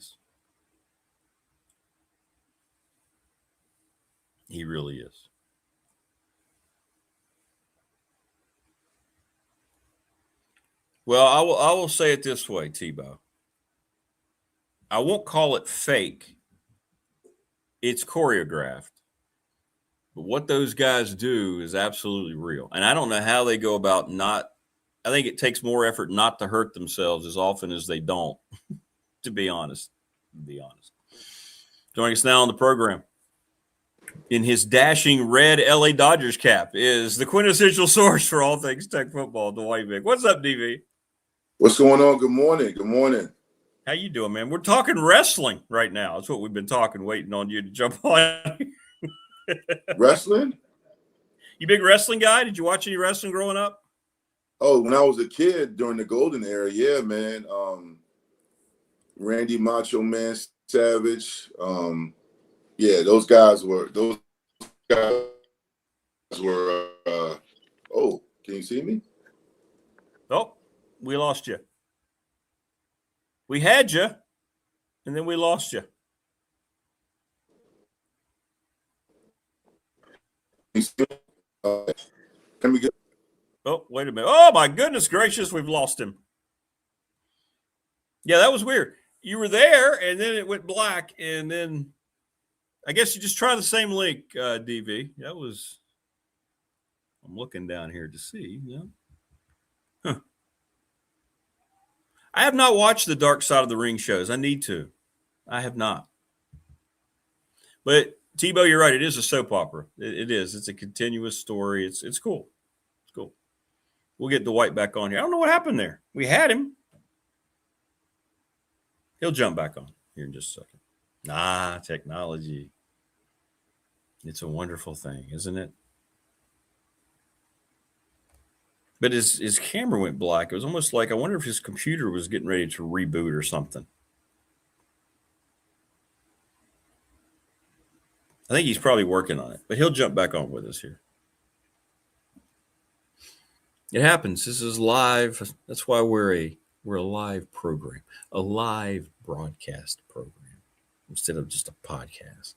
really is. Well, I will say it this way, T-Bo. I won't call it fake. It's choreographed. But what those guys do is absolutely real. And I don't know how they go about not – I think it takes more effort not to hurt themselves as often as they don't, to be honest. Joining us now on the program in his dashing red LA Dodgers cap is the quintessential source for all things Tech football, Dwight Vick. What's up, DV? What's going on? Good morning. Good morning. How you doing, man? We're talking wrestling right now. That's what we've been talking, waiting on you to jump on. Wrestling? You big wrestling guy? Did you watch any wrestling growing up? Oh, when I was a kid during the golden era, yeah, man. Randy Macho Man Savage. Yeah, those guys were oh, can you see me? Oh, we lost you. We had you, and then we lost you. Can we get? Oh, wait a minute. Oh, my goodness gracious, we've lost him. Yeah, that was weird. You were there, and then it went black, and then I guess you just try the same link, DV. That was – I'm looking down here to see. Yeah. Huh. I have not watched the Dark Side of the Ring shows. I need to. I have not. But Tebow, you're right. It is a soap opera. It is. It's a continuous story. It's cool. It's cool. We'll get Dwight back on here. I don't know what happened there. We had him. He'll jump back on here in just a second. Technology. It's a wonderful thing, isn't it? But his camera went black. It was almost like I wonder if his computer was getting ready to reboot or something. I think he's probably working on it, but he'll jump back on with us here. It happens. This is live. That's why we're a live program, a live broadcast program instead of just a podcast.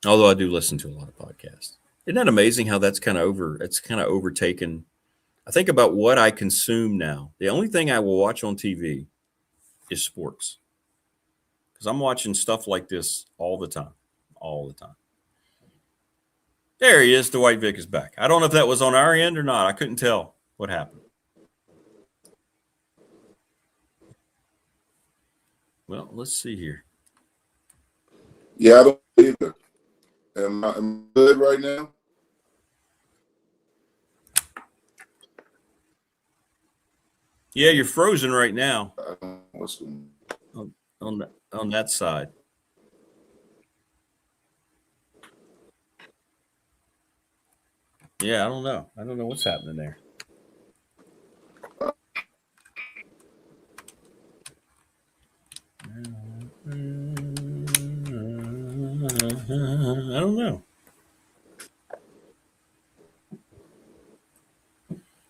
Although I do listen to a lot of podcasts. Isn't that amazing how it's kind of overtaken? I think about what I consume now. The only thing I will watch on TV is sports. Because I'm watching stuff like this all the time. There he is. Dwight Vick is back. I don't know if that was on our end or not. I couldn't tell what happened. Well, let's see here. Yeah, I don't either. Am I good right now? Yeah, you're frozen right now. What's going on that side. Yeah, I don't know. I don't know what's happening there. I don't know.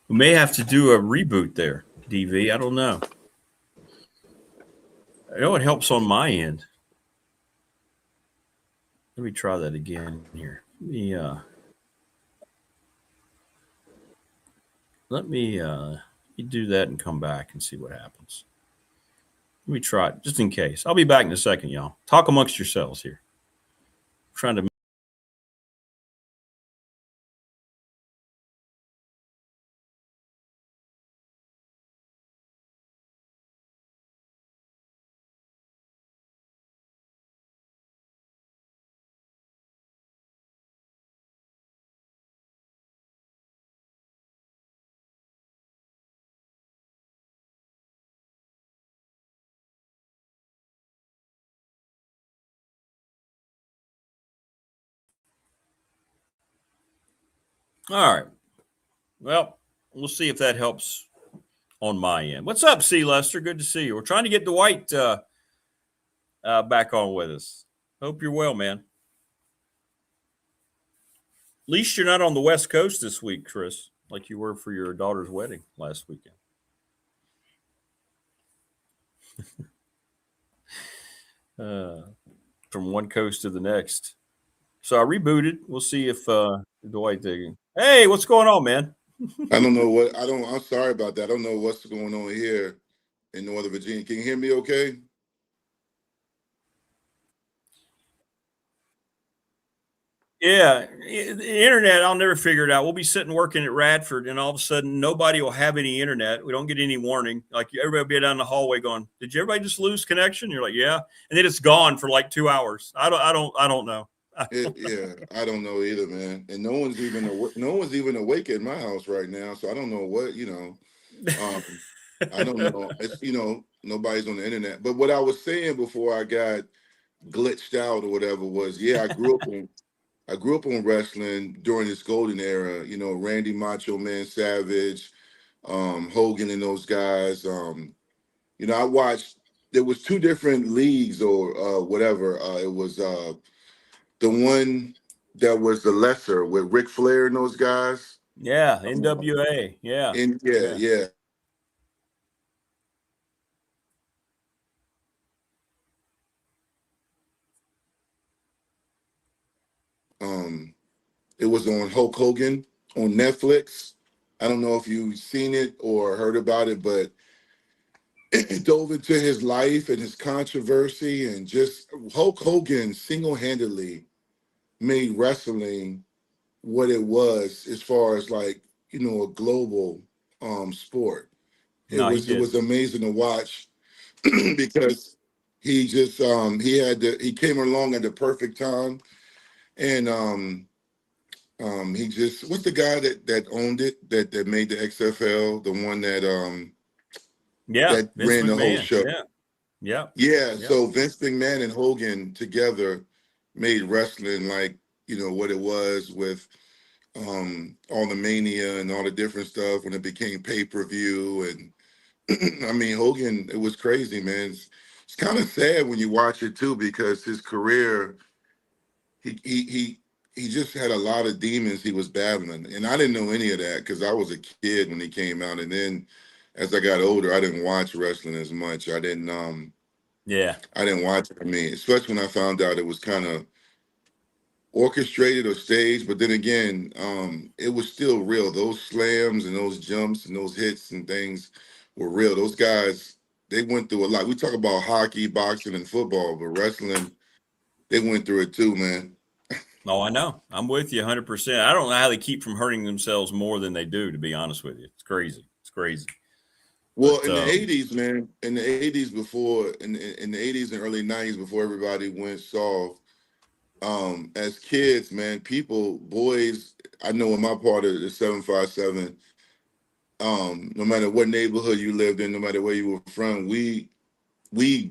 We may have to do a reboot there, DV. I don't know. I know it helps on my end. Let me try that again here. Let me do that and come back and see what happens. Let me try it just in case. I'll be back in a second, y'all. Talk amongst yourselves here. I'm trying to. All right. Well, we'll see if that helps on my end. What's up, C. Lester? Good to see you. We're trying to get Dwight back on with us. Hope you're well, man. At least you're not on the West Coast this week, Chris, like you were for your daughter's wedding last weekend. From one coast to the next. So I rebooted. We'll see if Dwight digging. Hey, what's going on, man? I don't know what I'm sorry about that. I don't know what's going on here in Northern Virginia. Can you hear me okay? Yeah, the internet, I'll never figure it out. We'll be sitting working at Radford, and all of a sudden, nobody will have any internet. We don't get any warning. Like everybody will be down the hallway going, "Did you everybody just lose connection?" You're like, "Yeah," and then it's gone for like 2 hours. I don't know. Yeah, I don't know either, man. And no one's even awake at my house right now, so I don't know what I don't know. It's nobody's on the internet. But what I was saying before I got glitched out or whatever was, yeah, I grew up on wrestling during this golden era. Randy Macho Man Savage, Hogan, and those guys. I watched. There was two different leagues or whatever. It was the one that was the lesser with Ric Flair and those guys. Yeah, NWA. Yeah. And yeah. It was on Hulk Hogan on Netflix. I don't know if you've seen it or heard about it, but it dove into his life and his controversy, and just Hulk Hogan single-handedly made wrestling what it was as far as a global sport. No, he It did. was amazing to watch because he came along at the perfect time, and he just, what's the guy that owned it, that made the XFL, the one that that Vince ran the whole McMahon. show. Yeah. So Vince McMahon and Hogan together made wrestling what it was, with all the mania and all the different stuff when it became pay-per-view. And I mean, Hogan, it was crazy, man. It's kind of sad when you watch it too, because his career, he just had a lot of demons he was battling, and I didn't know any of that because I was a kid when he came out, and then as I got older, I didn't watch wrestling as much. I didn't watch it. I mean, especially when I found out it was kind of orchestrated or staged, but then again, it was still real. Those slams and those jumps and those hits and things were real. Those guys, they went through a lot. We talk about hockey, boxing, and football, but wrestling, they went through it too, man. Oh, I know. I'm with you 100%. I don't know how they keep from hurting themselves more than they do, to be honest with you. It's crazy. Well, in the 80s, man, in the 80s before, in the 80s and early 90s, before everybody went soft, as kids, man, boys, I know in my part of the 757, no matter what neighborhood you lived in, no matter where you were from, we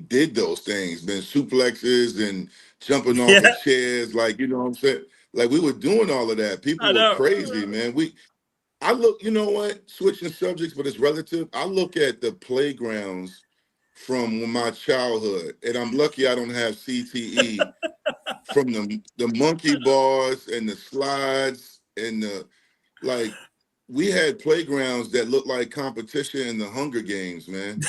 did those things, man, suplexes and jumping off of chairs, you know what I'm saying? Like, we were doing all of that. People were crazy, man. I look, you know what? Switching subjects, but it's relative. I look at the playgrounds from my childhood, and I'm lucky I don't have CTE from the monkey bars and the slides and we had playgrounds that looked like competition in the Hunger Games, man.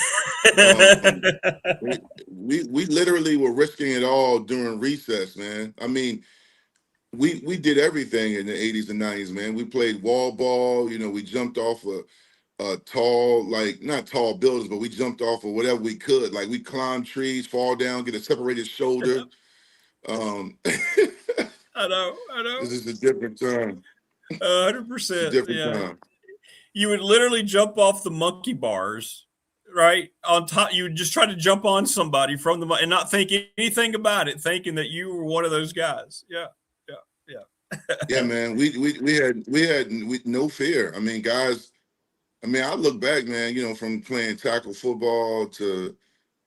We literally were risking it all during recess, man. I mean, we did everything in the 80s and 90s, man. We played wall ball, we jumped off a tall, not tall buildings, but we jumped off of whatever we could. Like, we climbed trees, fall down, get a separated shoulder. I know. This is a different time. 100%. Different time. You would literally jump off the monkey bars, right? On top, you would just try to jump on somebody from and not think anything about it, thinking that you were one of those guys. Yeah. Yeah, man. We had no fear. I mean, guys. I mean, I look back, man. From playing tackle football to,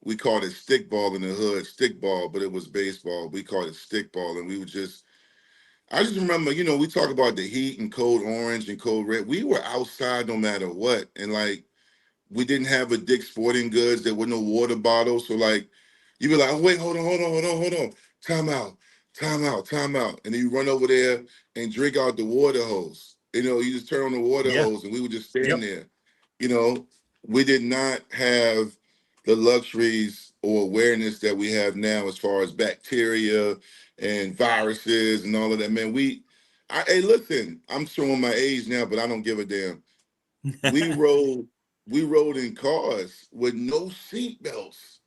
we called it stick ball in the hood, stick ball, but it was baseball. We called it stick ball, and we would just. I just remember, we talk about the heat and code orange and code red. We were outside no matter what, and we didn't have a Dick's Sporting Goods. There were no water bottles, so you be like, oh, wait, hold on, time out, and then you run over there and drink out the water hose. You just turn on the water hose, and we would just stand there. We did not have the luxuries or awareness that we have now as far as bacteria and viruses and all of that, man. Hey, listen, I'm showing my age now, but I don't give a damn. We rode in cars with no seat belts.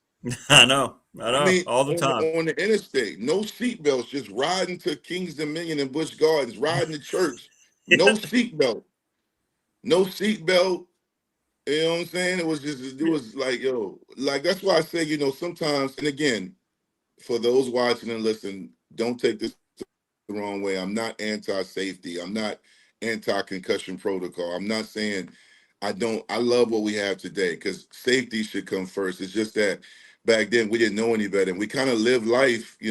I know. I know, I mean, all the time. on the interstate, no seatbelts, just riding to Kings Dominion and Busch Gardens, riding to church, no seatbelt, no seatbelt. You know what I'm saying? It was like, yo, like that's why I say, sometimes, and again, for those watching and listening, don't take this the wrong way. I'm not anti-safety. I'm not anti-concussion protocol. I'm not saying I love what we have today because safety should come first. It's just that back then we didn't know any better. And we kind of lived life, we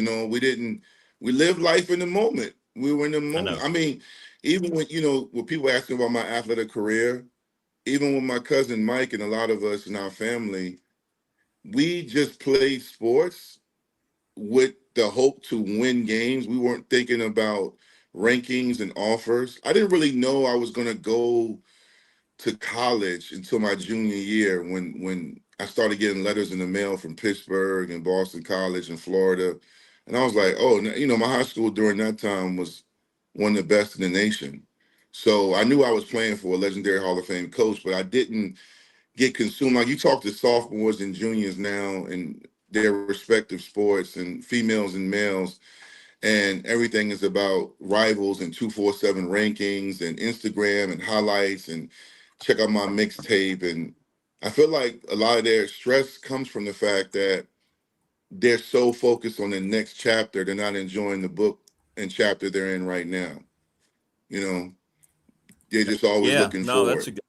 lived life in the moment. We were in the moment. I mean, even when people ask me about my athletic career, even with my cousin Mike and a lot of us in our family, we just played sports with the hope to win games. We weren't thinking about rankings and offers. I didn't really know I was going to go to college until my junior year when I started getting letters in the mail from Pittsburgh and Boston College in Florida. And I was like, oh, my high school during that time was one of the best in the nation. So I knew I was playing for a legendary Hall of Fame coach, but I didn't get consumed. Like you talk to sophomores and juniors now and their respective sports and females and males, and everything is about rivals and 247 rankings and Instagram and highlights and check out my mixtape. And I feel like a lot of their stress comes from the fact that they're so focused on the next chapter, they're not enjoying the book and chapter they're in right now. They're just always looking forward. That's a good.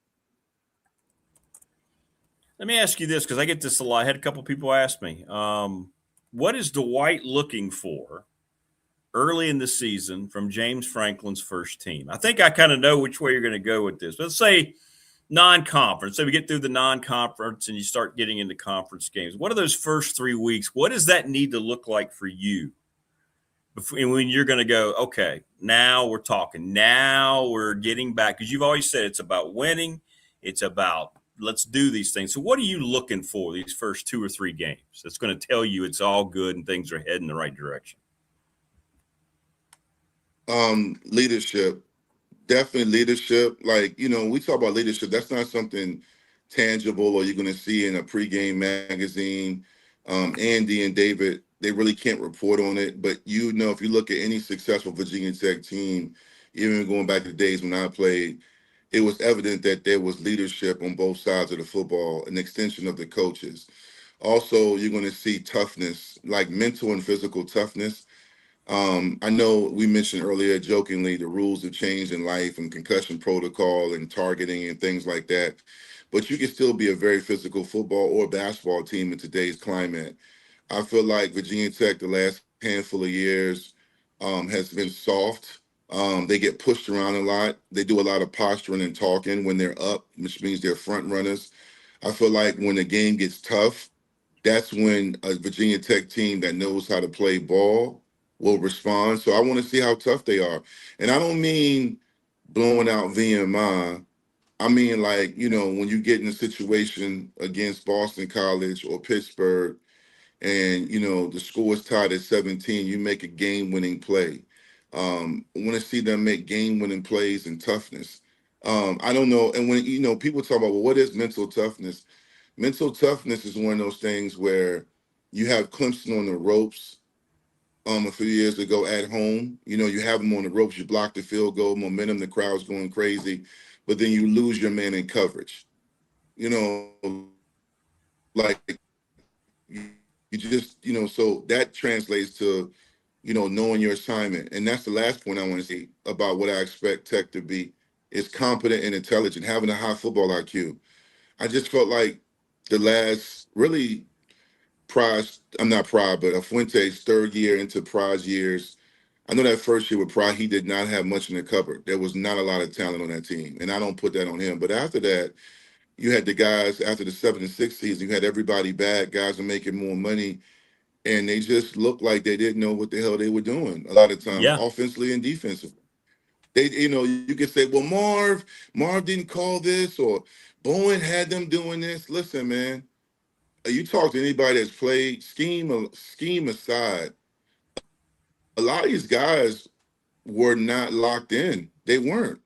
Let me ask you this, because I get this a lot. I had a couple people ask me, what is Dwight looking for early in the season from James Franklin's first team? I think I kind of know which way you're going to go with this. Let's say non-conference. So we get through the non-conference and you start getting into conference games. What are those first 3 weeks? What does that need to look like for you? When you're going to go, okay, now we're talking. Now we're getting back. Because you've always said it's about winning. It's about let's do these things. So what are you looking for these first 2 or 3 games that's going to tell you it's all good and things are heading in the right direction? Leadership. Definitely leadership. Like, we talk about leadership. That's not something tangible or you're going to see in a pregame magazine. Andy and David, they really can't report on it. But, if you look at any successful Virginia Tech team, even going back to the days when I played, it was evident that there was leadership on both sides of the football, an extension of the coaches. Also, you're going to see toughness, like mental and physical toughness. I know we mentioned earlier jokingly the rules have changed in life and concussion protocol and targeting and things like that. But you can still be a very physical football or basketball team in today's climate. I feel like Virginia Tech the last handful of years has been soft. They get pushed around a lot. They do a lot of posturing and talking when they're up, which means they're front runners. I feel like when the game gets tough, that's when a Virginia Tech team that knows how to play ball will respond. So I want to see how tough they are. And I don't mean blowing out VMI. I mean, like, when you get in a situation against Boston College or Pittsburgh and, the score is tied at 17, you make a game-winning play. I want to see them make game-winning plays and toughness. I don't know. And when, people talk about, well, what is mental toughness? Mental toughness is one of those things where you have Clemson on the ropes a few years ago at home. You have them on the ropes, you block the field goal, momentum, the crowd's going crazy, but then you lose your man in coverage. Like you just, so that translates to, knowing your assignment. And that's the last point I want to say about what I expect Tech to be is competent and intelligent, having a high football IQ. I just felt like the last really but Fuente's third year into Pride's years. I know that first year with Pride, he did not have much in the cupboard. There was not a lot of talent on that team, and I don't put that on him. But after that, you had the guys, after the 7 and 6 season, you had everybody back, guys are making more money, and they just looked like they didn't know what the hell they were doing a lot of times, offensively and defensively. They, you could say, well, Marv didn't call this, or Bowen had them doing this. Listen, man, you talk to anybody that's played scheme aside, a lot of these guys were not locked in. They weren't.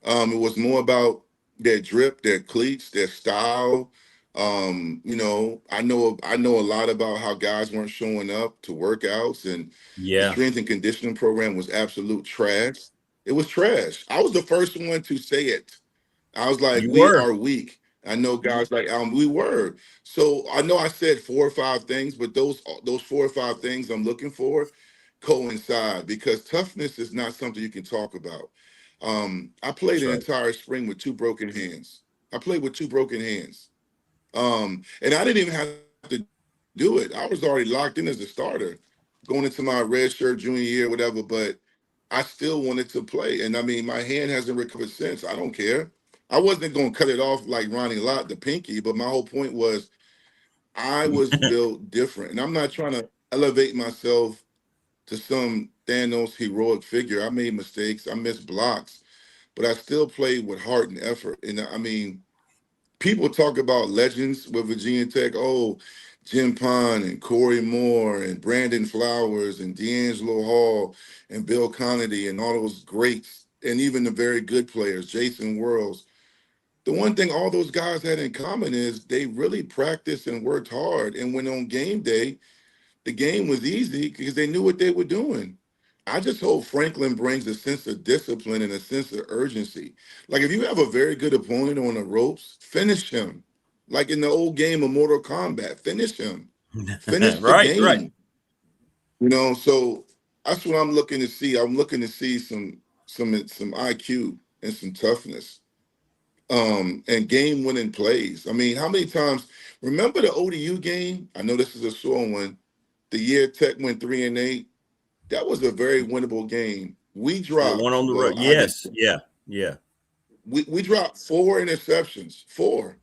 It was more about their drip, their cleats, their style. I know a lot about how guys weren't showing up to workouts, and the Yeah, strength and conditioning program was absolute trash. It was trash. I was the first one to say it. I was like, you we were. are weak. I know guys like we were. So I know I said 4 or 5 things, but those 4 or 5 things I'm looking for coincide, because toughness is not something you can talk about. I played That's an right. entire spring with 2 broken hands. I played with 2 broken hands. And I didn't even have to do it. I was already locked in as a starter going into my red shirt junior year, whatever, but I still wanted to play. And I mean, my hand hasn't recovered since. I don't care. I wasn't going to cut it off like Ronnie Lott, the pinky, but my whole point was I was built different. And I'm not trying to elevate myself to some Thanos heroic figure. I made mistakes, I missed blocks, but I still played with heart and effort. And I mean, people talk about legends with Virginia Tech. Oh, Jim Pond and Corey Moore and Brandon Flowers and D'Angelo Hall and Bill Connolly and all those greats, and even the very good players, Jason Worlds. The one thing all those guys had in common is they really practiced and worked hard. And when on game day, the game was easy because they knew what they were doing. I just hope Franklin brings a sense of discipline and a sense of urgency. Like if you have a very good opponent on the ropes, finish him. Like in the old game of Mortal Kombat, finish him. Finish the Right, right. game. So that's what I'm looking to see. I'm looking to see some IQ and some toughness. And game winning plays. I mean, how many times remember the ODU game? I know this is a sore one. The year Tech went 3-8. That was a very winnable game. We The one dropped, on the road. well, I did. Yes, yeah, yeah. We dropped 4 interceptions. Four.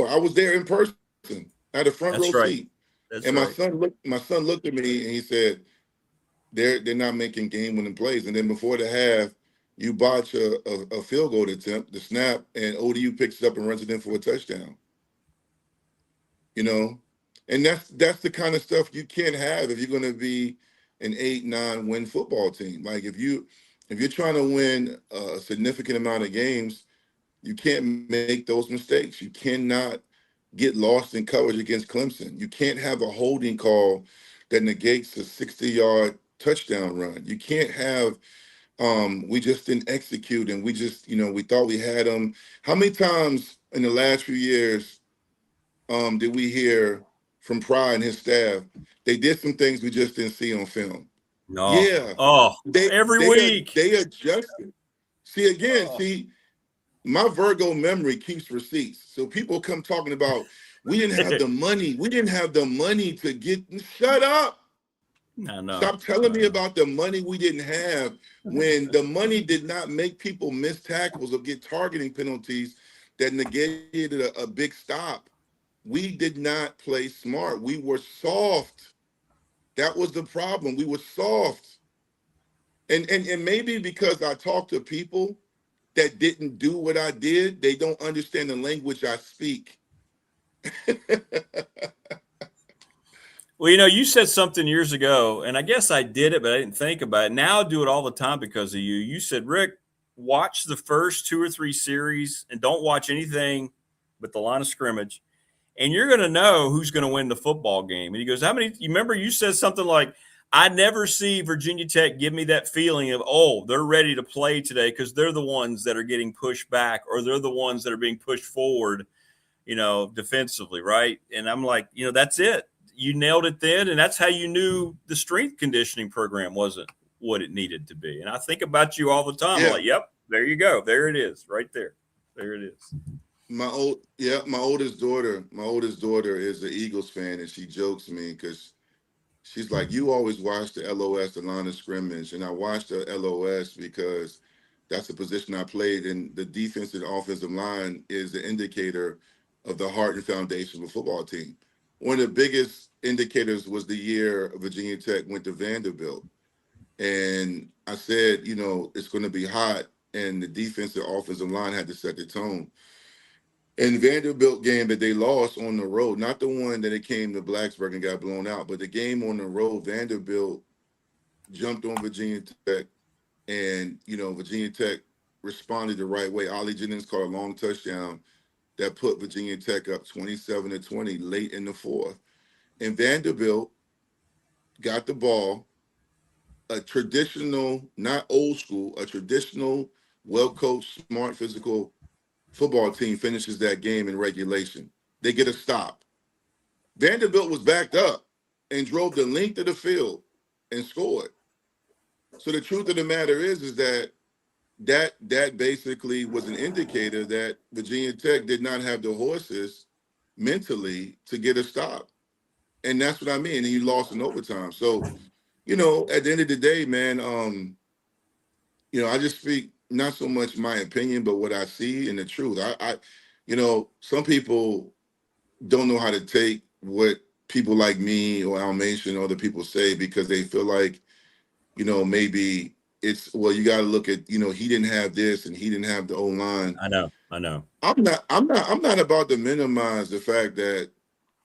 I was there in person. I had a front row That's right. seat. That's And right. my son looked at me and he said, they're not making game winning plays. And then before the half, you botch a field goal attempt, the snap, and ODU picks it up and runs it in for a touchdown. you know, and that's the kind of stuff you can't have if you're going to be an 8-9 win football team. Like if you're trying to win a significant amount of games, you can't make those mistakes. You cannot get lost in coverage against Clemson. You can't have a holding call that negates a 60-yard touchdown run. You can't have we just didn't execute and we just, we thought we had them. How many times in the last few years did we hear from Pry and his staff? They did some things we just didn't see on film. No. Yeah, Oh, they every they week. they adjusted. See, my Virgo memory keeps receipts. So people come talking about we didn't have the money. We didn't have the money to get. Shut up. No. Stop telling me about the money we didn't have when the money did not make people miss tackles or get targeting penalties that negated a big stop. We did not play smart. We were soft. That was the problem. We were soft. And maybe because I talked to people that didn't do what I did, they don't understand the language I speak. Well, you said something years ago, and I guess I did it, but I didn't think about it. Now I do it all the time because of you. You said, Rick, watch the first 2 or 3 series and don't watch anything but the line of scrimmage, and you're going to know who's going to win the football game. And he goes, you remember you said something like, I never see Virginia Tech give me that feeling of, oh, they're ready to play today because they're the ones that are getting pushed back or they're the ones that are being pushed forward, defensively, right? And I'm like, that's it. You nailed it then, and that's how you knew the strength conditioning program wasn't what it needed to be. And I think about you all the time. I'm like, yep, there you go. There it is, right there. There it is. My oldest daughter is an Eagles fan, and she jokes me because she's like, you always watch the LOS, the line of scrimmage, and I watched the LOS because that's the position I played, and the defensive and offensive line is the indicator of the heart and foundation of a football team. One of the biggest indicators was the year Virginia Tech went to Vanderbilt. And I said, it's going to be hot, and the defensive offensive line had to set the tone. In Vanderbilt game that they lost on the road, not the one that it came to Blacksburg and got blown out, but the game on the road, Vanderbilt jumped on Virginia Tech, and Virginia Tech responded the right way. Ollie Jennings caught a long touchdown, that put Virginia Tech up 27-20 late in the fourth. And Vanderbilt got the ball, a traditional, not old school, a traditional, well-coached, smart, physical football team finishes that game in regulation. They get a stop. Vanderbilt was backed up and drove the length of the field and scored. So the truth of the matter is that basically was an indicator that Virginia Tech did not have the horses mentally to get a stop. And that's what I mean. And you lost in overtime. So, at the end of the day, man, I just speak not so much my opinion, but what I see and the truth. Some people don't know how to take what people like me or Almation or other people say because they feel like, maybe it's, well, you got to look at, he didn't have this and he didn't have the O-line. I know. I'm not about to minimize the fact that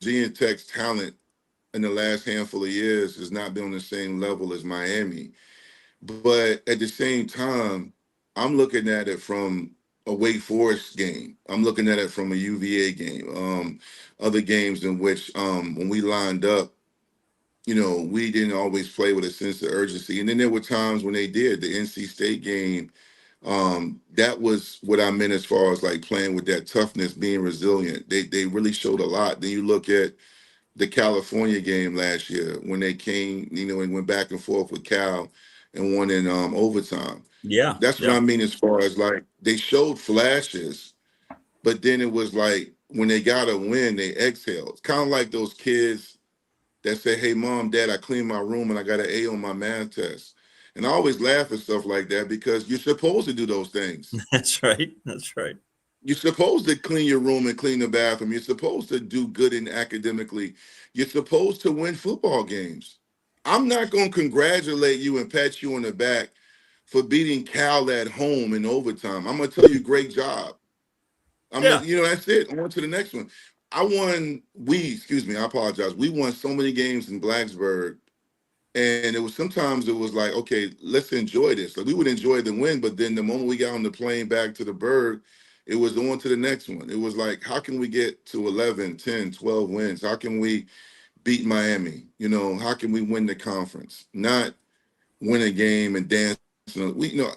Virginia Tech's talent in the last handful of years has not been on the same level as Miami. But at the same time, I'm looking at it from a Wake Forest game. I'm looking at it from a UVA game. Other games in which when we lined up, we didn't always play with a sense of urgency. And then there were times when they did. The NC State game, that was what I meant as far as like playing with that toughness, being resilient. They really showed a lot. Then you look at the California game last year when they came, and went back and forth with Cal and won in overtime. Yeah. That's what I mean as far as like they showed flashes, but then it was like when they got a win, they exhaled. It's kind of like those kids that say, hey, Mom, Dad, I cleaned my room and I got an A on my math test. And I always laugh at stuff like that because you're supposed to do those things. That's right. You're supposed to clean your room and clean the bathroom. You're supposed to do good in academically. You're supposed to win football games. I'm not going to congratulate you and pat you on the back for beating Cal at home in overtime. I'm going to tell you, great job. That's it. On to the next one. I apologize. We won so many games in Blacksburg. And sometimes it was like, okay, let's enjoy this. Like we would enjoy the win, but then the moment we got on the plane back to the Berg, it was on to the next one. It was like, how can we get to 11, 10, 12 wins? How can we beat Miami? How can we win the conference? Not win a game and dance.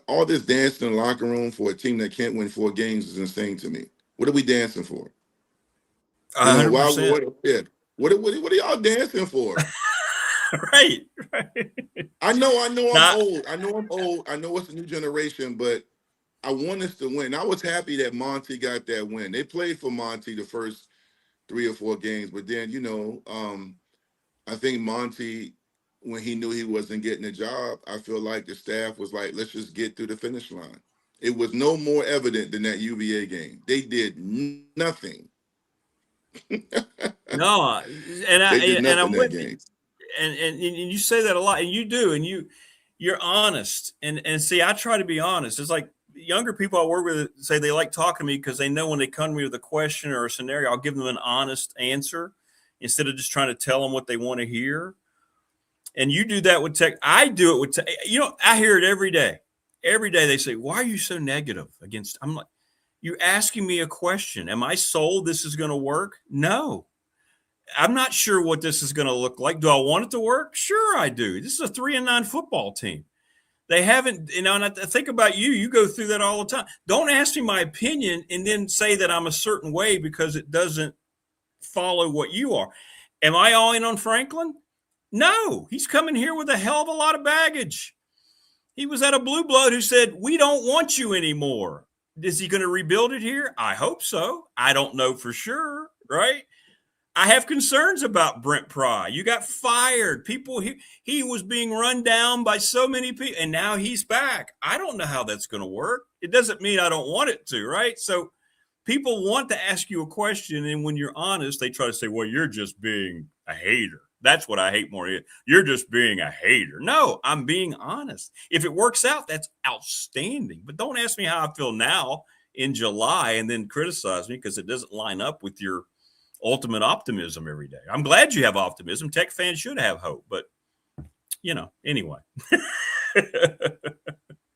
All this dancing in the locker room for a team that can't win 4 games is insane to me. What are we dancing for? 100%. What are y'all dancing for? Right. I know I'm old. I know it's a new generation, but I want us to win. I was happy that Monty got that win. They played for Monty the first 3 or 4 games, but then, I think Monty, when he knew he wasn't getting a job, I feel like the staff was like, let's just get through the finish line. It was no more evident than that UVA game. They did nothing. No, and I'm with you. And you say that a lot, and you do, and you're honest. And see, I try to be honest. It's like younger people I work with say they like talking to me because they know when they come to me with a question or a scenario, I'll give them an honest answer instead of just trying to tell them what they want to hear. And you do that with Tech. I do it with Tech. I hear it every day. Every day they say, why are you so negative against? I'm like, you're asking me a question. Am I sold this is going to work? No. I'm not sure what this is going to look like. Do I want it to work? Sure, I do. This is a 3-9 football team. They haven't, and I think about you. You go through that all the time. Don't ask me my opinion and then say that I'm a certain way because it doesn't follow what you are. Am I all in on Franklin? No. He's coming here with a hell of a lot of baggage. He was at a blue blood who said, we don't want you anymore. Is he going to rebuild it here? I hope so. I don't know for sure, right? I have concerns about Brent Pry. You got fired. He was being run down by so many people, and now he's back. I don't know how that's going to work. It doesn't mean I don't want it to, right? So people want to ask you a question, and when you're honest, they try to say, well, you're just being a hater. That's what I hate more. You're just being a hater. No, I'm being honest. If it works out, that's outstanding. But don't ask me how I feel now in July and then criticize me because it doesn't line up with your ultimate optimism every day. I'm glad you have optimism. Tech fans should have hope, but anyway.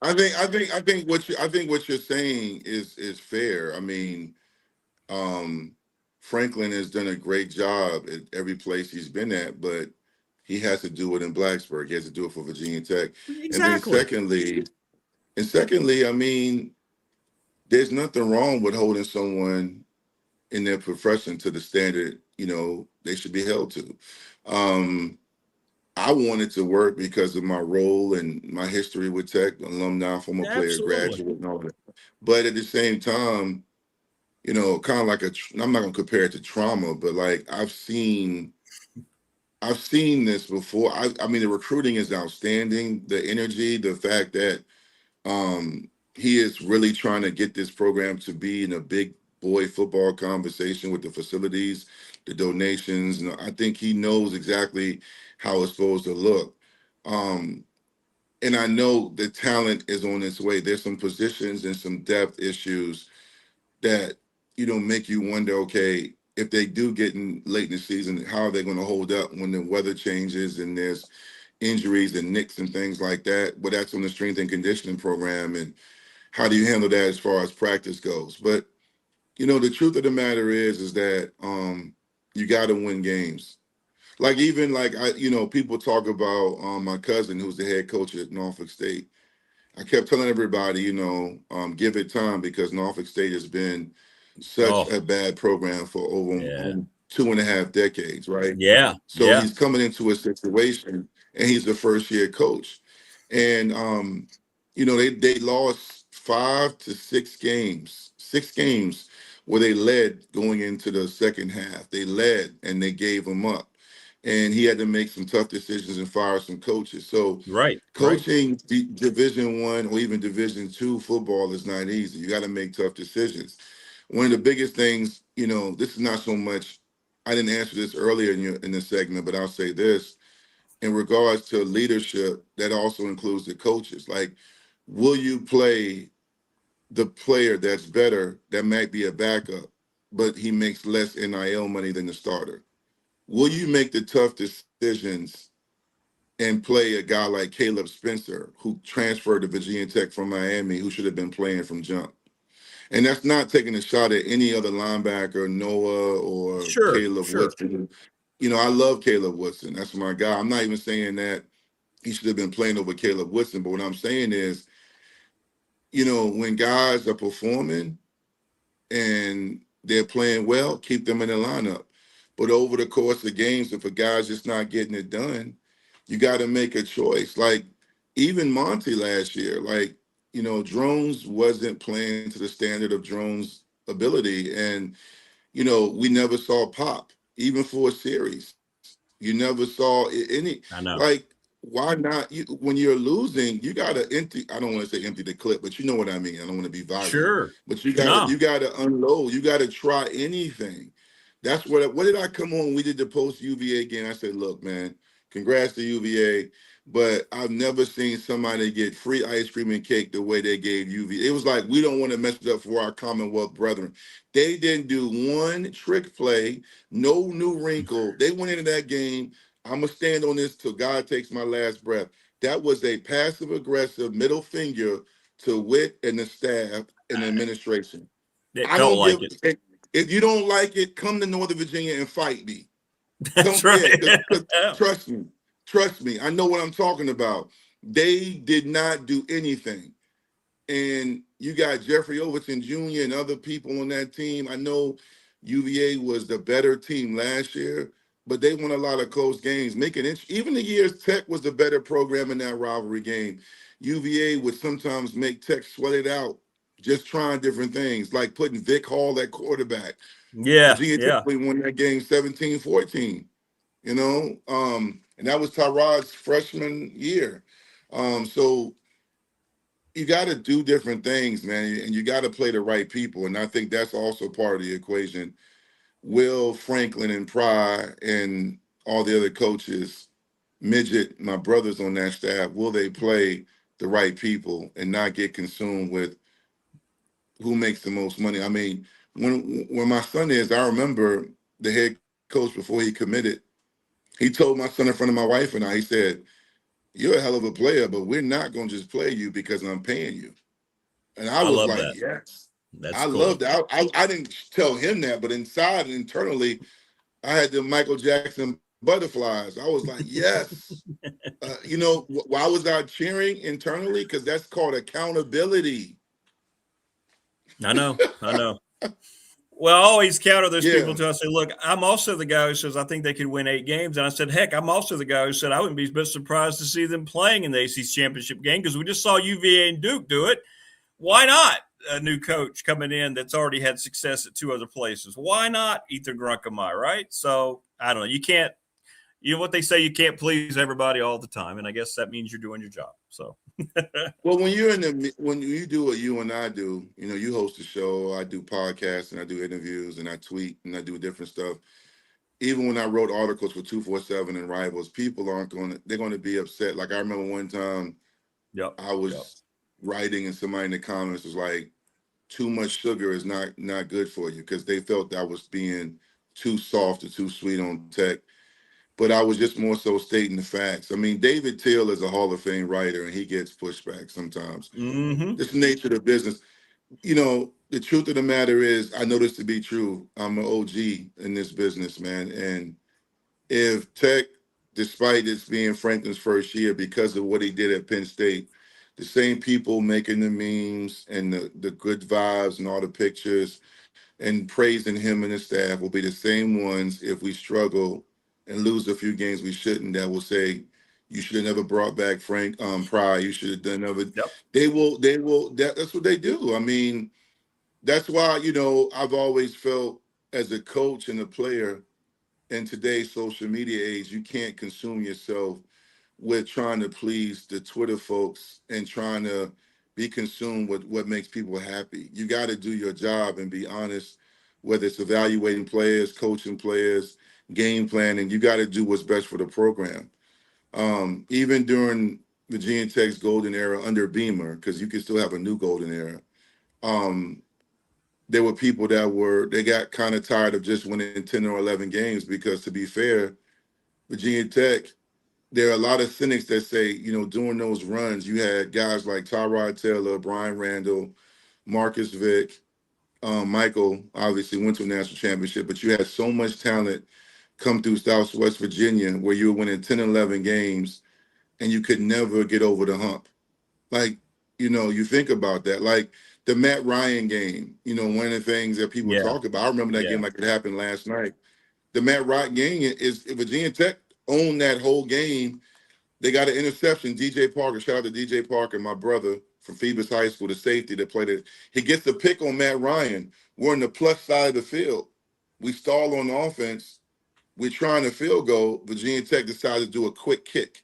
I think what you're saying is fair. I mean, Franklin has done a great job at every place he's been at, but he has to do it in Blacksburg. He has to do it for Virginia Tech. Exactly. And secondly, I mean, there's nothing wrong with holding someone in their profession to the standard, they should be held to. I wanted to work because of my role and my history with Tech, alumni, former player, Absolutely. graduate, and all that. But at the same time, kind of like I'm not gonna compare it to trauma, but like I've seen this before. I mean, the recruiting is outstanding. The energy, the fact that he is really trying to get this program to be in a big boy football conversation with the facilities, the donations. And I think he knows exactly how it's supposed to look. And I know the talent is on its way. There's some positions and some depth issues that, make you wonder, okay, if they do get in late in the season, how are they going to hold up when the weather changes and there's injuries and nicks and things like that? But that's on the strength and conditioning program. And how do you handle that as far as practice goes? But, the truth of the matter is that you got to win games. Like even like people talk about my cousin who's the head coach at Norfolk State. I kept telling everybody, give it time because Norfolk State has been such a bad program for over 2.5 decades, right? Yeah. So he's coming into a situation and he's a first year coach. And they lost 5 to 6 games where they led going into the second half. They led and they gave them up. And he had to make some tough decisions and fire some coaches. So coaching Division I or even Division II football is not easy. You got to make tough decisions. One of the biggest things, this is not so much, I didn't answer this earlier in this segment, but I'll say this. In regards to leadership, that also includes the coaches. Like, will you play the player that's better that might be a backup, but he makes less NIL money than the starter? Will you make the tough decisions and play a guy like Caleb Spencer, who transferred to Virginia Tech from Miami, who should have been playing from jump? And that's not taking a shot at any other linebacker, Noah or Caleb Woodson. I love Caleb Woodson. That's my guy. I'm not even saying that he should have been playing over Caleb Woodson, but what I'm saying is, when guys are performing and they're playing well, keep them in the lineup. But over the course of games, if a guy's just not getting it done, you got to make a choice. Like even Monty last year, Drones wasn't playing to the standard of Drones' ability. And, we never saw Pop, even for a series. You never saw any. I know. Like, why not? When you're losing, you got to empty. I don't want to say empty the clip, but you know what I mean. I don't want to be violent. Sure. But you got to unload. You got to try anything. That's what did I come on? We did the post UVA game. I said, look, man, congrats to UVA. But I've never seen somebody get free ice cream and cake the way they gave UVA. It was like, we don't want to mess it up for our Commonwealth brethren. They didn't do one trick play, no new wrinkle. They went into that game. I'm going to stand on this till God takes my last breath. That was a passive-aggressive middle finger to Witt and the staff and the administration. I don't like it. If you don't like it, come to Northern Virginia and fight me. That's right. Trust me. I know what I'm talking about. They did not do anything. And you got Jeffrey Overton Jr. and other people on that team. I know UVA was the better team last year, but they won a lot of close games. Even the years Tech was the better program in that rivalry game, UVA would sometimes make Tech sweat it out, just trying different things, like putting Vic Hall at quarterback. Virginia Tech won that game 17-14, and that was Tyrod's freshman year. So you got to do different things, man, and you got to play the right people. And I think that's also part of the equation. Will Franklin and Pry and all the other coaches, Midget, my brothers on that staff, will they play the right people and not get consumed with who makes the most money? I mean, when my son I remember the head coach before he committed, he told my son in front of my wife and I, he said, "You're a hell of a player, but we're not going to just play you because I'm paying you." And I was like, that. yes. That's I cool. loved it. I didn't tell him that, but inside and internally, I had the Michael Jackson butterflies. I was like, yes. Why was I cheering internally? Because that's called accountability. I know. Well, I always counter those people Yeah. until I say, look, I'm also the guy who says I think they could win 8 games. And I said, heck, I'm also the guy who said I wouldn't be a bit surprised to see them playing in the ACC championship game because we just saw UVA and Duke do it. Why not a new coach coming in that's already had success at 2 other places? Why not Ethan Grunkemeyer, right? So I don't know. You can't, you know what they say, you can't please everybody all the time. And I guess that means you're doing your job. So. Well, when you do what you and I do, you host a show, I do podcasts and I do interviews and I tweet and I do different stuff. Even when I wrote articles for 247 and Rivals, people they're going to be upset. Like I remember one time I was writing and somebody in the comments was like, too much sugar is not good for you, because they felt I was being too soft or too sweet on Tech. But I was just more so stating the facts. I mean, David Till is a Hall of Fame writer, and he gets pushback sometimes. Mm-hmm. It's the nature of the business. The truth of the matter is, I know this to be true. I'm an OG in this business, man. And if Tech, despite this being Franklin's first year, because of what he did at Penn State, the same people making the memes and the good vibes and all the pictures and praising him and his staff will be the same ones if we struggle and lose a few games we shouldn't, that will say you should have never brought back Frank Pry. You should have done another. Yep. They will that's what they do. I mean, that's why, I've always felt as a coach and a player in today's social media age, you can't consume yourself with trying to please the Twitter folks and trying to be consumed with what makes people happy. You got to do your job and be honest, whether it's evaluating players, coaching players, game planning. You got to do what's best for the program. Even during Virginia Tech's golden era under Beamer, because you can still have a new golden era, there were people they got kind of tired of just winning 10 or 11 games, because to be fair, Virginia Tech, there are a lot of cynics that say, during those runs, you had guys like Tyrod Taylor, Brian Randall, Marcus Vick, Michael obviously went to a national championship, but you had so much talent come through Southwest Virginia where you were winning 10, 11 games and you could never get over the hump. Like, you think about that. Like the Matt Ryan game, one of the things that people talk about, I remember that game like it happened last night. The Matt Ryan game is Virginia Tech owned that whole game. They got an interception. DJ Parker, shout out to DJ Parker, my brother from Phoebus High School, the safety that played it. He gets the pick on Matt Ryan. We're on the plus side of the field. We stall on offense. We're trying to field goal. Virginia Tech decided to do a quick kick.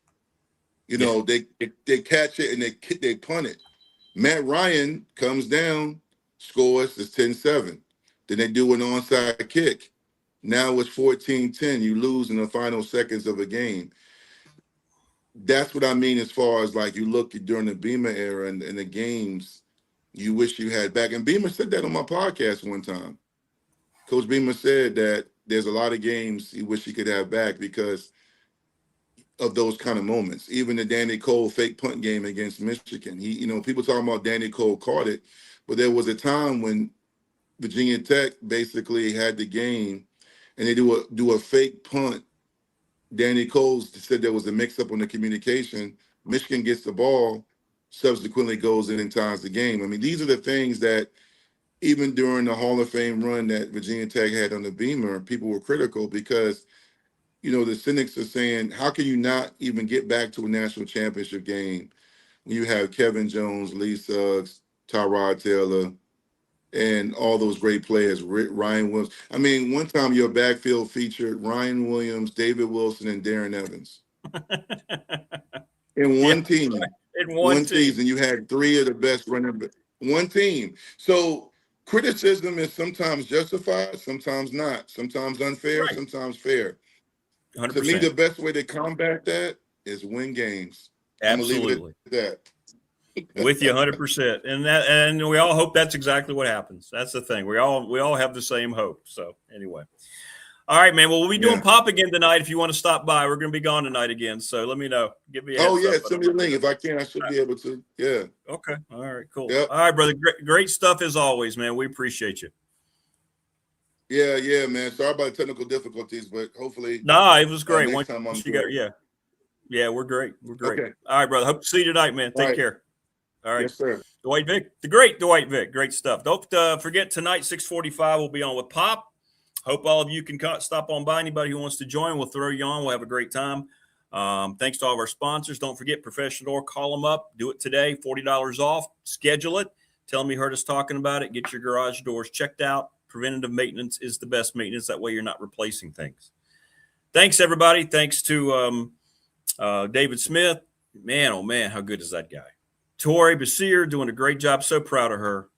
They catch it and they punt it. Matt Ryan comes down, scores, it's 10-7. Then they do an onside kick. Now it's 14-10. You lose in the final seconds of a game. That's what I mean as far as like you look during the Beamer era and the games you wish you had back. And Beamer said that on my podcast one time. Coach Beamer said that there's a lot of games he wish he could have back because of those kind of moments. Even the Danny Cole fake punt game against Michigan. People talking about Danny Cole caught it, but there was a time when Virginia Tech basically had the game and they do a fake punt. Danny Cole said there was a mix-up on the communication. Michigan gets the ball, subsequently goes in and ties the game. I mean, these are the things that even during the Hall of Fame run that Virginia Tech had on the Beamer, people were critical because, the cynics are saying, how can you not even get back to a national championship game when you have Kevin Jones, Lee Suggs, Tyrod Taylor, and all those great players, Ryan Williams. I mean, one time your backfield featured Ryan Williams, David Wilson, and Darren Evans. In one team. Right. In one team. season, you had 3 of the best running backs. One team. So criticism is sometimes justified, sometimes not. Sometimes unfair, sometimes fair. 100%. To me, the best way to combat that is win games. Absolutely. I'm gonna leave it at that. With you 100%. And we all hope that's exactly what happens. That's the thing. We all have the same hope. So anyway. All right, man. Well, we'll be doing Pop again tonight. If you want to stop by, we're going to be gone tonight again. So let me know. Give me a heads up. Send me the link. If I can, I should be able to. Yeah. Okay. All right, cool. Yep. All right, brother. Great stuff as always, man. We appreciate you. Yeah, man. Sorry about the technical difficulties, but hopefully. No, it was great. Next time I'm Yeah, we're great. We're great. Okay. All right, brother. Hope to see you tonight, man. Take care. All right. Yes, sir. Dwight Vick, the great Dwight Vick. Great stuff. Don't forget tonight, 6:45, we'll be on with Pop. Hope all of you can stop on by. Anybody who wants to join, we'll throw you on. We'll have a great time. Thanks to all of our sponsors. Don't forget Professional Door. Call them up. Do it today. $40 off. Schedule it. Tell them you heard us talking about it. Get your garage doors checked out. Preventative maintenance is the best maintenance. That way you're not replacing things. Thanks, everybody. Thanks to David Smith. Man, oh, man, how good is that guy? Tori Basir doing a great job. So proud of her.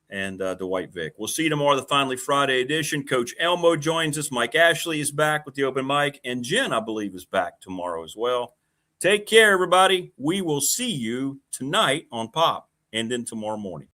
And Dwight Vick. We'll see you tomorrow, the Finally Friday edition. Coach Elmo joins us. Mike Ashley is back with the open mic. And Jen, I believe, is back tomorrow as well. Take care, everybody. We will see you tonight on Pop and then tomorrow morning.